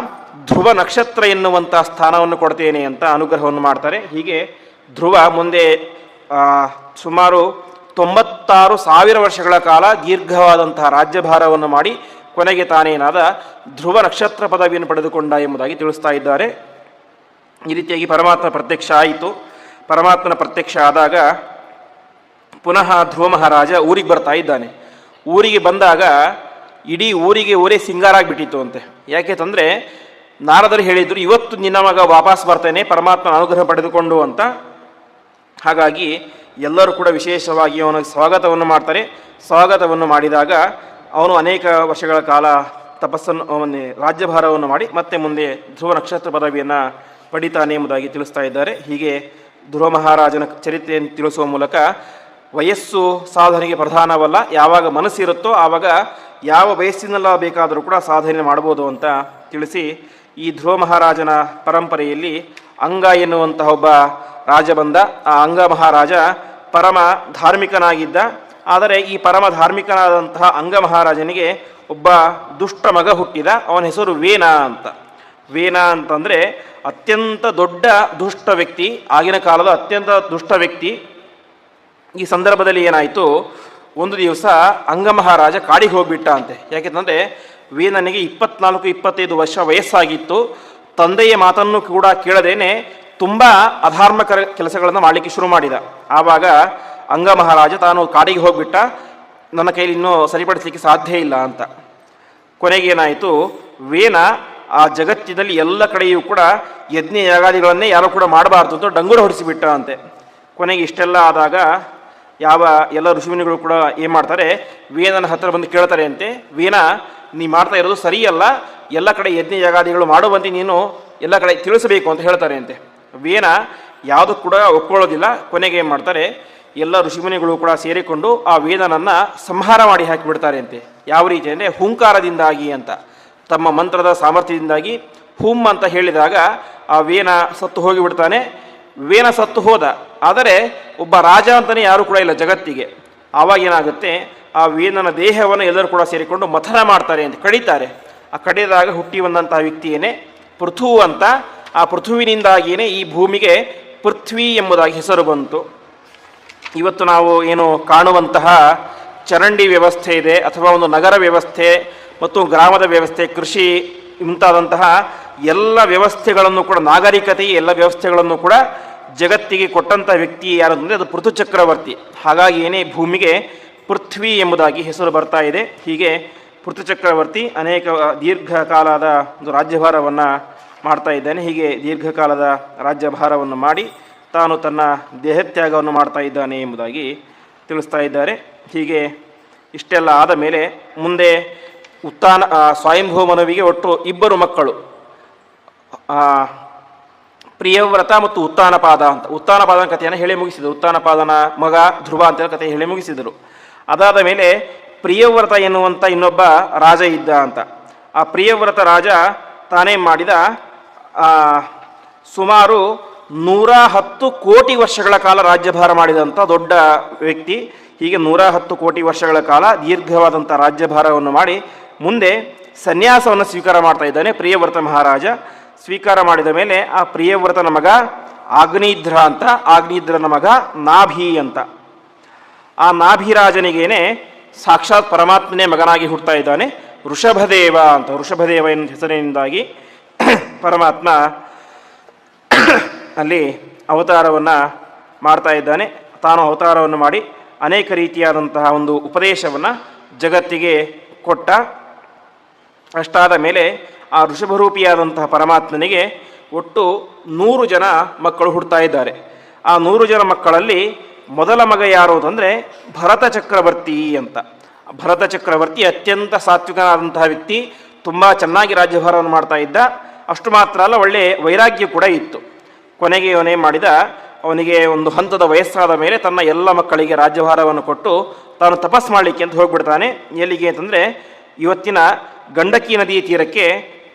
ಧ್ರುವ ನಕ್ಷತ್ರ ಎನ್ನುವಂತಹ ಸ್ಥಾನವನ್ನು ಕೊಡ್ತೇನೆ ಅಂತ ಅನುಗ್ರಹವನ್ನು ಮಾಡ್ತಾರೆ. ಹೀಗೆ ಧ್ರುವ ಮುಂದೆ ಸುಮಾರು 96,000 ವರ್ಷಗಳ ಕಾಲ ದೀರ್ಘವಾದಂತಹ ರಾಜ್ಯಭಾರವನ್ನು ಮಾಡಿ ಕೊನೆಗೆ ತಾನೇನಾದ ಧ್ರುವ ನಕ್ಷತ್ರ ಪದವಿಯನ್ನು ಪಡೆದುಕೊಂಡ ಎಂಬುದಾಗಿ ತಿಳಿಸ್ತಾ ಇದ್ದಾರೆ. ಈ ರೀತಿಯಾಗಿ ಪರಮಾತ್ಮ ಪ್ರತ್ಯಕ್ಷ ಆಯಿತು. ಪರಮಾತ್ಮನ ಪ್ರತ್ಯಕ್ಷ ಆದಾಗ ಪುನಃ ಧ್ರುವ ಮಹಾರಾಜ ಊರಿಗೆ ಬರ್ತಾ ಇದ್ದಾನೆ. ಊರಿಗೆ ಬಂದಾಗ ಇಡೀ ಊರೇ ಸಿಂಗಾರ ಆಗಿಬಿಟ್ಟಿತ್ತು ಅಂತೆ. ಯಾಕೆ ತಂದರೆ ನಾರದರು ಹೇಳಿದರು, ಇವತ್ತು ನಿನ್ನ ಮಗ ವಾಪಸ್ ಬರ್ತೇನೆ ಪರಮಾತ್ಮನ ಅನುಗ್ರಹ ಪಡೆದುಕೊಂಡು ಅಂತ. ಹಾಗಾಗಿ ಎಲ್ಲರೂ ಕೂಡ ವಿಶೇಷವಾಗಿ ಅವನಿಗೆ ಸ್ವಾಗತವನ್ನು ಮಾಡ್ತಾರೆ. ಸ್ವಾಗತವನ್ನು ಮಾಡಿದಾಗ ಅವನು ಅನೇಕ ವರ್ಷಗಳ ಕಾಲ ತಪಸ್ಸನ್ನು ಅವನ್ನೇ ರಾಜ್ಯಭಾರವನ್ನು ಮಾಡಿ ಮತ್ತೆ ಮುಂದೆ ಧ್ರುವ ನಕ್ಷತ್ರ ಪದವಿಯನ್ನು ಪಡಿತಾನೆ ಎಂಬುದಾಗಿ ತಿಳಿಸ್ತಾ ಇದ್ದಾರೆ. ಹೀಗೆ ಧ್ರುವ ಮಹಾರಾಜನ ಚರಿತ್ರೆಯನ್ನು ತಿಳಿಸುವ ಮೂಲಕ ವಯಸ್ಸು ಸಾಧನೆಗೆ ಪ್ರಧಾನವಲ್ಲ, ಯಾವಾಗ ಮನಸ್ಸಿರುತ್ತೋ ಆವಾಗ ಯಾವ ವಯಸ್ಸಿನೆಲ್ಲ ಬೇಕಾದರೂ ಕೂಡ ಸಾಧನೆ ಮಾಡ್ಬೋದು ಅಂತ ತಿಳಿಸಿ, ಈ ಧ್ರುವ ಮಹಾರಾಜನ ಪರಂಪರೆಯಲ್ಲಿ ಅಂಗ ಎನ್ನುವಂತಹ ಒಬ್ಬ ರಾಜ ಬಂದ. ಆ ಅಂಗ ಮಹಾರಾಜ ಪರಮ ಧಾರ್ಮಿಕನಾಗಿದ್ದ. ಆದರೆ ಈ ಪರಮ ಧಾರ್ಮಿಕನಾದಂತಹ ಅಂಗ ಮಹಾರಾಜನಿಗೆ ಒಬ್ಬ ದುಷ್ಟ ಮಗ ಹುಟ್ಟಿದ. ಅವನ ಹೆಸರು ವೇನ ಅಂತ. ವೇನ ಅಂತಂದರೆ ಅತ್ಯಂತ ದೊಡ್ಡ ದುಷ್ಟ ವ್ಯಕ್ತಿ, ಆಗಿನ ಕಾಲದ ಅತ್ಯಂತ ದುಷ್ಟ ವ್ಯಕ್ತಿ. ಈ ಸಂದರ್ಭದಲ್ಲಿ ಏನಾಯಿತು, ಒಂದು ದಿವಸ ಅಂಗ ಮಹಾರಾಜ ಕಾಡಿಗೆ ಹೋಗಿಬಿಟ್ಟ ಅಂತೆ. ಯಾಕೆಂತಂದರೆ ವೇನನಿಗೆ 24-25 ವರ್ಷ ವಯಸ್ಸಾಗಿತ್ತು. ತಂದೆಯ ಮಾತನ್ನು ಕೂಡ ಕೇಳದೇನೆ ತುಂಬ ಅಧಾರ್ಮಿಕ ಕೆಲಸಗಳನ್ನು ಮಾಡಲಿಕ್ಕೆ ಶುರು ಮಾಡಿದ. ಆವಾಗ ಅಂಗ ಮಹಾರಾಜ ತಾನು ಕಾಡಿಗೆ ಹೋಗಿಬಿಟ್ಟ, ನನ್ನ ಕೈಲಿ ಇನ್ನೂ ಸರಿಪಡಿಸಲಿಕ್ಕೆ ಸಾಧ್ಯ ಇಲ್ಲ ಅಂತ. ಕೊನೆಗೇನಾಯಿತು, ವೇನ ಆ ಜಗತ್ತಿನಲ್ಲಿ ಎಲ್ಲ ಕಡೆಯೂ ಕೂಡ ಯಜ್ಞ ಯಾಗಾದಿಗಳನ್ನೇ ಯಾರೂ ಕೂಡ ಮಾಡಬಾರ್ದು ಅಂತ ಡಂಗುರ ಹೊಡಿಸಿಬಿಟ್ಟ ಅಂತೆ. ಕೊನೆಗೆ ಇಷ್ಟೆಲ್ಲ ಆದಾಗ ಎಲ್ಲ ಋಷಿಮುನಿಗಳು ಕೂಡ ಏನು ಮಾಡ್ತಾರೆ, ವೇನನ ಹತ್ರ ಬಂದು ಕೇಳ್ತಾರೆ ಅಂತೆ, ವೇನ ನೀ ಮಾಡ್ತಾ ಇರೋದು ಸರಿಯಲ್ಲ, ಎಲ್ಲ ಕಡೆ ಯಜ್ಞ ಯಾಗಾದಿಗಳು ಮಾಡುವಂತೆ ನೀನು ಎಲ್ಲ ಕಡೆ ತಿಳಿಸಬೇಕು ಅಂತ ಹೇಳ್ತಾರೆ ಅಂತೆ. ವೇನ ಯಾವುದು ಕೂಡ ಒಪ್ಕೊಳ್ಳೋದಿಲ್ಲ. ಕೊನೆಗೆ ಏನು ಮಾಡ್ತಾರೆ, ಎಲ್ಲ ಋಷಿಮುನಿಗಳು ಕೂಡ ಸೇರಿಕೊಂಡು ಆ ವೇದನನ್ನು ಸಂಹಾರ ಮಾಡಿ ಹಾಕಿಬಿಡ್ತಾರೆ ಅಂತೆ. ಯಾವ ರೀತಿ ಅಂದರೆ ಹುಂಕಾರದಿಂದಾಗಿ ಅಂತ, ತಮ್ಮ ಮಂತ್ರದ ಸಾಮರ್ಥ್ಯದಿಂದಾಗಿ ಹುಮ್ ಅಂತ ಹೇಳಿದಾಗ ಆ ವೇನ ಸತ್ತು ಹೋಗಿಬಿಡ್ತಾನೆ. ವೇನ ಸತ್ತು ಹೋದ, ಆದರೆ ಒಬ್ಬ ರಾಜ ಅಂತಲೇ ಯಾರೂ ಕೂಡ ಇಲ್ಲ ಜಗತ್ತಿಗೆ. ಆವಾಗ ಏನಾಗುತ್ತೆ, ಆ ವೇನನ ದೇಹವನ್ನು ಎಲ್ಲರೂ ಕೂಡ ಸೇರಿಕೊಂಡು ಮಥನ ಮಾಡ್ತಾರೆ ಅಂತ, ಕಡಿತಾರೆ. ಆ ಕಡಿದಾಗ ಹುಟ್ಟಿ ಬಂದಂತಹ ವ್ಯಕ್ತಿಯೇನೆ ಪೃಥು ಅಂತ. ಆ ಪೃಥುವಿನಿಂದಾಗಿಯೇ ಈ ಭೂಮಿಗೆ ಪೃಥ್ವಿ ಎಂಬುದಾಗಿ ಹೆಸರು ಬಂತು. ಇವತ್ತು ನಾವು ಏನು ಕಾಣುವಂತಹ ಚರಂಡಿ ವ್ಯವಸ್ಥೆ ಇದೆ, ಅಥವಾ ಒಂದು ನಗರ ವ್ಯವಸ್ಥೆ ಮತ್ತು ಗ್ರಾಮದ ವ್ಯವಸ್ಥೆ, ಕೃಷಿ ಮುಂತಾದಂತಹ ಎಲ್ಲ ವ್ಯವಸ್ಥೆಗಳನ್ನು ಕೂಡ, ನಾಗರಿಕತೆಯ ಎಲ್ಲ ವ್ಯವಸ್ಥೆಗಳನ್ನು ಕೂಡ ಜಗತ್ತಿಗೆ ಕೊಟ್ಟಂಥ ವ್ಯಕ್ತಿ ಯಾರು ಅಂದರೆ ಅದು ಪೃಥು ಚಕ್ರವರ್ತಿ. ಹಾಗಾಗಿ ಏನೇ ಭೂಮಿಗೆ ಪೃಥ್ವಿ ಎಂಬುದಾಗಿ ಹೆಸರು ಬರ್ತಾ ಇದೆ. ಹೀಗೆ ಪೃಥು ಚಕ್ರವರ್ತಿ ಅನೇಕ ದೀರ್ಘಕಾಲದ ಒಂದು ರಾಜ್ಯಭಾರವನ್ನು ಮಾಡ್ತಾ ಇದ್ದಾನೆ. ಹೀಗೆ ದೀರ್ಘಕಾಲದ ರಾಜ್ಯಭಾರವನ್ನು ಮಾಡಿ ತಾನು ತನ್ನ ದೇಹತ್ಯಾಗವನ್ನು ಮಾಡ್ತಾ ಇದ್ದಾನೆ ಎಂಬುದಾಗಿ ತಿಳಿಸ್ತಾ ಇದ್ದಾರೆ. ಹೀಗೆ ಇಷ್ಟೆಲ್ಲ ಆದ ಮೇಲೆ ಮುಂದೆ ಸ್ವಯಂಭೂ ಮನುವಿಗೆ ಒಟ್ಟು 2 ಮಕ್ಕಳು, ಪ್ರಿಯವ್ರತ ಮತ್ತು ಉತ್ತಾನಪಾದ ಅಂತ. ಉತ್ತಾನಪಾದನ ಕಥೆಯನ್ನು ಹೇಳಿ ಮುಗಿಸಿದರು. ಉತ್ತಾನಪಾದನ ಮಗ ಧ್ರುವ ಅಂತ ಕಥೆ ಹೇಳಿ ಮುಗಿಸಿದರು. ಅದಾದ ಮೇಲೆ ಪ್ರಿಯವ್ರತ ಎನ್ನುವಂಥ ಇನ್ನೊಬ್ಬ ರಾಜ ಇದ್ದ ಅಂತ. ಆ ಪ್ರಿಯವ್ರತ ರಾಜ ತಾನೇನು ಮಾಡಿದ, ಸುಮಾರು 110 ಕೋಟಿ ವರ್ಷಗಳ ಕಾಲ ರಾಜ್ಯಭಾರ ಮಾಡಿದಂಥ ದೊಡ್ಡ ವ್ಯಕ್ತಿ. ಹೀಗೆ 110 ಕೋಟಿ ವರ್ಷಗಳ ಕಾಲ ದೀರ್ಘವಾದಂಥ ರಾಜ್ಯಭಾರವನ್ನು ಮಾಡಿ ಮುಂದೆ ಸನ್ಯಾಸವನ್ನು ಸ್ವೀಕಾರ ಮಾಡ್ತಾ ಇದ್ದಾನೆ ಪ್ರಿಯವ್ರತ ಮಹಾರಾಜ. ಸ್ವೀಕಾರ ಮಾಡಿದ ಮೇಲೆ ಆ ಪ್ರಿಯವ್ರತನ ಮಗ ಆಗ್ನೇಧ್ರ ಅಂತ, ಆಗ್ನೇಧ್ರನ ಮಗ ನಾಭಿ ಅಂತ. ಆ ನಾಭಿರಾಜನಿಗೇನೆ ಸಾಕ್ಷಾತ್ ಪರಮಾತ್ಮನೇ ಮಗನಾಗಿ ಹುಡ್ತಾ ಇದ್ದಾನೆ, ವೃಷಭದೇವ ಅಂತ. ವೃಷಭದೇವ ಎನ್ನುವ ಹೆಸರಿನಿಂದಾಗಿ ಪರಮಾತ್ಮ ಅಲ್ಲಿ ಅವತಾರವನ್ನು ಮಾಡ್ತಾ ಇದ್ದಾನೆ. ತಾನು ಅವತಾರವನ್ನು ಮಾಡಿ ಅನೇಕ ರೀತಿಯಾದಂತಹ ಒಂದು ಉಪದೇಶವನ್ನು ಜಗತ್ತಿಗೆ ಕೊಟ್ಟ. ಅಷ್ಟಾದ ಮೇಲೆ ಆ ಋಷಭರೂಪಿಯಾದಂತಹ ಪರಮಾತ್ಮನಿಗೆ ಒಟ್ಟು 100 ಜನ ಮಕ್ಕಳು ಹುಡ್ತಾ ಇದ್ದಾರೆ. ಆ 100 ಜನ ಮಕ್ಕಳಲ್ಲಿ ಮೊದಲ ಮಗ ಯಾರು ಅಂತಂದರೆ ಭರತ ಚಕ್ರವರ್ತಿ ಅಂತ. ಭರತ ಚಕ್ರವರ್ತಿ ಅತ್ಯಂತ ಸಾತ್ವಿಕನಾದಂತಹ ವ್ಯಕ್ತಿ, ತುಂಬ ಚೆನ್ನಾಗಿ ರಾಜ್ಯಭಾರವನ್ನು ಮಾಡ್ತಾ ಇದ್ದ. ಅಷ್ಟು ಮಾತ್ರ ಅಲ್ಲ, ಒಳ್ಳೆಯ ವೈರಾಗ್ಯ ಕೂಡ ಇತ್ತು. ಕೊನೆಗೆ ಅವನೇ ಮಾಡಿದ, ಅವನಿಗೆ ಒಂದು ಹಂತದ ವಯಸ್ಸಾದ ಮೇಲೆ ತನ್ನ ಎಲ್ಲ ಮಕ್ಕಳಿಗೆ ರಾಜ್ಯಭಾರವನ್ನು ಕೊಟ್ಟು ತಾನು ತಪಸ್ ಮಾಡಲಿಕ್ಕೆ ಅಂತ ಹೋಗ್ಬಿಡ್ತಾನೆ. ಎಲ್ಲಿಗೆ ಅಂತಂದರೆ ಇವತ್ತಿನ ಗಂಡಕಿ ನದಿಯ ತೀರಕ್ಕೆ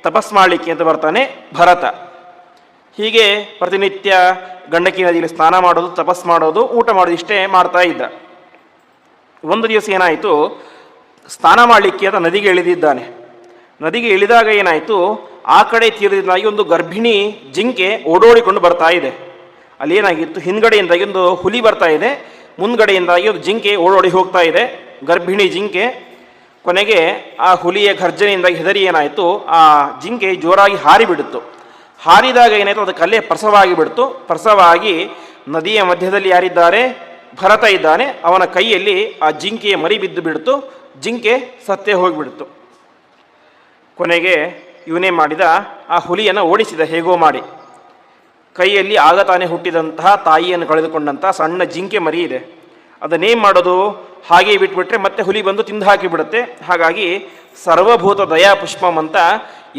ತಪಸ್ ಮಾಡಲಿಕ್ಕೆ ಅಂತ ಬರ್ತಾನೆ ಭರತ. ಹೀಗೆ ಪ್ರತಿನಿತ್ಯ ಗಂಡಕಿ ನದಿಯಲ್ಲಿ ಸ್ನಾನ ಮಾಡೋದು, ತಪಸ್ ಮಾಡೋದು, ಊಟ ಮಾಡೋದು ಇಷ್ಟೇ ಮಾಡ್ತಾ ಇದ್ದ. ಒಂದು ದಿವಸ ಏನಾಯಿತು, ಸ್ನಾನ ಮಾಡಲಿಕ್ಕೆ ಅಂತ ನದಿಗೆ ಇಳಿದಿದ್ದಾನೆ. ನದಿಗೆ ಇಳಿದಾಗ ಏನಾಯಿತು, ಆ ಕಡೆ ತೀರದಿಂದಾಗಿ ಒಂದು ಗರ್ಭಿಣಿ ಜಿಂಕೆ ಓಡೋಡಿಕೊಂಡು ಬರ್ತಾ ಇದೆ. ಅಲ್ಲೇನಾಗಿತ್ತು, ಹಿಂದ್ಗಡೆಯಿಂದಾಗಿ ಒಂದು ಹುಲಿ ಬರ್ತಾ ಇದೆ, ಮುಂದ್ಗಡೆಯಿಂದಾಗಿ ಒಂದು ಜಿಂಕೆ ಓಡೋಡಿ ಹೋಗ್ತಾ ಇದೆ, ಗರ್ಭಿಣಿ ಜಿಂಕೆ. ಕೊನೆಗೆ ಆ ಹುಲಿಯ ಘರ್ಜನೆಯಿಂದಾಗಿ ಹೆದರಿ ಏನಾಯಿತು, ಆ ಜಿಂಕೆ ಜೋರಾಗಿ ಹಾರಿಬಿಡ್ತು. ಹಾರಿದಾಗ ಏನಾಯಿತು, ಅದಕ್ಕೆ ಅಲ್ಲೇ ಪ್ರಸವ ಆಗಿಬಿಡ್ತು. ಪ್ರಸವ ಆಗಿ ನದಿಯ ಮಧ್ಯದಲ್ಲಿ ಯಾರಿದ್ದಾರೆ, ಭರತ ಇದ್ದಾನೆ. ಅವನ ಕೈಯಲ್ಲಿ ಆ ಜಿಂಕೆಯ ಮರಿ ಬಿದ್ದು ಬಿಡ್ತು. ಜಿಂಕೆ ಸತ್ತೇ ಹೋಗಿಬಿಡ್ತು. ಕೊನೆಗೆ ಇವನೇ ಮಾಡಿದ, ಆ ಹುಲಿಯನ್ನು ಓಡಿಸಿದ ಹೇಗೋ ಮಾಡಿ. ಕೈಯಲ್ಲಿ ಆಗ ತಾನೇ ಹುಟ್ಟಿದಂತಹ ತಾಯಿಯನ್ನು ಕಳೆದುಕೊಂಡಂತಹ ಸಣ್ಣ ಜಿಂಕೆ ಮರಿ ಇದೆ. ಅದನ್ನೇನು ಮಾಡೋದು, ಹಾಗೆ ಬಿಟ್ಬಿಟ್ರೆ ಮತ್ತೆ ಹುಲಿ ಬಂದು ತಿಂದು ಹಾಕಿಬಿಡುತ್ತೆ. ಹಾಗಾಗಿ ಸರ್ವಭೂತ ದಯಾ ಪುಷ್ಪಂ ಅಂತ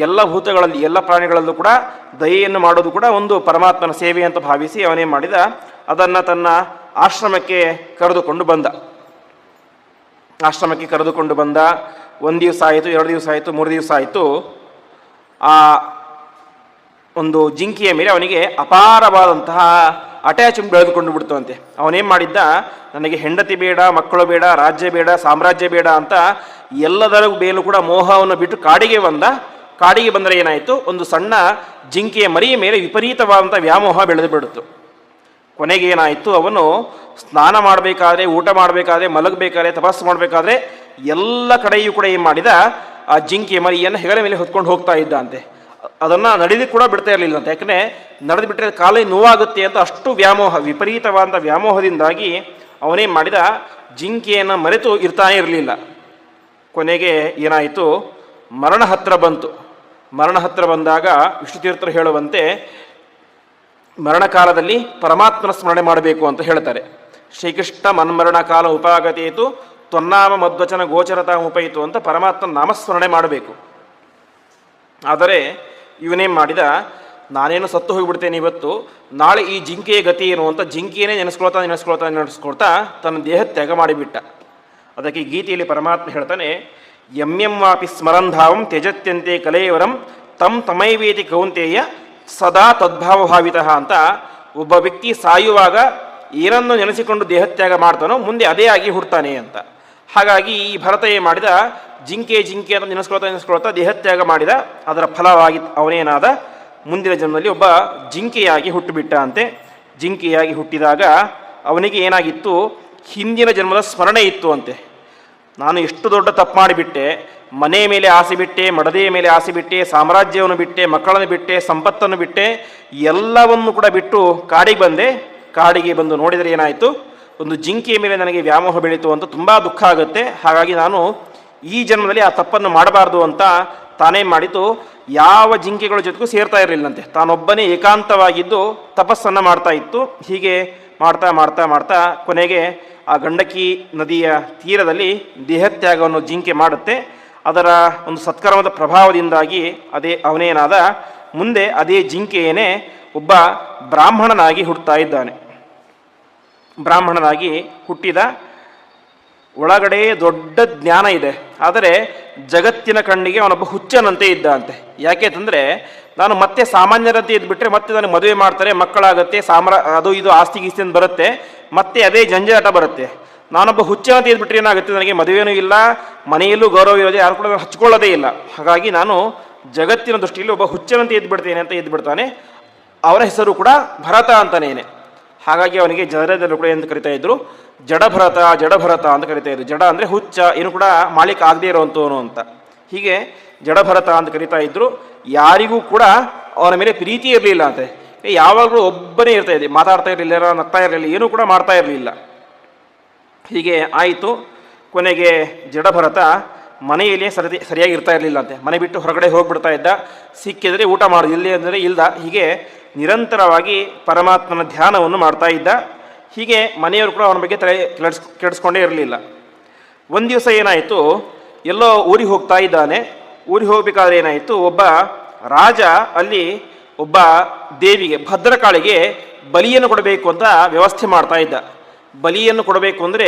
ಎಲ್ಲ ಭೂತಗಳಲ್ಲಿ, ಎಲ್ಲ ಪ್ರಾಣಿಗಳಲ್ಲೂ ಕೂಡ ದಯೆಯನ್ನು ಮಾಡೋದು ಕೂಡ ಒಂದು ಪರಮಾತ್ಮನ ಸೇವೆ ಅಂತ ಭಾವಿಸಿ ಅವನೇನು ಮಾಡಿದ, ಅದನ್ನು ತನ್ನ ಆಶ್ರಮಕ್ಕೆ ಕರೆದುಕೊಂಡು ಬಂದ. ಆಶ್ರಮಕ್ಕೆ ಕರೆದುಕೊಂಡು ಬಂದ. 1 ದಿವಸ ಆಯಿತು, 2 ದಿವಸ ಆಯಿತು, 3 ದಿವಸ ಆಯಿತು. ಆ ಒಂದು ಜಿಂಕೆಯ ಮೇಲೆ ಅವನಿಗೆ ಅಪಾರವಾದಂತಹ ಅಟ್ಯಾಚ್ಮೆಂಟ್ ಬೆಳೆದುಕೊಂಡು ಬಿಡ್ತಂತೆ. ಅವನೇನು ಮಾಡಿದ್ದ, ನನಗೆ ಹೆಂಡತಿ ಬೇಡ, ಮಕ್ಕಳು ಬೇಡ, ರಾಜ್ಯ ಬೇಡ, ಸಾಮ್ರಾಜ್ಯ ಬೇಡ ಅಂತ ಎಲ್ಲದರ ಮೇಲೂ ಕೂಡ ಮೋಹವನ್ನು ಬಿಟ್ಟು ಕಾಡಿಗೆ ಬಂದ. ಕಾಡಿಗೆ ಬಂದರೆ ಏನಾಯಿತು, ಒಂದು ಸಣ್ಣ ಜಿಂಕೆಯ ಮರಿಯ ಮೇಲೆ ವಿಪರೀತವಾದಂಥ ವ್ಯಾಮೋಹ ಬೆಳೆದು ಬಿಡ್ತು. ಕೊನೆಗೆ ಏನಾಯಿತು, ಅವನು ಸ್ನಾನ ಮಾಡಬೇಕಾದ್ರೆ, ಊಟ ಮಾಡಬೇಕಾದ್ರೆ, ಮಲಗಬೇಕಾದ್ರೆ, ತಪಸ್ಸು ಮಾಡಬೇಕಾದ್ರೆ ಎಲ್ಲ ಕಡೆಯೂ ಕೂಡ ಏನು ಮಾಡಿದ, ಆ ಜಿಂಕೆಯ ಮರಿಯನ್ನು ಹೆಗಲ ಮೇಲೆ ಹೊತ್ಕೊಂಡು ಹೋಗ್ತಾ ಇದ್ದ ಅಂತೆ. ಅದನ್ನು ನಡೆದು ಕೂಡ ಬಿಡ್ತಾ ಇರಲಿಲ್ಲ ಅಂತ. ಯಾಕಂದರೆ ನಡೆದು ಬಿಟ್ಟರೆ ಕಾಲಿಗೆ ನೋವಾಗುತ್ತೆ ಅಂತ ಅಷ್ಟು ವ್ಯಾಮೋಹ, ವಿಪರೀತವಾದಂಥ ವ್ಯಾಮೋಹದಿಂದಾಗಿ ಅವನೇನು ಮಾಡಿದ, ಜಿಂಕೆಯನ್ನು ಮರೆತು ಇರ್ತಾನೆ ಇರಲಿಲ್ಲ. ಕೊನೆಗೆ ಏನಾಯಿತು, ಮರಣ ಹತ್ತಿರ ಬಂತು. ಮರಣ ಹತ್ತಿರ ಬಂದಾಗ ವಿಷ್ಣುತೀರ್ಥರು ಹೇಳುವಂತೆ ಮರಣಕಾಲದಲ್ಲಿ ಪರಮಾತ್ಮನ ಸ್ಮರಣೆ ಮಾಡಬೇಕು ಅಂತ ಹೇಳ್ತಾರೆ. ಶ್ರೀಕೃಷ್ಣ ಮನ್ಮರಣ ಕಾಲ ಉಪಾಗತೇತು ತ್ವನ್ನಾಮ ಮಧ್ವಚನ ಗೋಚರತಾ ಉಪಯಿತು ಅಂತ ಪರಮಾತ್ಮನ ನಾಮಸ್ಮರಣೆ ಮಾಡಬೇಕು. ಆದರೆ ಇವನೇನು ಮಾಡಿದ, ನಾನೇನು ಸತ್ತು ಹೋಗಿಬಿಡ್ತೇನೆ ಇವತ್ತು, ನಾಳೆ ಈ ಜಿಂಕೆಯ ಗತಿ ಏನು ಅಂತ ಜಿಂಕೆಯೇ ನೆನೆಸ್ಕೊಳ್ತಾ ತನ್ನ ದೇಹ ತ್ಯಾಗ ಮಾಡಿಬಿಟ್ಟ. ಅದಕ್ಕೆ ಗೀತೆಯಲ್ಲಿ ಪರಮಾತ್ಮ ಹೇಳ್ತಾನೆ, ಯಮ್ಯಂ ವಾಪಿ ಸ್ಮರಂಧಾವಂ ತ್ಯಜತ್ಯಂತೆ ಕಲೇವರಂ ತಂ ತಮೈವೇತಿ ಕೌಂತೆಯ ಸದಾ ತದ್ಭಾವಭಾವಿತಃ ಅಂತ. ಒಬ್ಬ ವ್ಯಕ್ತಿ ಸಾಯುವಾಗ ಏನನ್ನು ನೆನೆಸಿಕೊಂಡು ದೇಹತ್ಯಾಗ ಮಾಡ್ತಾನೋ ಮುಂದೆ ಅದೇ ಆಗಿ ಹುಡ್ತಾನೆ ಅಂತ. ಹಾಗಾಗಿ ಈ ಭರತ ಏನು ಮಾಡಿದ, ಜಿಂಕೆ ಅಂತ ನೆನೆಸ್ಕೊಳ್ತಾ ದೇಹತ್ಯಾಗ ಮಾಡಿದ. ಅದರ ಫಲವಾಗಿ ಅವನೇನಾದ, ಮುಂದಿನ ಜನ್ಮದಲ್ಲಿ ಒಬ್ಬ ಜಿಂಕೆಯಾಗಿ ಹುಟ್ಟುಬಿಟ್ಟ ಅಂತೆ. ಜಿಂಕೆಯಾಗಿ ಹುಟ್ಟಿದಾಗ ಅವನಿಗೆ ಏನಾಗಿತ್ತು, ಹಿಂದಿನ ಜನ್ಮದ ಸ್ಮರಣೆ ಇತ್ತು ಅಂತೆ. ನಾನು ಎಷ್ಟು ದೊಡ್ಡ ತಪ್ಪು ಮಾಡಿಬಿಟ್ಟೆ, ಮನೆ ಮೇಲೆ ಆಸೆ ಬಿಟ್ಟೆ, ಮಡದೆಯ ಮೇಲೆ ಆಸೆ ಬಿಟ್ಟೆ, ಸಾಮ್ರಾಜ್ಯವನ್ನು ಬಿಟ್ಟೆ, ಮಕ್ಕಳನ್ನು ಬಿಟ್ಟೆ, ಸಂಪತ್ತನ್ನು ಬಿಟ್ಟೆ, ಎಲ್ಲವನ್ನು ಕೂಡ ಬಿಟ್ಟು ಕಾಡಿಗೆ ಬಂದೆ. ಕಾಡಿಗೆ ಬಂದು ನೋಡಿದರೆ ಏನಾಯಿತು, ಒಂದು ಜಿಂಕೆಯ ಮೇಲೆ ನನಗೆ ವ್ಯಾಮೋಹ ಬೆಳೀತು ಅಂತ ತುಂಬ ದುಃಖ ಆಗುತ್ತೆ. ಹಾಗಾಗಿ ನಾನು ಈ ಜನ್ಮದಲ್ಲಿ ಆ ತಪ್ಪನ್ನು ಮಾಡಬಾರ್ದು ಅಂತ ತಾನೇನು ಮಾಡಿತು, ಯಾವ ಜಿಂಕೆಗಳ ಜೊತೆಗೂ ಸೇರ್ತಾ ಇರಲಿಲ್ಲಂತೆ. ತಾನೊಬ್ಬನೇ ಏಕಾಂತವಾಗಿದ್ದು ತಪಸ್ಸನ್ನು ಮಾಡ್ತಾ ಇತ್ತು. ಹೀಗೆ ಮಾಡ್ತಾ ಮಾಡ್ತಾ ಮಾಡ್ತಾ ಕೊನೆಗೆ ಆ ಗಂಡಕಿ ನದಿಯ ತೀರದಲ್ಲಿ ದೇಹತ್ಯಾಗವನ್ನು ಜಿಂಕೆ ಮಾಡುತ್ತೆ. ಅದರ ಒಂದು ಸತ್ಕರ್ಮದ ಪ್ರಭಾವದಿಂದಾಗಿ ಅವನೇನಾದ, ಮುಂದೆ ಅದೇ ಜಿಂಕೆಯೇ ಒಬ್ಬ ಬ್ರಾಹ್ಮಣನಾಗಿ ಹುಟ್ಟುತ್ತಾ ಇದ್ದಾನೆ. ಬ್ರಾಹ್ಮಣನಾಗಿ ಹುಟ್ಟಿದ, ಒಳಗಡೆ ದೊಡ್ಡ ಜ್ಞಾನ ಇದೆ. ಆದರೆ ಜಗತ್ತಿನ ಕಣ್ಣಿಗೆ ಅವನೊಬ್ಬ ಹುಚ್ಚನಂತೆ ಇದ್ದ ಅಂತೆ. ಯಾಕೆಂತಂದರೆ, ನಾನು ಮತ್ತೆ ಸಾಮಾನ್ಯರಂತೆ ಇದ್ಬಿಟ್ರೆ ಮತ್ತೆ ನನಗೆ ಮದುವೆ ಮಾಡ್ತಾರೆ, ಮಕ್ಕಳಾಗತ್ತೆ, ಅದು ಇದು ಆಸ್ತಿ ಗೀಸ್ತಿ ಅಂತ ಬರುತ್ತೆ, ಮತ್ತೆ ಅದೇ ಜಂಜಾಟ ಬರುತ್ತೆ. ನಾನೊಬ್ಬ ಹುಚ್ಚನಂತೆ ಇದ್ಬಿಟ್ರೆ ಏನಾಗುತ್ತೆ, ನನಗೆ ಮದುವೆನೂ ಇಲ್ಲ, ಮನೆಯಲ್ಲೂ ಗೌರವ ಇರೋದೇ, ಯಾರು ಕೂಡ ಹಚ್ಕೊಳ್ಳೋದೇ ಇಲ್ಲ. ಹಾಗಾಗಿ ನಾನು ಜಗತ್ತಿನ ದೃಷ್ಟಿಯಲ್ಲಿ ಒಬ್ಬ ಹುಚ್ಚನಂತೆ ಇದ್ಬಿಡ್ತೇನೆ ಅಂತ ಇದ್ಬಿಡ್ತಾನೆ. ಅವನ ಹೆಸರು ಕೂಡ ಭರತ ಅಂತಾನೇನೆ. ಹಾಗಾಗಿ ಅವನಿಗೆ ಜನರಲ್ಲೂ ಕೂಡ ಎಂದು ಕರಿತಾ ಇದ್ರು, ಜಡಭರತ ಅಂತ ಕರಿತಾ ಇದ್ರು. ಜಡ ಅಂದರೆ ಹುಚ್ಚ, ಏನು ಕೂಡ ಮಾಲೀಕ ಆಗದೇ ಇರೋವಂಥವನು ಅಂತ. ಹೀಗೆ ಜಡಭರತ ಅಂತ ಕರಿತಾ ಇದ್ರು. ಯಾರಿಗೂ ಕೂಡ ಅವನ ಮೇಲೆ ಪ್ರೀತಿ ಇರಲಿಲ್ಲ ಅಂತೆ. ಯಾವಾಗಲೂ ಒಬ್ಬನೇ ಇರ್ತಾ ಇದ್ದೆ, ಮಾತಾಡ್ತಾ ಇರಲಿಲ್ಲ, ನಗ್ತಾ ಇರಲಿಲ್ಲ, ಏನೂ ಕೂಡ ಮಾಡ್ತಾ ಇರಲಿಲ್ಲ. ಹೀಗೆ ಆಯಿತು. ಕೊನೆಗೆ ಜಡಭರತ ಮನೆಯಲ್ಲಿ ಸರಿಯಾಗಿ ಇರ್ತಾ ಇರಲಿಲ್ಲ ಅಂತೆ. ಮನೆ ಬಿಟ್ಟು ಹೊರಗಡೆ ಹೋಗ್ಬಿಡ್ತಾ ಇದ್ದ. ಸಿಕ್ಕಿದರೆ ಊಟ ಮಾಡೋದು, ಇಲ್ಲಿ ಅಂದರೆ ಇಲ್ದ. ಹೀಗೆ ನಿರಂತರವಾಗಿ ಪರಮಾತ್ಮನ ಧ್ಯಾನವನ್ನು ಮಾಡ್ತಾ ಇದ್ದ. ಹೀಗೆ ಮನೆಯವರು ಕೂಡ ಅವನ ಬಗ್ಗೆ ತಲೆ ಕೆಡಿಸ್ಕೊಂಡೇ ಇರಲಿಲ್ಲ. ಒಂದು ದಿವಸ ಏನಾಯಿತು, ಎಲ್ಲೋ ಊರಿಗೆ ಹೋಗ್ತಾ ಇದ್ದಾನೆ. ಊರಿಗೆ ಹೋಗಬೇಕಾದ್ರೆ ಏನಾಯಿತು, ಒಬ್ಬ ರಾಜ ಅಲ್ಲಿ ಒಬ್ಬ ದೇವಿಗೆ, ಭದ್ರಕಾಳಿಗೆ ಬಲಿಯನ್ನು ಕೊಡಬೇಕು ಅಂತ ವ್ಯವಸ್ಥೆ ಮಾಡ್ತಾ ಇದ್ದ. ಬಲಿಯನ್ನು ಕೊಡಬೇಕು ಅಂದರೆ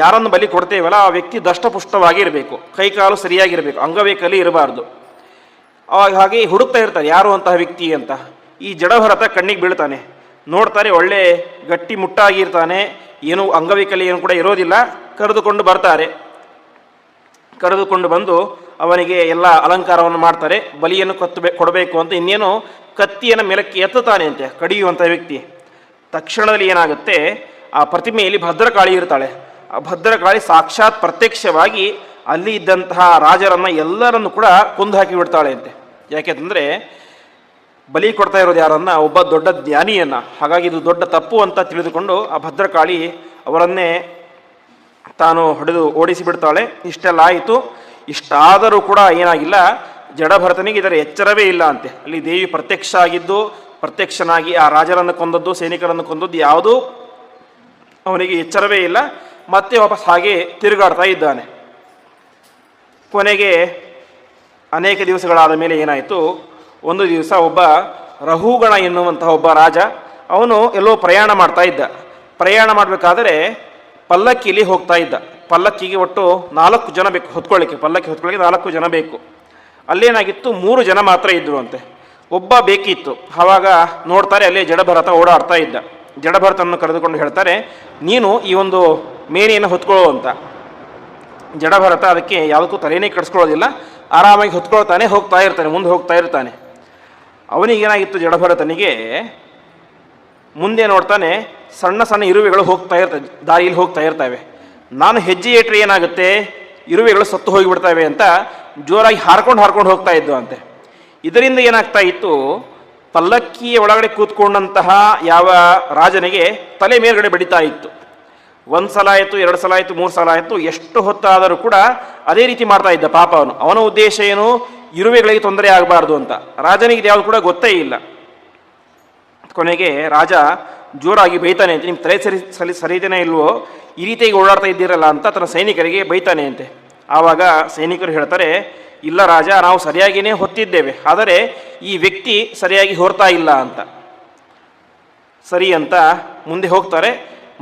ಯಾರನ್ನು ಬಲಿ ಕೊಡ್ತೇವಲ್ಲ ಆ ವ್ಯಕ್ತಿ ದಷ್ಟಪುಷ್ಟವಾಗಿ ಇರಬೇಕು, ಕೈಕಾಲು ಸರಿಯಾಗಿರಬೇಕು, ಅಂಗವೈಕಲ್ಯ ಇರಬಾರ್ದು. ಹಾಗೆ ಹುಡುಕ್ತಾ ಇರ್ತಾರೆ ಯಾರು ಅಂತಹ ವ್ಯಕ್ತಿ ಅಂತ. ಈ ಜಡಭರತ ಕಣ್ಣಿಗೆ ಬೀಳ್ತಾನೆ. ನೋಡ್ತಾರೆ, ಒಳ್ಳೆ ಗಟ್ಟಿ ಮುಟ್ಟಾಗಿರ್ತಾನೆ, ಏನೂ ಅಂಗವೈಕಲ್ಯ ಏನು ಕೂಡ ಇರೋದಿಲ್ಲ. ಕರೆದುಕೊಂಡು ಬರ್ತಾರೆ. ಕರೆದುಕೊಂಡು ಬಂದು ಅವನಿಗೆ ಎಲ್ಲ ಅಲಂಕಾರವನ್ನು ಮಾಡ್ತಾರೆ. ಬಲಿಯನ್ನು ಕೊಡಬೇಕು ಅಂತ ಇನ್ನೇನು ಕತ್ತಿಯನ್ನು ಮೇಲಕ್ಕೆ ಎತ್ತುತ್ತಾನೆ ಅಂತೆ ಕಡಿಯುವಂಥ ವ್ಯಕ್ತಿ. ತಕ್ಷಣದಲ್ಲಿ ಏನಾಗುತ್ತೆ, ಆ ಪ್ರತಿಮೆಯಲ್ಲಿ ಭದ್ರಕಾಳಿ ಇರ್ತಾಳೆ. ಆ ಭದ್ರಕಾಳಿ ಸಾಕ್ಷಾತ್ ಪ್ರತ್ಯಕ್ಷವಾಗಿ ಅಲ್ಲಿ ಇದ್ದಂತಹ ರಾಜರನ್ನು ಎಲ್ಲರನ್ನು ಕೂಡ ಕೊಂದು ಹಾಕಿ ಬಿಡ್ತಾಳೆ ಅಂತೆ. ಯಾಕೆಂತಂದರೆ ಬಲಿ ಕೊಡ್ತಾ ಇರೋದು ಯಾರನ್ನ, ಒಬ್ಬ ದೊಡ್ಡ ಜ್ಞಾನಿಯನ್ನು. ಹಾಗಾಗಿ ಇದು ದೊಡ್ಡ ತಪ್ಪು ಅಂತ ತಿಳಿದುಕೊಂಡು ಆ ಭದ್ರಕಾಳಿ ಅವರನ್ನೇ ತಾನು ಹೊಡೆದು ಓಡಿಸಿಬಿಡ್ತಾಳೆ. ಇಷ್ಟೆಲ್ಲ ಆಯಿತು. ಇಷ್ಟಾದರೂ ಕೂಡ ಏನಾಗಿಲ್ಲ, ಜಡಭರತನಿಗೆ ಇದರ ಎಚ್ಚರವೇ ಇಲ್ಲ ಅಂತೆ. ಅಲ್ಲಿ ದೇವಿ ಪ್ರತ್ಯಕ್ಷ ಆಗಿದ್ದು, ಪ್ರತ್ಯಕ್ಷನಾಗಿ ಆ ರಾಜರನ್ನು ಕೊಂದದ್ದು, ಸೈನಿಕರನ್ನು ಕೊಂದದ್ದು ಯಾವುದೂ ಅವನಿಗೆ ಎಚ್ಚರವೇ ಇಲ್ಲ. ಮತ್ತೆ ವಾಪಸ್ ಹಾಗೆ ತಿರುಗಾಡ್ತಾ ಇದ್ದಾನೆ. ಕೊನೆಗೆ ಅನೇಕ ದಿವಸಗಳಾದ ಮೇಲೆ ಏನಾಯಿತು, ಒಂದು ದಿವಸ ಒಬ್ಬ ರಹುಗಣ ಎನ್ನುವಂತಹ ಒಬ್ಬ ರಾಜ, ಅವನು ಎಲ್ಲೋ ಪ್ರಯಾಣ ಮಾಡ್ತಾ ಇದ್ದ. ಪ್ರಯಾಣ ಮಾಡಬೇಕಾದ್ರೆ ಪಲ್ಲಕ್ಕಿಲಿ ಹೋಗ್ತಾ ಇದ್ದ. ಪಲ್ಲಕ್ಕಿಗೆ ಒಟ್ಟು 4 ಜನ ಬೇಕು ಹೊತ್ಕೊಳ್ಳಿಕ್ಕೆ. ಪಲ್ಲಕ್ಕಿ ಹೊತ್ಕೊಳ್ಳಿಕ್ಕೆ 4 ಜನ ಬೇಕು. ಅಲ್ಲೇನಾಗಿತ್ತು, 3 ಜನ ಮಾತ್ರ ಇದ್ದರು ಅಂತೆ. ಒಬ್ಬ ಬೇಕಿತ್ತು. ಆವಾಗ ನೋಡ್ತಾರೆ ಅಲ್ಲಿ ಜಡಭರತ ಓಡಾಡ್ತಾ ಇದ್ದ. ಜಡಭರತನನ್ನು ಕರೆದುಕೊಂಡು ಹೇಳ್ತಾರೆ, ನೀನು ಈ ಒಂದು ಮೇನೆಯನ್ನು ಹೊತ್ಕೊಳ್ಳೋ ಅಂತ. ಜಡಭರತ ಅದಕ್ಕೆ ಯಾವುದಕ್ಕೂ ತಲೆನೇ ಕೆಡಿಸ್ಕೊಳ್ಳೋದಿಲ್ಲ, ಆರಾಮಾಗಿ ಹೊತ್ಕೊಳ್ತಾನೆ ಹೋಗ್ತಾ ಇರ್ತಾನೆ, ಮುಂದೆ ಹೋಗ್ತಾ ಇರ್ತಾನೆ. ಅವನಿಗೇನಾಗಿತ್ತು, ಜಡಭರತನಿಗೆ ಮುಂದೆ ನೋಡ್ತಾನೆ ಸಣ್ಣ ಸಣ್ಣ ಇರುವೆಗಳು ಹೋಗ್ತಾ ಇರ್ತವೆ, ದಾರಿಯಲ್ಲಿ ಹೋಗ್ತಾ ಇರ್ತವೆ. ನಾನು ಹೆಜ್ಜೆ ಇಟ್ಟರೆ ಏನಾಗುತ್ತೆ, ಇರುವೆಗಳು ಸತ್ತು ಹೋಗಿಬಿಡ್ತವೆ ಅಂತ ಜೋರಾಗಿ ಹಾರ್ಕೊಂಡು ಹೋಗ್ತಾ ಇದ್ದು ಅಂತೆ. ಇದರಿಂದ ಏನಾಗ್ತಾ ಇತ್ತು, ಪಲ್ಲಕ್ಕಿಯ ಒಳಗಡೆ ಕೂತ್ಕೊಂಡಂತಹ ಯಾವ ರಾಜನಿಗೆ ತಲೆ ಮೇಲ್ಗಡೆ ಬಡಿತಾ ಇತ್ತು. 1 ಸಲ ಆಯಿತು, 2 ಸಲ ಆಯಿತು, 3 ಸಲ ಆಯಿತು, ಎಷ್ಟು ಹೊತ್ತಾದರೂ ಕೂಡ ಅದೇ ರೀತಿ ಮಾಡ್ತಾ ಇದ್ದ ಪಾಪ ಅವನು. ಅವನ ಉದ್ದೇಶ ಏನು, ಇರುವೆಗಳಿಗೆ ತೊಂದರೆ ಆಗಬಾರ್ದು ಅಂತ. ರಾಜನಿಗೆ ಯಾವುದು ಕೂಡ ಗೊತ್ತೇ ಇಲ್ಲ. ಕೊನೆಗೆ ರಾಜ ಜೋರಾಗಿ ಬೈತಾನೆ ಅಂತೆ, ನಿಮ್ಮ ತಲೆ ಸರಿದೇನೆ ಇಲ್ವೋ, ಈ ರೀತಿಯಾಗಿ ಓಡಾಡ್ತಾ ಇದ್ದೀರಲ್ಲ ಅಂತ ತನ್ನ ಸೈನಿಕರಿಗೆ ಬೈತಾನೆ ಅಂತೆ. ಆವಾಗ ಸೈನಿಕರು ಹೇಳ್ತಾರೆ, ಇಲ್ಲ ರಾಜ, ನಾವು ಸರಿಯಾಗಿಯೇ ಹೊತ್ತಿದ್ದೇವೆ, ಆದರೆ ಈ ವ್ಯಕ್ತಿ ಸರಿಯಾಗಿ ಹೊರ್ತಾ ಇಲ್ಲ ಅಂತ. ಸರಿ ಅಂತ ಮುಂದೆ ಹೋಗ್ತಾರೆ,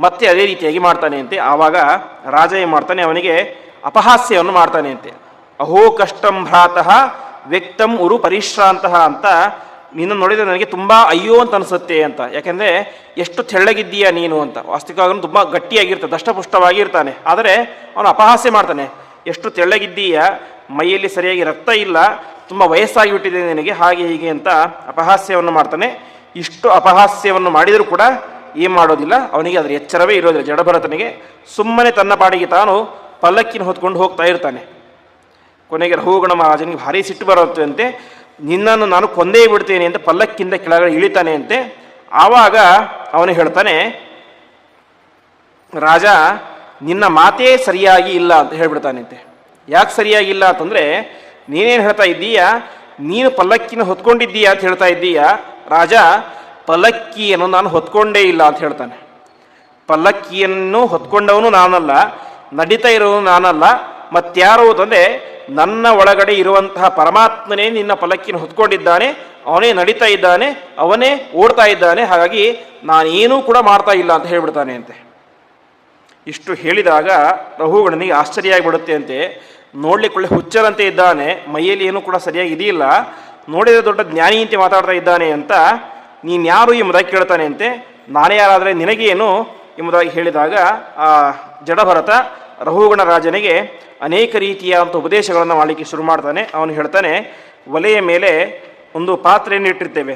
ಮತ್ತೆ ಅದೇ ರೀತಿಯಾಗಿ ಮಾಡ್ತಾನೆ ಅಂತೆ. ಆವಾಗ ರಾಜ ಏನು ಮಾಡ್ತಾನೆ, ಅವನಿಗೆ ಅಪಹಾಸ್ಯವನ್ನು ಮಾಡ್ತಾನೆ ಅಂತೆ. ಅಹೋ ಕಷ್ಟಂ ಭ್ರಾತಃ ವ್ಯಕ್ತಂ ಉರು ಪರಿಶ್ರಾಂತಃ ಅಂತ, ನಿನ್ನ ನೋಡಿದರೆ ನನಗೆ ತುಂಬ ಅಯ್ಯೋ ಅಂತ ಅನಿಸುತ್ತೆ ಅಂತ. ಯಾಕೆಂದರೆ ಎಷ್ಟು ತೆಳ್ಳಗಿದ್ದೀಯ ನೀನು ಅಂತ. ವಾಸ್ತವಿಕವಾಗಿ ತುಂಬ ಗಟ್ಟಿಯಾಗಿರ್ತಾನೆ, ದಷ್ಟಪುಷ್ಟವಾಗಿರ್ತಾನೆ, ಆದರೆ ಅವನು ಅಪಹಾಸ್ಯ ಮಾಡ್ತಾನೆ. ಎಷ್ಟು ತೆಳ್ಳಗಿದ್ದೀಯ, ಮೈಯಲ್ಲಿ ಸರಿಯಾಗಿ ರಕ್ತ ಇಲ್ಲ, ತುಂಬ ವಯಸ್ಸಾಗಿಬಿಟ್ಟಿದೆ ನಿನಗೆ, ಹಾಗೆ ಹೀಗೆ ಅಂತ ಅಪಹಾಸ್ಯವನ್ನು ಮಾಡ್ತಾನೆ. ಇಷ್ಟು ಅಪಹಾಸ್ಯವನ್ನು ಮಾಡಿದರೂ ಕೂಡ ಏನು ಮಾಡೋದಿಲ್ಲ, ಅವನಿಗೆ ಅದರ ಎಚ್ಚರವೇ ಇರೋದಿಲ್ಲ. ಜಡಭರತನಿಗೆ ಸುಮ್ಮನೆ ತನ್ನ ಪಾಡಿಗೆ ತಾನು ಪಲ್ಲಕ್ಕಿನ ಹೊತ್ಕೊಂಡು ಹೋಗ್ತಾ ಇರ್ತಾನೆ. ಕೊನೆಗೆ ರಘುಗಣ ಮಹಾರಾಜನಿಗೆ ಭಾರಿ ಸಿಟ್ಟು ಬರುತ್ತಂತೆ, ನಿನ್ನನ್ನು ನಾನು ಕೊಂದೇ ಬಿಡ್ತೇನೆ ಅಂತ ಪಲ್ಲಕ್ಕಿಂದ ಕೆಳಗಡೆ ಇಳಿತಾನೆ ಅಂತೆ. ಆವಾಗ ಅವನು ಹೇಳ್ತಾನೆ, ರಾಜ ನಿನ್ನ ಮಾತೇ ಸರಿಯಾಗಿ ಇಲ್ಲ ಅಂತ ಹೇಳ್ಬಿಡ್ತಾನೆ ಅಂತೆ. ಯಾಕೆ ಸರಿಯಾಗಿಲ್ಲ ಅಂತಂದರೆ, ನೀನೇನು ಹೇಳ್ತಾ ಇದ್ದೀಯಾ, ನೀನು ಪಲ್ಲಕ್ಕಿನ ಹೊತ್ಕೊಂಡಿದ್ದೀಯಾ ಅಂತ ಹೇಳ್ತಾ ಇದ್ದೀಯಾ. ರಾಜ, ಪಲ್ಲಕ್ಕಿಯನ್ನು ನಾನು ಹೊತ್ಕೊಂಡೇ ಇಲ್ಲ ಅಂತ ಹೇಳ್ತಾನೆ. ಪಲ್ಲಕ್ಕಿಯನ್ನು ಹೊತ್ಕೊಂಡವನು ನಾನಲ್ಲ, ನಡೀತಾ ಇರೋನು ನಾನಲ್ಲ, ಮತ್ಯಾರು ಅಂತಂದರೆ ನನ್ನ ಒಳಗಡೆ ಇರುವಂತಹ ಪರಮಾತ್ಮನೇ ನಿನ್ನ ಪಲ್ಲಕ್ಕಿನ ಹೊತ್ಕೊಂಡಿದ್ದಾನೆ, ಅವನೇ ನಡೀತಾ ಇದ್ದಾನೆ, ಅವನೇ ಓಡ್ತಾ ಇದ್ದಾನೆ, ಹಾಗಾಗಿ ನಾನೇನೂ ಕೂಡ ಮಾಡ್ತಾ ಇಲ್ಲ ಅಂತ ಹೇಳ್ಬಿಡ್ತಾನೆ ಅಂತೆ. ಇಷ್ಟು ಹೇಳಿದಾಗ ರಘುಗಣನಿಗೆ ಆಶ್ಚರ್ಯ ಆಗಿಬಿಡುತ್ತೆ ಅಂತೆ. ನೋಡ್ಲಿಕ್ಕೆ ಹುಚ್ಚರಂತೆ ಇದ್ದಾನೆ, ಮೈಯಲ್ಲಿ ಏನೂ ಕೂಡ ಸರಿಯಾಗಿ ಇದೆಯಿಲ್ಲ, ನೋಡಿದರೆ ದೊಡ್ಡ ಜ್ಞಾನಿಯಂತೆ ಮಾತಾಡ್ತಾ ಇದ್ದಾನೆ ಅಂತ ನೀನು ಯಾರು ಎಂಬುದಾಗಿ ಕೇಳ್ತಾನೆ ಅಂತೆ. ನಾನೇ ಯಾರಾದರೆ ನಿನಗೇನು ಎಂಬುದಾಗಿ ಹೇಳಿದಾಗ ಆ ಜಡಭರತ ರಘುಗಣ ರಾಜನಿಗೆ ಅನೇಕ ರೀತಿಯಾದಂಥ ಉಪದೇಶಗಳನ್ನು ಮಾಡಲಿಕ್ಕೆ ಶುರು ಮಾಡ್ತಾನೆ. ಅವನು ಹೇಳ್ತಾನೆ, ಒಲೆಯ ಮೇಲೆ ಒಂದು ಪಾತ್ರೆಯನ್ನು ಇಟ್ಟಿರ್ತೇವೆ,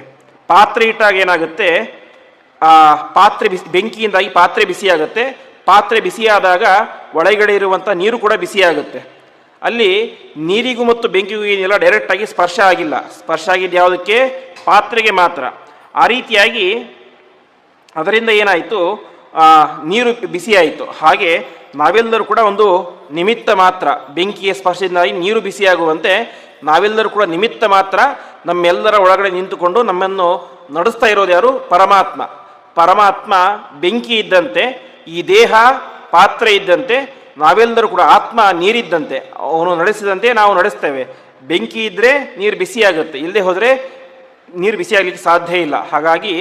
ಪಾತ್ರೆ ಇಟ್ಟಾಗ ಏನಾಗುತ್ತೆ, ಆ ಪಾತ್ರೆ ಬೆಂಕಿಯಿಂದಾಗಿ ಪಾತ್ರೆ ಬಿಸಿಯಾಗುತ್ತೆ. ಪಾತ್ರೆ ಬಿಸಿಯಾದಾಗ ಒಳಗಡೆ ಇರುವಂಥ ನೀರು ಕೂಡ ಬಿಸಿಯಾಗುತ್ತೆ. ಅಲ್ಲಿ ನೀರಿಗೂ ಮತ್ತು ಬೆಂಕಿಗೂ ಏನಿಲ್ಲ, ಡೈರೆಕ್ಟಾಗಿ ಸ್ಪರ್ಶ ಆಗಿಲ್ಲ. ಸ್ಪರ್ಶ ಆಗಿದ್ದು ಯಾವುದಕ್ಕೆ, ಪಾತ್ರೆಗೆ ಮಾತ್ರ. ಆ ರೀತಿಯಾಗಿ ಅದರಿಂದ ಏನಾಯಿತು, ನೀರು ಬಿಸಿಯಾಯಿತು. ಹಾಗೆ ನಾವೆಲ್ಲರೂ ಕೂಡ ಒಂದು ನಿಮಿತ್ತ ಮಾತ್ರ, ಬೆಂಕಿಯ ಸ್ಪರ್ಶದಿಂದಾಗಿ ನೀರು ಬಿಸಿಯಾಗುವಂತೆ ನಾವೆಲ್ಲರೂ ಕೂಡ ನಿಮಿತ್ತ ಮಾತ್ರ. ನಮ್ಮೆಲ್ಲರ ಒಳಗಡೆ ನಿಂತುಕೊಂಡು ನಮ್ಮನ್ನು ನಡೆಸ್ತಾ ಇರೋದು ಯಾರು, ಪರಮಾತ್ಮ. ಪರಮಾತ್ಮ ಬೆಂಕಿ ಇದ್ದಂತೆ, ಈ ದೇಹ ಪಾತ್ರೆ ಇದ್ದಂತೆ, ನಾವೆಲ್ಲರೂ ಕೂಡ ಆತ್ಮ ನೀರಿದ್ದಂತೆ. ಅವನು ನಡೆಸಿದಂತೆ ನಾವು ನಡೆಸ್ತೇವೆ. ಬೆಂಕಿ ಇದ್ದರೆ ನೀರು ಬಿಸಿಯಾಗುತ್ತೆ, ಇಲ್ಲದೆ ಹೋದರೆ ನೀರು ಬಿಸಿಯಾಗಲಿಕ್ಕೆ ಸಾಧ್ಯ ಇಲ್ಲ. ಹಾಗಾಗಿ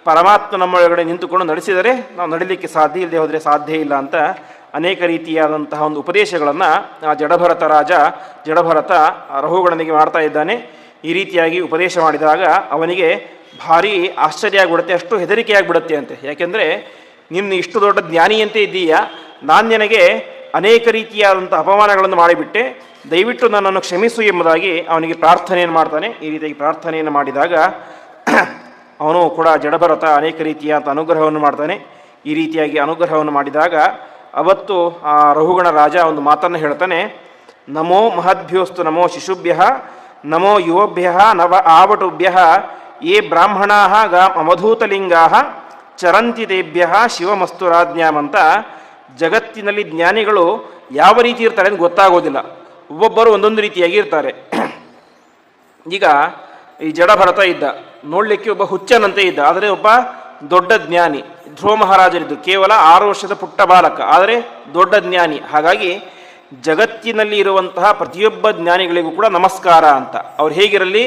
ಪರಮಾತ್ಮ ನಮ್ಮೊಳಗಡೆ ನಿಂತುಕೊಂಡು ನಡೆಸಿದರೆ ನಾವು ನಡೀಲಿಕ್ಕೆ ಸಾಧ್ಯ, ಇಲ್ಲದೆ ಹೋದರೆ ಸಾಧ್ಯ ಇಲ್ಲ ಅಂತ ಅನೇಕ ರೀತಿಯಾದಂತಹ ಒಂದು ಉಪದೇಶಗಳನ್ನು ಜಡಭರತ ರಾಜ ಜಡಭರತ ರಘುಗಣನಿಗೆ ಮಾಡ್ತಾ ಇದ್ದಾನೆ. ಈ ರೀತಿಯಾಗಿ ಉಪದೇಶ ಮಾಡಿದಾಗ ಅವನಿಗೆ ಭಾರಿ ಆಶ್ಚರ್ಯ ಆಗಿಬಿಡುತ್ತೆ, ಅಷ್ಟು ಹೆದರಿಕೆ ಆಗಿಬಿಡುತ್ತೆ ಅಂತೆ. ಯಾಕೆಂದರೆ ನಿನ್ನ ಇಷ್ಟು ದೊಡ್ಡ ಜ್ಞಾನಿಯಂತೆ ಇದ್ದೀಯಾ, ನಾನು ನಿನಗೆ ಅನೇಕ ರೀತಿಯಾದಂಥ ಅಪಮಾನಗಳನ್ನು ಮಾಡಿಬಿಟ್ಟೆ, ದಯವಿಟ್ಟು ನನ್ನನ್ನು ಕ್ಷಮಿಸು ಎಂಬುದಾಗಿ ಅವನಿಗೆ ಪ್ರಾರ್ಥನೆಯನ್ನು ಮಾಡ್ತಾನೆ. ಈ ರೀತಿಯಾಗಿ ಪ್ರಾರ್ಥನೆಯನ್ನು ಮಾಡಿದಾಗ ಅವನು ಕೂಡ ಜಡಭರತ ಅನೇಕ ರೀತಿಯಾದ ಅನುಗ್ರಹವನ್ನು ಮಾಡ್ತಾನೆ. ಈ ರೀತಿಯಾಗಿ ಅನುಗ್ರಹವನ್ನು ಮಾಡಿದಾಗ ಅವತ್ತು ಆ ರಘುಗಣ ರಾಜ ಒಂದು ಮಾತನ್ನು ಹೇಳ್ತಾನೆ, ನಮೋ ಮಹದ್ಭ್ಯೋಸ್ತು ನಮೋ ಶಿಶುಭ್ಯ ನಮೋ ಯುವಭ್ಯ ನವ ಆವಟುಭ್ಯ ಯೇ ಬ್ರಾಹ್ಮಣಾ ಅವಧೂತಲಿಂಗಾ ಚರಂತಿ ತೇಭ್ಯ ಶಿವಮಸ್ತು ರಾಜ್ಞಾಮ್ ಅಂತ. ಜಗತ್ತಿನಲ್ಲಿ ಜ್ಞಾನಿಗಳು ಯಾವ ರೀತಿ ಇರ್ತಾರೆ ಅಂತ ಗೊತ್ತಾಗೋದಿಲ್ಲ, ಒಬ್ಬೊಬ್ಬರು ಒಂದೊಂದು ರೀತಿಯಾಗಿ ಇರ್ತಾರೆ. ಈಗ ಈ ಜಡಭರತ ಇದ್ದ, ನೋಡಲಿಕ್ಕೆ ಒಬ್ಬ ಹುಚ್ಚನಂತೆ ಇದ್ದ, ಆದರೆ ಒಬ್ಬ ದೊಡ್ಡ ಜ್ಞಾನಿ. ಧ್ರುವ ಮಹಾರಾಜರಿದ್ದು ಕೇವಲ 6 ವರ್ಷದ ಪುಟ್ಟ ಬಾಲಕ, ಆದರೆ ದೊಡ್ಡ ಜ್ಞಾನಿ. ಹಾಗಾಗಿ ಜಗತ್ತಿನಲ್ಲಿ ಇರುವಂತಹ ಪ್ರತಿಯೊಬ್ಬ ಜ್ಞಾನಿಗಳಿಗೂ ಕೂಡ ನಮಸ್ಕಾರ ಅಂತ. ಅವ್ರು ಹೇಗಿರಲಿ,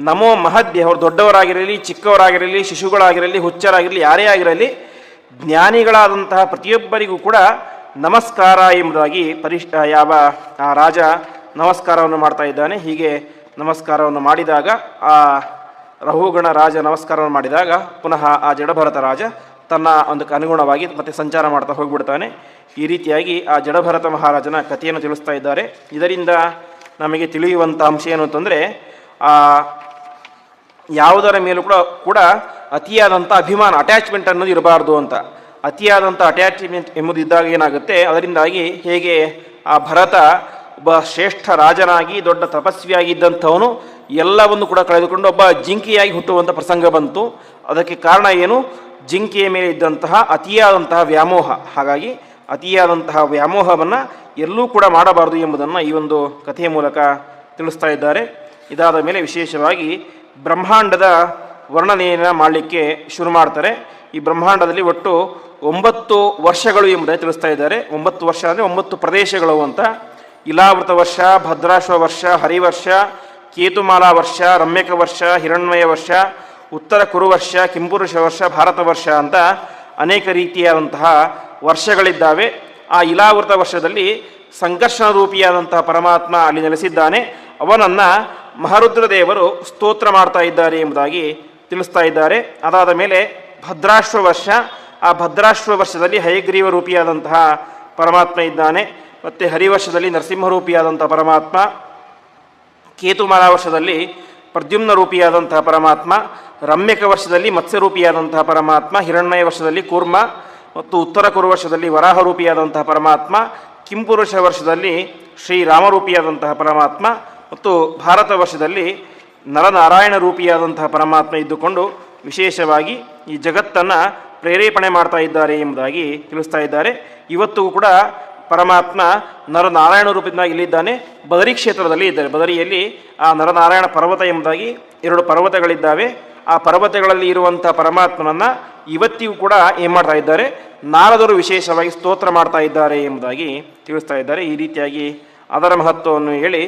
ನಮೋ ಮಹದ್ಯ, ಅವರು ದೊಡ್ಡವರಾಗಿರಲಿ, ಚಿಕ್ಕವರಾಗಿರಲಿ, ಶಿಶುಗಳಾಗಿರಲಿ, ಹುಚ್ಚರಾಗಿರಲಿ, ಯಾರೇ ಆಗಿರಲಿ, ಜ್ಞಾನಿಗಳಾದಂತಹ ಪ್ರತಿಯೊಬ್ಬರಿಗೂ ಕೂಡ ನಮಸ್ಕಾರ ಎಂಬುದಾಗಿ ಯಾವ ರಾಜ ನಮಸ್ಕಾರವನ್ನು ಮಾಡ್ತಾ ಇದ್ದಾನೆ. ಹೀಗೆ ನಮಸ್ಕಾರವನ್ನು ಮಾಡಿದಾಗ ಆ ರಹುಗಣ ರಾಜ ನಮಸ್ಕಾರವನ್ನು ಮಾಡಿದಾಗ ಪುನಃ ಆ ಜಡಭರತ ರಾಜ ತನ್ನ ಒಂದಕ್ಕೆ ಅನುಗುಣವಾಗಿ ಮತ್ತೆ ಸಂಚಾರ ಮಾಡ್ತಾ ಹೋಗಿಬಿಡ್ತಾನೆ. ಈ ರೀತಿಯಾಗಿ ಆ ಜಡಭರತ ಮಹಾರಾಜನ ಕಥೆಯನ್ನು ತಿಳಿಸ್ತಾ ಇದ್ದಾರೆ. ಇದರಿಂದ ನಮಗೆ ತಿಳಿಯುವಂಥ ಅಂಶ ಏನು ಅಂತಂದರೆ, ಯಾವುದರ ಮೇಲೂ ಕೂಡ ಅತಿಯಾದಂಥ ಅಭಿಮಾನ, ಅಟ್ಯಾಚ್ಮೆಂಟ್ ಅನ್ನೋದು ಇರಬಾರ್ದು ಅಂತ. ಅತಿಯಾದಂಥ ಅಟ್ಯಾಚ್ಮೆಂಟ್ ಎಂಬುದಿದ್ದಾಗ ಏನಾಗುತ್ತೆ, ಅದರಿಂದಾಗಿ ಹೇಗೆ ಆ ಭರತ ಒಬ್ಬ ಶ್ರೇಷ್ಠ ರಾಜನಾಗಿ ದೊಡ್ಡ ತಪಸ್ವಿಯಾಗಿದ್ದಂಥವನು ಎಲ್ಲವನ್ನು ಕೂಡ ಕಳೆದುಕೊಂಡು ಒಬ್ಬ ಜಿಂಕೆಯಾಗಿ ಹುಟ್ಟುವಂಥ ಪ್ರಸಂಗ ಬಂತು. ಅದಕ್ಕೆ ಕಾರಣ ಏನು? ಜಿಂಕೆಯ ಮೇಲೆ ಇದ್ದಂತಹ ಅತಿಯಾದಂತಹ ವ್ಯಾಮೋಹ. ಹಾಗಾಗಿ ಅತಿಯಾದಂತಹ ವ್ಯಾಮೋಹವನ್ನು ಎಲ್ಲೂ ಕೂಡ ಮಾಡಬಾರದು ಎಂಬುದನ್ನು ಈ ಒಂದು ಕಥೆಯ ಮೂಲಕ ತಿಳಿಸ್ತಾ ಇದ್ದಾರೆ. ಇದಾದ ಮೇಲೆ ವಿಶೇಷವಾಗಿ ಬ್ರಹ್ಮಾಂಡದ ವರ್ಣನೆಯನ್ನು ಮಾಡಲಿಕ್ಕೆ ಶುರು ಮಾಡ್ತಾರೆ. ಈ ಬ್ರಹ್ಮಾಂಡದಲ್ಲಿ ಒಟ್ಟು 9 ವರ್ಷಗಳು ಎಂಬುದಾಗಿ ತಿಳಿಸ್ತಾ ಇದ್ದಾರೆ. 9 ವರ್ಷ ಅಂದರೆ 9 ಪ್ರದೇಶಗಳು ಅಂತ. ಇಲಾವೃತ ವರ್ಷ, ಭದ್ರಾಶ್ವ ವರ್ಷ, ಹರಿವರ್ಷ, ಕೇತುಮಾಲಾ ವರ್ಷ, ರಮ್ಯಕ ವರ್ಷ, ಹಿರಣ್ಮಯ ವರ್ಷ, ಉತ್ತರ ಕುರುವರ್ಷ, ಕಿಂಪುರುಷ ವರ್ಷ, ಭಾರತ ವರ್ಷ ಅಂತ ಅನೇಕ ರೀತಿಯಾದಂತಹ ವರ್ಷಗಳಿದ್ದಾವೆ. ಆ ಇಲಾವೃತ ವರ್ಷದಲ್ಲಿ ಸಂಕರ್ಷಣ ರೂಪಿಯಾದಂತಹ ಪರಮಾತ್ಮ ಅಲ್ಲಿ ನೆಲೆಸಿದ್ದಾನೆ. ಅವನನ್ನು ಮಹಾರುದ್ರ ದೇವರು ಸ್ತೋತ್ರ ಮಾಡ್ತಾ ಇದ್ದಾರೆ ಎಂಬುದಾಗಿ ತಿಳಿಸ್ತಾ ಇದ್ದಾರೆ. ಅದಾದ ಮೇಲೆ ಭದ್ರಾಶ್ವ ವರ್ಷ, ಆ ಭದ್ರಾಶ್ವ ವರ್ಷದಲ್ಲಿ ಹಯಗ್ರೀವ ರೂಪಿಯಾದಂತಹ ಪರಮಾತ್ಮ ಇದ್ದಾನೆ. ಮತ್ತು ಹರಿವರ್ಷದಲ್ಲಿ ನರಸಿಂಹರೂಪಿಯಾದಂಥ ಪರಮಾತ್ಮ, ಕೇತುಮಾಲಾ ವರ್ಷದಲ್ಲಿ ಪ್ರದ್ಯುಮ್ನ ರೂಪಿಯಾದಂತಹ ಪರಮಾತ್ಮ, ರಮ್ಯಕ ವರ್ಷದಲ್ಲಿ ಮತ್ಸ್ಯರೂಪಿಯಾದಂತಹ ಪರಮಾತ್ಮ, ಹಿರಣ್ಮಯ ವರ್ಷದಲ್ಲಿ ಕೂರ್ಮ ಮತ್ತು ಉತ್ತರ ಕುರುವರ್ಷದಲ್ಲಿ ವರಾಹರೂಪಿಯಾದಂತಹ ಪರಮಾತ್ಮ, ಕಿಂಪುರುಷ ವರ್ಷದಲ್ಲಿ ಶ್ರೀರಾಮರೂಪಿಯಾದಂತಹ ಪರಮಾತ್ಮ ಮತ್ತು ಭಾರತ ವರ್ಷದಲ್ಲಿ ನರನಾರಾಯಣ ರೂಪಿಯಾದಂತಹ ಪರಮಾತ್ಮ ಇದ್ದುಕೊಂಡು ವಿಶೇಷವಾಗಿ ಈ ಜಗತ್ತನ್ನು ಪ್ರೇರೇಪಣೆ ಮಾಡ್ತಾ ಇದ್ದಾರೆ ಎಂಬುದಾಗಿ ತಿಳಿಸ್ತಾ ಇದ್ದಾರೆ. ಇವತ್ತಿಗೂ ಕೂಡ ಪರಮಾತ್ಮ ನರನಾರಾಯಣ ರೂಪದಿಂದ ಇಲ್ಲಿದ್ದಾನೆ. ಬದರಿ ಕ್ಷೇತ್ರದಲ್ಲಿ ಇದ್ದಾರೆ. ಬದರಿಯಲ್ಲಿ ಆ ನರನಾರಾಯಣ ಪರ್ವತ ಎಂಬುದಾಗಿ 2 ಪರ್ವತಗಳಿದ್ದಾವೆ. ಆ ಪರ್ವತಗಳಲ್ಲಿ ಇರುವಂಥ ಪರಮಾತ್ಮನನ್ನು ಇವತ್ತಿಗೂ ಕೂಡ ಏನು ಮಾಡ್ತಾ ಇದ್ದಾರೆ, ನಾರದರು ವಿಶೇಷವಾಗಿ ಸ್ತೋತ್ರ ಮಾಡ್ತಾ ಇದ್ದಾರೆ ಎಂಬುದಾಗಿ ತಿಳಿಸ್ತಾ ಇದ್ದಾರೆ. ಈ ರೀತಿಯಾಗಿ ಅದರ ಮಹತ್ವವನ್ನು ಹೇಳಿ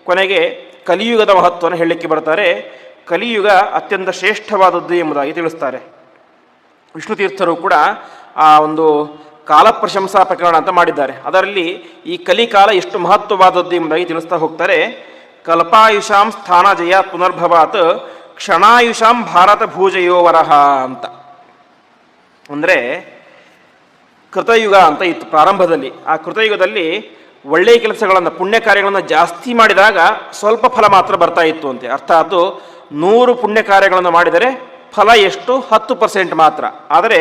ಕೊನೆಗೆ ಕಲಿಯುಗದ ಮಹತ್ವವನ್ನು ಹೇಳಲಿಕ್ಕೆ ಬರ್ತಾರೆ. ಕಲಿಯುಗ ಅತ್ಯಂತ ಶ್ರೇಷ್ಠವಾದದ್ದು ಎಂಬುದಾಗಿ ತಿಳಿಸ್ತಾರೆ. ವಿಷ್ಣು ತೀರ್ಥರು ಕೂಡ ಆ ಒಂದು ಕಾಲ ಪ್ರಶಂಸಾ ಪ್ರಕರಣ ಅಂತ ಮಾಡಿದ್ದಾರೆ. ಅದರಲ್ಲಿ ಈ ಕಲಿಕಾಲ ಎಷ್ಟು ಮಹತ್ವವಾದದ್ದು ಎಂಬುದಾಗಿ ತಿಳಿಸ್ತಾ ಹೋಗ್ತಾರೆ. ಕಲ್ಪಾಯುಷಾಂ ಸ್ಥಾನ ಜಯ ಪುನರ್ಭವಾತ್ ಕ್ಷಣಾಯುಷಾಂ ಭಾರತ ಭೂಜಯೋವರಹ ಅಂತ. ಅಂದರೆ ಕೃತಯುಗ ಅಂತ ಇತ್ತು ಪ್ರಾರಂಭದಲ್ಲಿ. ಆ ಕೃತಯುಗದಲ್ಲಿ ಒಳ್ಳೆಯ ಕೆಲಸಗಳನ್ನು, ಪುಣ್ಯ ಕಾರ್ಯಗಳನ್ನು ಜಾಸ್ತಿ ಮಾಡಿದಾಗ ಸ್ವಲ್ಪ ಫಲ ಮಾತ್ರ ಬರ್ತಾ ಇತ್ತು ಅಂತೆ. ಅರ್ಥಾತ್ 100 ಪುಣ್ಯ ಕಾರ್ಯಗಳನ್ನು ಮಾಡಿದರೆ ಫಲ ಎಷ್ಟು? 10% ಮಾತ್ರ. ಆದರೆ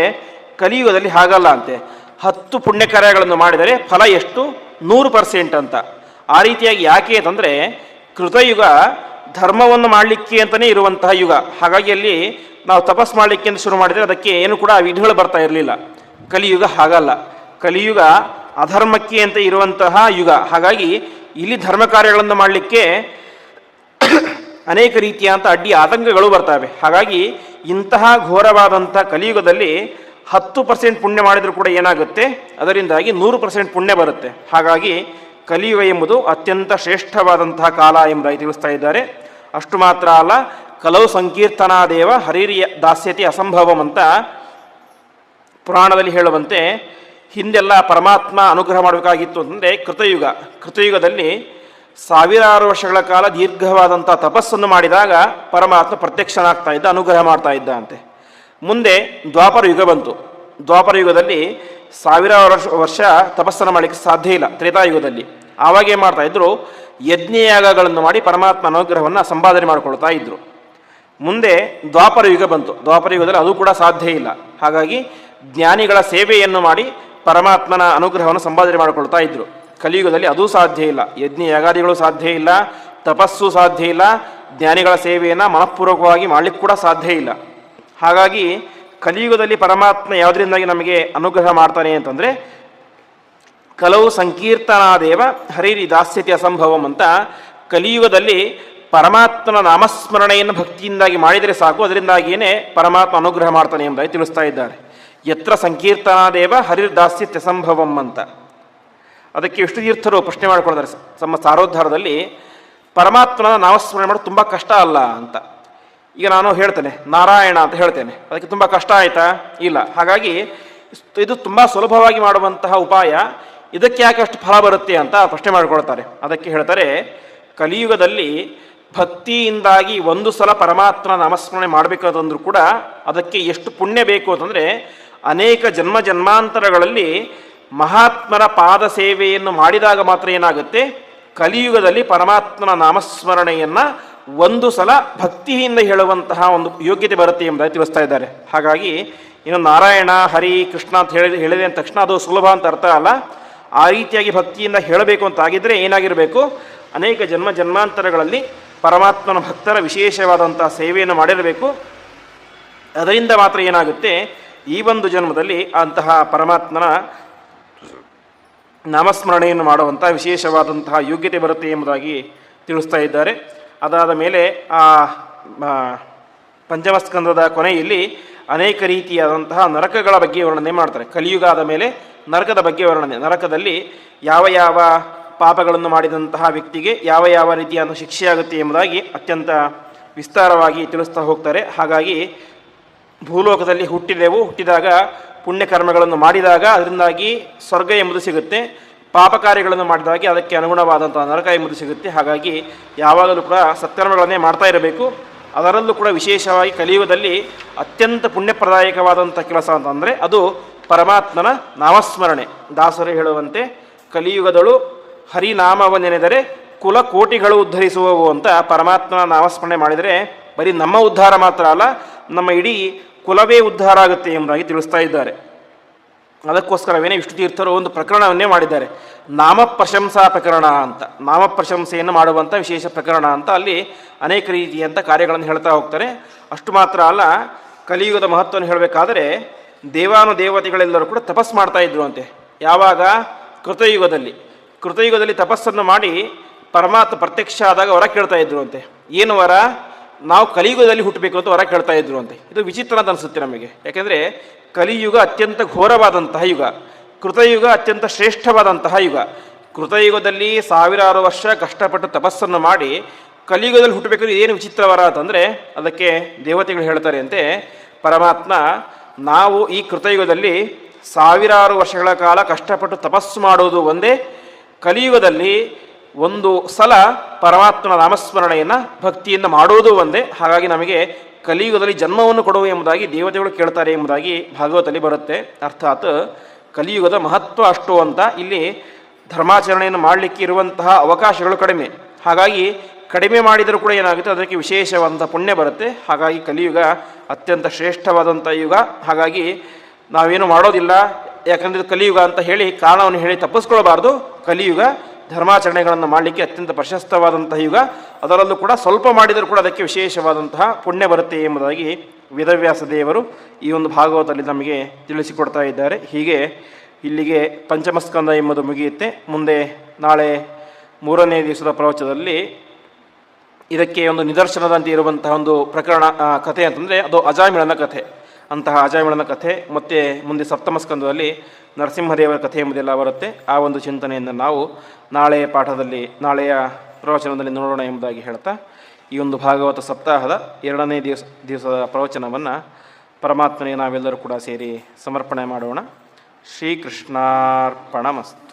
ಕಲಿಯುಗದಲ್ಲಿ ಹಾಗಲ್ಲ ಅಂತೆ. 10 ಪುಣ್ಯ ಕಾರ್ಯಗಳನ್ನು ಮಾಡಿದರೆ ಫಲ ಎಷ್ಟು? 100% ಅಂತ. ಆ ರೀತಿಯಾಗಿ ಯಾಕೆ ಅಂತಂದರೆ ಕೃತಯುಗ ಧರ್ಮವನ್ನು ಮಾಡಲಿಕ್ಕೆ ಅಂತಲೇ ಇರುವಂತಹ ಯುಗ. ಹಾಗಾಗಿ ಅಲ್ಲಿ ನಾವು ತಪಸ್ ಮಾಡಲಿಕ್ಕೆ ಅಂತ ಶುರು ಮಾಡಿದರೆ ಅದಕ್ಕೆ ಏನು ಕೂಡ ವಿಘ್ನಗಳು ಬರ್ತಾ ಇರಲಿಲ್ಲ. ಕಲಿಯುಗ ಹಾಗಲ್ಲ. ಕಲಿಯುಗ ಅಧರ್ಮಕ್ಕೆ ಅಂತ ಇರುವಂತಹ ಯುಗ. ಹಾಗಾಗಿ ಇಲ್ಲಿ ಧರ್ಮ ಕಾರ್ಯಗಳನ್ನು ಮಾಡಲಿಕ್ಕೆ ಅನೇಕ ರೀತಿಯಾದಂಥ ಅಡ್ಡಿ ಆತಂಕಗಳು ಬರ್ತವೆ. ಹಾಗಾಗಿ ಇಂತಹ ಘೋರವಾದಂಥ ಕಲಿಯುಗದಲ್ಲಿ 10% ಪುಣ್ಯ ಮಾಡಿದರೂ ಕೂಡ ಏನಾಗುತ್ತೆ, ಅದರಿಂದಾಗಿ 100% ಪುಣ್ಯ ಬರುತ್ತೆ. ಹಾಗಾಗಿ ಕಲಿಯುಗ ಎಂಬುದು ಅತ್ಯಂತ ಶ್ರೇಷ್ಠವಾದಂತಹ ಕಾಲ ಎಂಬುದಾಗಿ ತಿಳಿಸ್ತಾ ಇದ್ದಾರೆ. ಅಷ್ಟು ಮಾತ್ರ ಅಲ್ಲ, ಕಲವು ಸಂಕೀರ್ತನಾದೇವ ಹರಿರಿಯ ದಾಸ್ಯತೆ ಅಸಂಭವಂ ಅಂತ ಪುರಾಣದಲ್ಲಿ ಹೇಳುವಂತೆ ಹಿಂದೆಲ್ಲ ಪರಮಾತ್ಮ ಅನುಗ್ರಹ ಮಾಡಬೇಕಾಗಿತ್ತು ಅಂತಂದರೆ ಕೃತಯುಗದಲ್ಲಿ 1000 ವರ್ಷಗಳ ಕಾಲ ದೀರ್ಘವಾದಂಥ ತಪಸ್ಸನ್ನು ಮಾಡಿದಾಗ ಪರಮಾತ್ಮ ಪ್ರತ್ಯಕ್ಷನಾಗ್ತಾ ಇದ್ದ, ಅನುಗ್ರಹ ಮಾಡ್ತಾ ಇದ್ದ ಅಂತೆ. ಮುಂದೆ ದ್ವಾಪರ ಯುಗ ಬಂತು. ದ್ವಾಪರ ಯುಗದಲ್ಲಿ 1000 ವರ್ಷ ತಪಸ್ಸನ್ನು ಮಾಡಲಿಕ್ಕೆ ಸಾಧ್ಯ ಇಲ್ಲ. ತ್ರೇತಾಯುಗದಲ್ಲಿ ಆವಾಗ ಏನು ಮಾಡ್ತಾ ಇದ್ರು, ಯಜ್ಞಯಾಗಗಳನ್ನು ಮಾಡಿ ಪರಮಾತ್ಮ ಅನುಗ್ರಹವನ್ನು ಸಂಪಾದನೆ ಮಾಡಿಕೊಳ್ತಾ ಇದ್ರು. ಮುಂದೆ ದ್ವಾಪರ ಯುಗ ಬಂತು. ದ್ವಾಪರ ಯುಗದಲ್ಲಿ ಅದು ಕೂಡ ಸಾಧ್ಯ ಇಲ್ಲ. ಹಾಗಾಗಿ ಜ್ಞಾನಿಗಳ ಸೇವೆಯನ್ನು ಮಾಡಿ ಪರಮಾತ್ಮನ ಅನುಗ್ರಹವನ್ನು ಸಂಪಾದನೆ ಮಾಡಿಕೊಳ್ತಾ ಇದ್ರು. ಕಲಿಯುಗದಲ್ಲಿ ಅದೂ ಸಾಧ್ಯ ಇಲ್ಲ. ಯಜ್ಞ ಯಾಗಾದಿಗಳು ಸಾಧ್ಯ ಇಲ್ಲ, ತಪಸ್ಸು ಸಾಧ್ಯ ಇಲ್ಲ, ಜ್ಞಾನಿಗಳ ಸೇವೆಯನ್ನು ಮನಃಪೂರ್ವಕವಾಗಿ ಮಾಡಲಿಕ್ಕೆ ಕೂಡ ಸಾಧ್ಯ ಇಲ್ಲ. ಹಾಗಾಗಿ ಕಲಿಯುಗದಲ್ಲಿ ಪರಮಾತ್ಮ ಯಾವುದರಿಂದಾಗಿ ನಮಗೆ ಅನುಗ್ರಹ ಮಾಡ್ತಾನೆ ಅಂತಂದರೆ ಕಲವು ಸಂಕೀರ್ತನಾದೇವ ಹರಿರಿ ದಾಸ್ಯತೆ ಅಸಂಭವಂ ಅಂತ. ಕಲಿಯುಗದಲ್ಲಿ ಪರಮಾತ್ಮನ ನಾಮಸ್ಮರಣೆಯನ್ನು ಭಕ್ತಿಯಿಂದಾಗಿ ಮಾಡಿದರೆ ಸಾಕು, ಅದರಿಂದಾಗಿಯೇ ಪರಮಾತ್ಮ ಅನುಗ್ರಹ ಮಾಡ್ತಾನೆ ಎಂಬುದಾಗಿ ತಿಳಿಸ್ತಾ ಇದ್ದಾರೆ. ಯತ್ರ ಸಂಕೀರ್ತನಾದೇವ ಹರಿರ್ ದಾಸ್ಯತೆ ಅಸಂಭವಂ ಅಂತ. ಅದಕ್ಕೆ ವಿಷ್ಣು ತೀರ್ಥರು ಪ್ರಶ್ನೆ ಮಾಡಿಕೊಳ್ತಾರೆ ತಮ್ಮ ಸಾರೋದ್ಧಾರದಲ್ಲಿ, ಪರಮಾತ್ಮನ ನಾಮಸ್ಮರಣೆ ಮಾಡೋದು ತುಂಬ ಕಷ್ಟ ಅಲ್ಲ ಅಂತ. ಈಗ ನಾನು ಹೇಳ್ತೇನೆ ನಾರಾಯಣ ಅಂತ ಹೇಳ್ತೇನೆ, ಅದಕ್ಕೆ ತುಂಬ ಕಷ್ಟ ಆಯಿತಾ? ಇಲ್ಲ. ಹಾಗಾಗಿ ಇದು ತುಂಬ ಸುಲಭವಾಗಿ ಮಾಡುವಂತಹ ಉಪಾಯ, ಇದಕ್ಕೆ ಯಾಕೆ ಅಷ್ಟು ಫಲ ಬರುತ್ತೆ ಅಂತ ಪ್ರಶ್ನೆ ಮಾಡಿಕೊಳ್ತಾರೆ. ಅದಕ್ಕೆ ಹೇಳ್ತಾರೆ, ಕಲಿಯುಗದಲ್ಲಿ ಭಕ್ತಿಯಿಂದಾಗಿ ಒಂದು ಸಲ ಪರಮಾತ್ಮನ ನಾಮಸ್ಮರಣೆ ಮಾಡಬೇಕಾದಂದ್ರೂ ಕೂಡ ಅದಕ್ಕೆ ಎಷ್ಟು ಪುಣ್ಯ ಬೇಕು ಅಂತಂದರೆ ಅನೇಕ ಜನ್ಮ ಜನ್ಮಾಂತರಗಳಲ್ಲಿ ಮಹಾತ್ಮರ ಪಾದ ಸೇವೆಯನ್ನು ಮಾಡಿದಾಗ ಮಾತ್ರ ಏನಾಗುತ್ತೆ, ಕಲಿಯುಗದಲ್ಲಿ ಪರಮಾತ್ಮನ ನಾಮಸ್ಮರಣೆಯನ್ನು ಒಂದು ಸಲ ಭಕ್ತಿಯಿಂದ ಹೇಳುವಂತಹ ಒಂದು ಯೋಗ್ಯತೆ ಬರುತ್ತೆ ಎಂಬುದಾಗಿ ತಿಳಿಸ್ತಾ ಇದ್ದಾರೆ. ಹಾಗಾಗಿ ಇನ್ನು ನಾರಾಯಣ ಹರಿ ಕೃಷ್ಣ ಅಂತ ಹೇಳಿದೆ ಅಂದ ತಕ್ಷಣ ಅದು ಸುಲಭ ಅಂತ ಅರ್ಥ ಅಲ್ಲ. ಆ ರೀತಿಯಾಗಿ ಭಕ್ತಿಯಿಂದ ಹೇಳಬೇಕು ಅಂತಾಗಿದ್ದರೆ ಏನಾಗಿರಬೇಕು, ಅನೇಕ ಜನ್ಮ ಜನ್ಮಾಂತರಗಳಲ್ಲಿ ಪರಮಾತ್ಮನ ಭಕ್ತರ ವಿಶೇಷವಾದಂಥ ಸೇವೆಯನ್ನು ಮಾಡಿರಬೇಕು. ಅದರಿಂದ ಮಾತ್ರ ಏನಾಗುತ್ತೆ, ಈ ಒಂದು ಜನ್ಮದಲ್ಲಿ ಅಂತಹ ಪರಮಾತ್ಮನ ನಾಮಸ್ಮರಣೆಯನ್ನು ಮಾಡುವಂಥ ವಿಶೇಷವಾದಂತಹ ಯೋಗ್ಯತೆ ಬರುತ್ತೆ ಎಂಬುದಾಗಿ ತಿಳಿಸ್ತಾ ಇದ್ದಾರೆ. ಅದಾದ ಮೇಲೆ ಆ ಪಂಚಮಸ್ಕಂದದ ಕೊನೆಯಲ್ಲಿ ಅನೇಕ ರೀತಿಯಾದಂತಹ ನರಕಗಳ ಬಗ್ಗೆ ವರ್ಣನೆ ಮಾಡ್ತಾರೆ. ಕಲಿಯುಗ ಆದ ಮೇಲೆ ನರಕದ ಬಗ್ಗೆ ವರ್ಣನೆ, ನರಕದಲ್ಲಿ ಯಾವ ಯಾವ ಪಾಪಗಳನ್ನು ಮಾಡಿದಂತಹ ವ್ಯಕ್ತಿಗೆ ಯಾವ ಯಾವ ರೀತಿಯಾದ ಶಿಕ್ಷೆಯಾಗುತ್ತೆ ಎಂಬುದಾಗಿ ಅತ್ಯಂತ ವಿಸ್ತಾರವಾಗಿ ತಿಳಿಸ್ತಾ ಹೋಗ್ತಾರೆ. ಹಾಗಾಗಿ ಭೂಲೋಕದಲ್ಲಿ ಹುಟ್ಟಿದಾಗ ಪುಣ್ಯಕರ್ಮಗಳನ್ನು ಮಾಡಿದಾಗ ಅದರಿಂದಾಗಿ ಸ್ವರ್ಗ ಎಂಬುದು ಸಿಗುತ್ತೆ, ಪಾಪ ಕಾರ್ಯಗಳನ್ನು ಮಾಡಿದಾಗೆ ಅದಕ್ಕೆ ಅನುಗುಣವಾದಂಥ ನರಕ ಎಂಬುದು ಸಿಗುತ್ತೆ. ಹಾಗಾಗಿ ಯಾವಾಗಲೂ ಕೂಡ ಸತ್ಕರ್ಮಗಳನ್ನೇ ಮಾಡ್ತಾ ಇರಬೇಕು. ಅದರಲ್ಲೂ ಕೂಡ ವಿಶೇಷವಾಗಿ ಕಲಿಯುಗದಲ್ಲಿ ಅತ್ಯಂತ ಪುಣ್ಯಪ್ರದಾಯಕವಾದಂಥ ಕೆಲಸ ಅಂತಂದರೆ ಅದು ಪರಮಾತ್ಮನ ನಾಮಸ್ಮರಣೆ. ದಾಸರು ಹೇಳುವಂತೆ ಕಲಿಯುಗದಳು ಹರಿನಾಮವನ್ನೆನೆದರೆ ಕುಲ ಕೋಟಿಗಳು ಉದ್ಧರಿಸುವವು ಅಂತ ಪರಮಾತ್ಮನ ನಾಮಸ್ಮರಣೆ ಮಾಡಿದರೆ ಬರೀ ನಮ್ಮ ಉದ್ಧಾರ ಮಾತ್ರ ಅಲ್ಲ, ನಮ್ಮ ಇಡೀ ಕುಲವೇ ಉದ್ಧಾರ ಆಗುತ್ತೆ ಎಂಬುದಾಗಿ ತಿಳಿಸ್ತಾ ಇದ್ದಾರೆ. ಅದಕ್ಕೋಸ್ಕರವೇ ವಿಷ್ಣುತೀರ್ಥರು ಒಂದು ಪ್ರಕರಣವನ್ನೇ ಮಾಡಿದ್ದಾರೆ, ನಾಮ ಪ್ರಶಂಸಾ ಪ್ರಕರಣ ಅಂತ. ನಾಮ ಪ್ರಶಂಸೆಯನ್ನು ಮಾಡುವಂಥ ವಿಶೇಷ ಪ್ರಕರಣ ಅಂತ ಅಲ್ಲಿ ಅನೇಕ ರೀತಿಯಂಥ ಕಾರ್ಯಗಳನ್ನು ಹೇಳ್ತಾ ಹೋಗ್ತಾರೆ. ಅಷ್ಟು ಮಾತ್ರ ಅಲ್ಲ, ಕಲಿಯುಗದ ಮಹತ್ವವನ್ನು ಹೇಳಬೇಕಾದರೆ ದೇವಾನುದೇವತೆಗಳೆಲ್ಲರೂ ಕೂಡ ತಪಸ್ಸು ಮಾಡ್ತಾ ಇದ್ರು ಅಂತೆ. ಯಾವಾಗ? ಕೃತಯುಗದಲ್ಲಿ ತಪಸ್ಸನ್ನು ಮಾಡಿ ಪರಮಾತ್ಮ ಪ್ರತ್ಯಕ್ಷ ಆದಾಗ ವರ ಕೇಳ್ತಾ ಇದ್ರು ಅಂತೆ. ಏನು ವರ? ನಾವು ಕಲಿಯುಗದಲ್ಲಿ ಹುಟ್ಟಬೇಕು ಅಂತ ವರ ಕೇಳ್ತಾ ಇದ್ರು ಅಂತೆ. ಇದು ವಿಚಿತ್ರ ಅಂತ ಅನಿಸುತ್ತೆ ನಮಗೆ. ಯಾಕೆಂದರೆ ಕಲಿಯುಗ ಅತ್ಯಂತ ಘೋರವಾದಂತಹ ಯುಗ, ಕೃತಯುಗ ಅತ್ಯಂತ ಶ್ರೇಷ್ಠವಾದಂತಹ ಯುಗ. ಕೃತಯುಗದಲ್ಲಿ ಸಾವಿರಾರು ವರ್ಷ ಕಷ್ಟಪಟ್ಟು ತಪಸ್ಸನ್ನು ಮಾಡಿ ಕಲಿಯುಗದಲ್ಲಿ ಹುಟ್ಟಬೇಕಾದ್ರೆ ಏನು ವಿಚಿತ್ರ ವರ ಅಂತಂದರೆ ಅದಕ್ಕೆ ದೇವತೆಗಳು ಹೇಳ್ತಾರೆ ಅಂತೆ, ಪರಮಾತ್ಮ ನಾವು ಈ ಕೃತಯುಗದಲ್ಲಿ ಸಾವಿರಾರು ವರ್ಷಗಳ ಕಾಲ ಕಷ್ಟಪಟ್ಟು ತಪಸ್ಸು ಮಾಡುವುದು ಒಂದೇ, ಕಲಿಯುಗದಲ್ಲಿ ಒಂದು ಸಲ ಪರಮಾತ್ಮನ ನಾಮಸ್ಮರಣೆಯನ್ನು ಭಕ್ತಿಯಿಂದ ಮಾಡುವುದು ಒಂದೇ. ಹಾಗಾಗಿ ನಮಗೆ ಕಲಿಯುಗದಲ್ಲಿ ಜನ್ಮವನ್ನು ಕೊಡುವ ಎಂಬುದಾಗಿ ದೇವತೆಗಳು ಕೇಳ್ತಾರೆ ಎಂಬುದಾಗಿ ಭಾಗವತದಲ್ಲಿ ಬರುತ್ತೆ. ಅರ್ಥಾತ್ ಕಲಿಯುಗದ ಮಹತ್ವ ಅಷ್ಟು ಅಂತ. ಇಲ್ಲಿ ಧರ್ಮಾಚರಣೆಯನ್ನು ಮಾಡಲಿಕ್ಕೆ ಇರುವಂತಹ ಅವಕಾಶಗಳು ಕಡಿಮೆ. ಹಾಗಾಗಿ ಕಡಿಮೆ ಮಾಡಿದರೂ ಕೂಡ ಏನಾಗುತ್ತೆ, ಅದಕ್ಕೆ ವಿಶೇಷವಾದಂಥ ಪುಣ್ಯ ಬರುತ್ತೆ. ಹಾಗಾಗಿ ಕಲಿಯುಗ ಅತ್ಯಂತ ಶ್ರೇಷ್ಠವಾದಂಥ ಯುಗ. ಹಾಗಾಗಿ ನಾವೇನು ಮಾಡೋದಿಲ್ಲ, ಯಾಕಂದರೆ ಕಲಿಯುಗ ಅಂತ ಹೇಳಿ ಕಾರಣವನ್ನು ಹೇಳಿ ತಪ್ಪಿಸ್ಕೊಳ್ಬಾರ್ದು. ಕಲಿಯುಗ ಧರ್ಮಾಚರಣೆಗಳನ್ನು ಮಾಡಲಿಕ್ಕೆ ಅತ್ಯಂತ ಪ್ರಶಸ್ತವಾದಂತಹ ಯುಗ. ಅದರಲ್ಲೂ ಕೂಡ ಸ್ವಲ್ಪ ಮಾಡಿದರೂ ಕೂಡ ಅದಕ್ಕೆ ವಿಶೇಷವಾದಂತಹ ಪುಣ್ಯ ಬರುತ್ತೆ ಎಂಬುದಾಗಿ ವೇದವ್ಯಾಸ ದೇವರು ಈ ಒಂದು ಭಾಗವತದಲ್ಲಿ ನಮಗೆ ತಿಳಿಸಿಕೊಡ್ತಾ ಇದ್ದಾರೆ. ಹೀಗೆ ಇಲ್ಲಿಗೆ ಪಂಚಮಸ್ಕಂದ ಎಂಬುದು ಮುಗಿಯುತ್ತೆ. ಮುಂದೆ ನಾಳೆ 3ನೇ ದಿವಸದ ಪ್ರವಚನದಲ್ಲಿ ಇದಕ್ಕೆ ಒಂದು ನಿದರ್ಶನದಂತೆ ಇರುವಂತಹ ಒಂದು ಪ್ರಕರಣ ಕಥೆ ಅಂತಂದರೆ ಅದು ಅಜಾಮಿಳನ ಕಥೆ. ಅಂತಹ ಅಜಾಮಿಳನ ಕಥೆ ಮತ್ತು ಮುಂದೆ ಸಪ್ತಮಸ್ಕಂದದಲ್ಲಿ ನರಸಿಂಹದೇವರ ಕಥೆ ಎಂಬುದೆಲ್ಲ ಬರುತ್ತೆ. ಆ ಒಂದು ಚಿಂತನೆಯನ್ನು ನಾವು ನಾಳೆಯ ನಾಳೆಯ ಪ್ರವಚನದಲ್ಲಿ ನೋಡೋಣ ಎಂಬುದಾಗಿ ಹೇಳ್ತಾ ಈ ಒಂದು ಭಾಗವತ ಸಪ್ತಾಹದ 2ನೇ ದಿವಸದ ಪ್ರವಚನವನ್ನು ಪರಮಾತ್ಮನಿಗೆ ನಾವೆಲ್ಲರೂ ಕೂಡ ಸೇರಿ ಸಮರ್ಪಣೆ ಮಾಡೋಣ. ಶ್ರೀಕೃಷ್ಣಾರ್ಪಣಮಸ್ತು.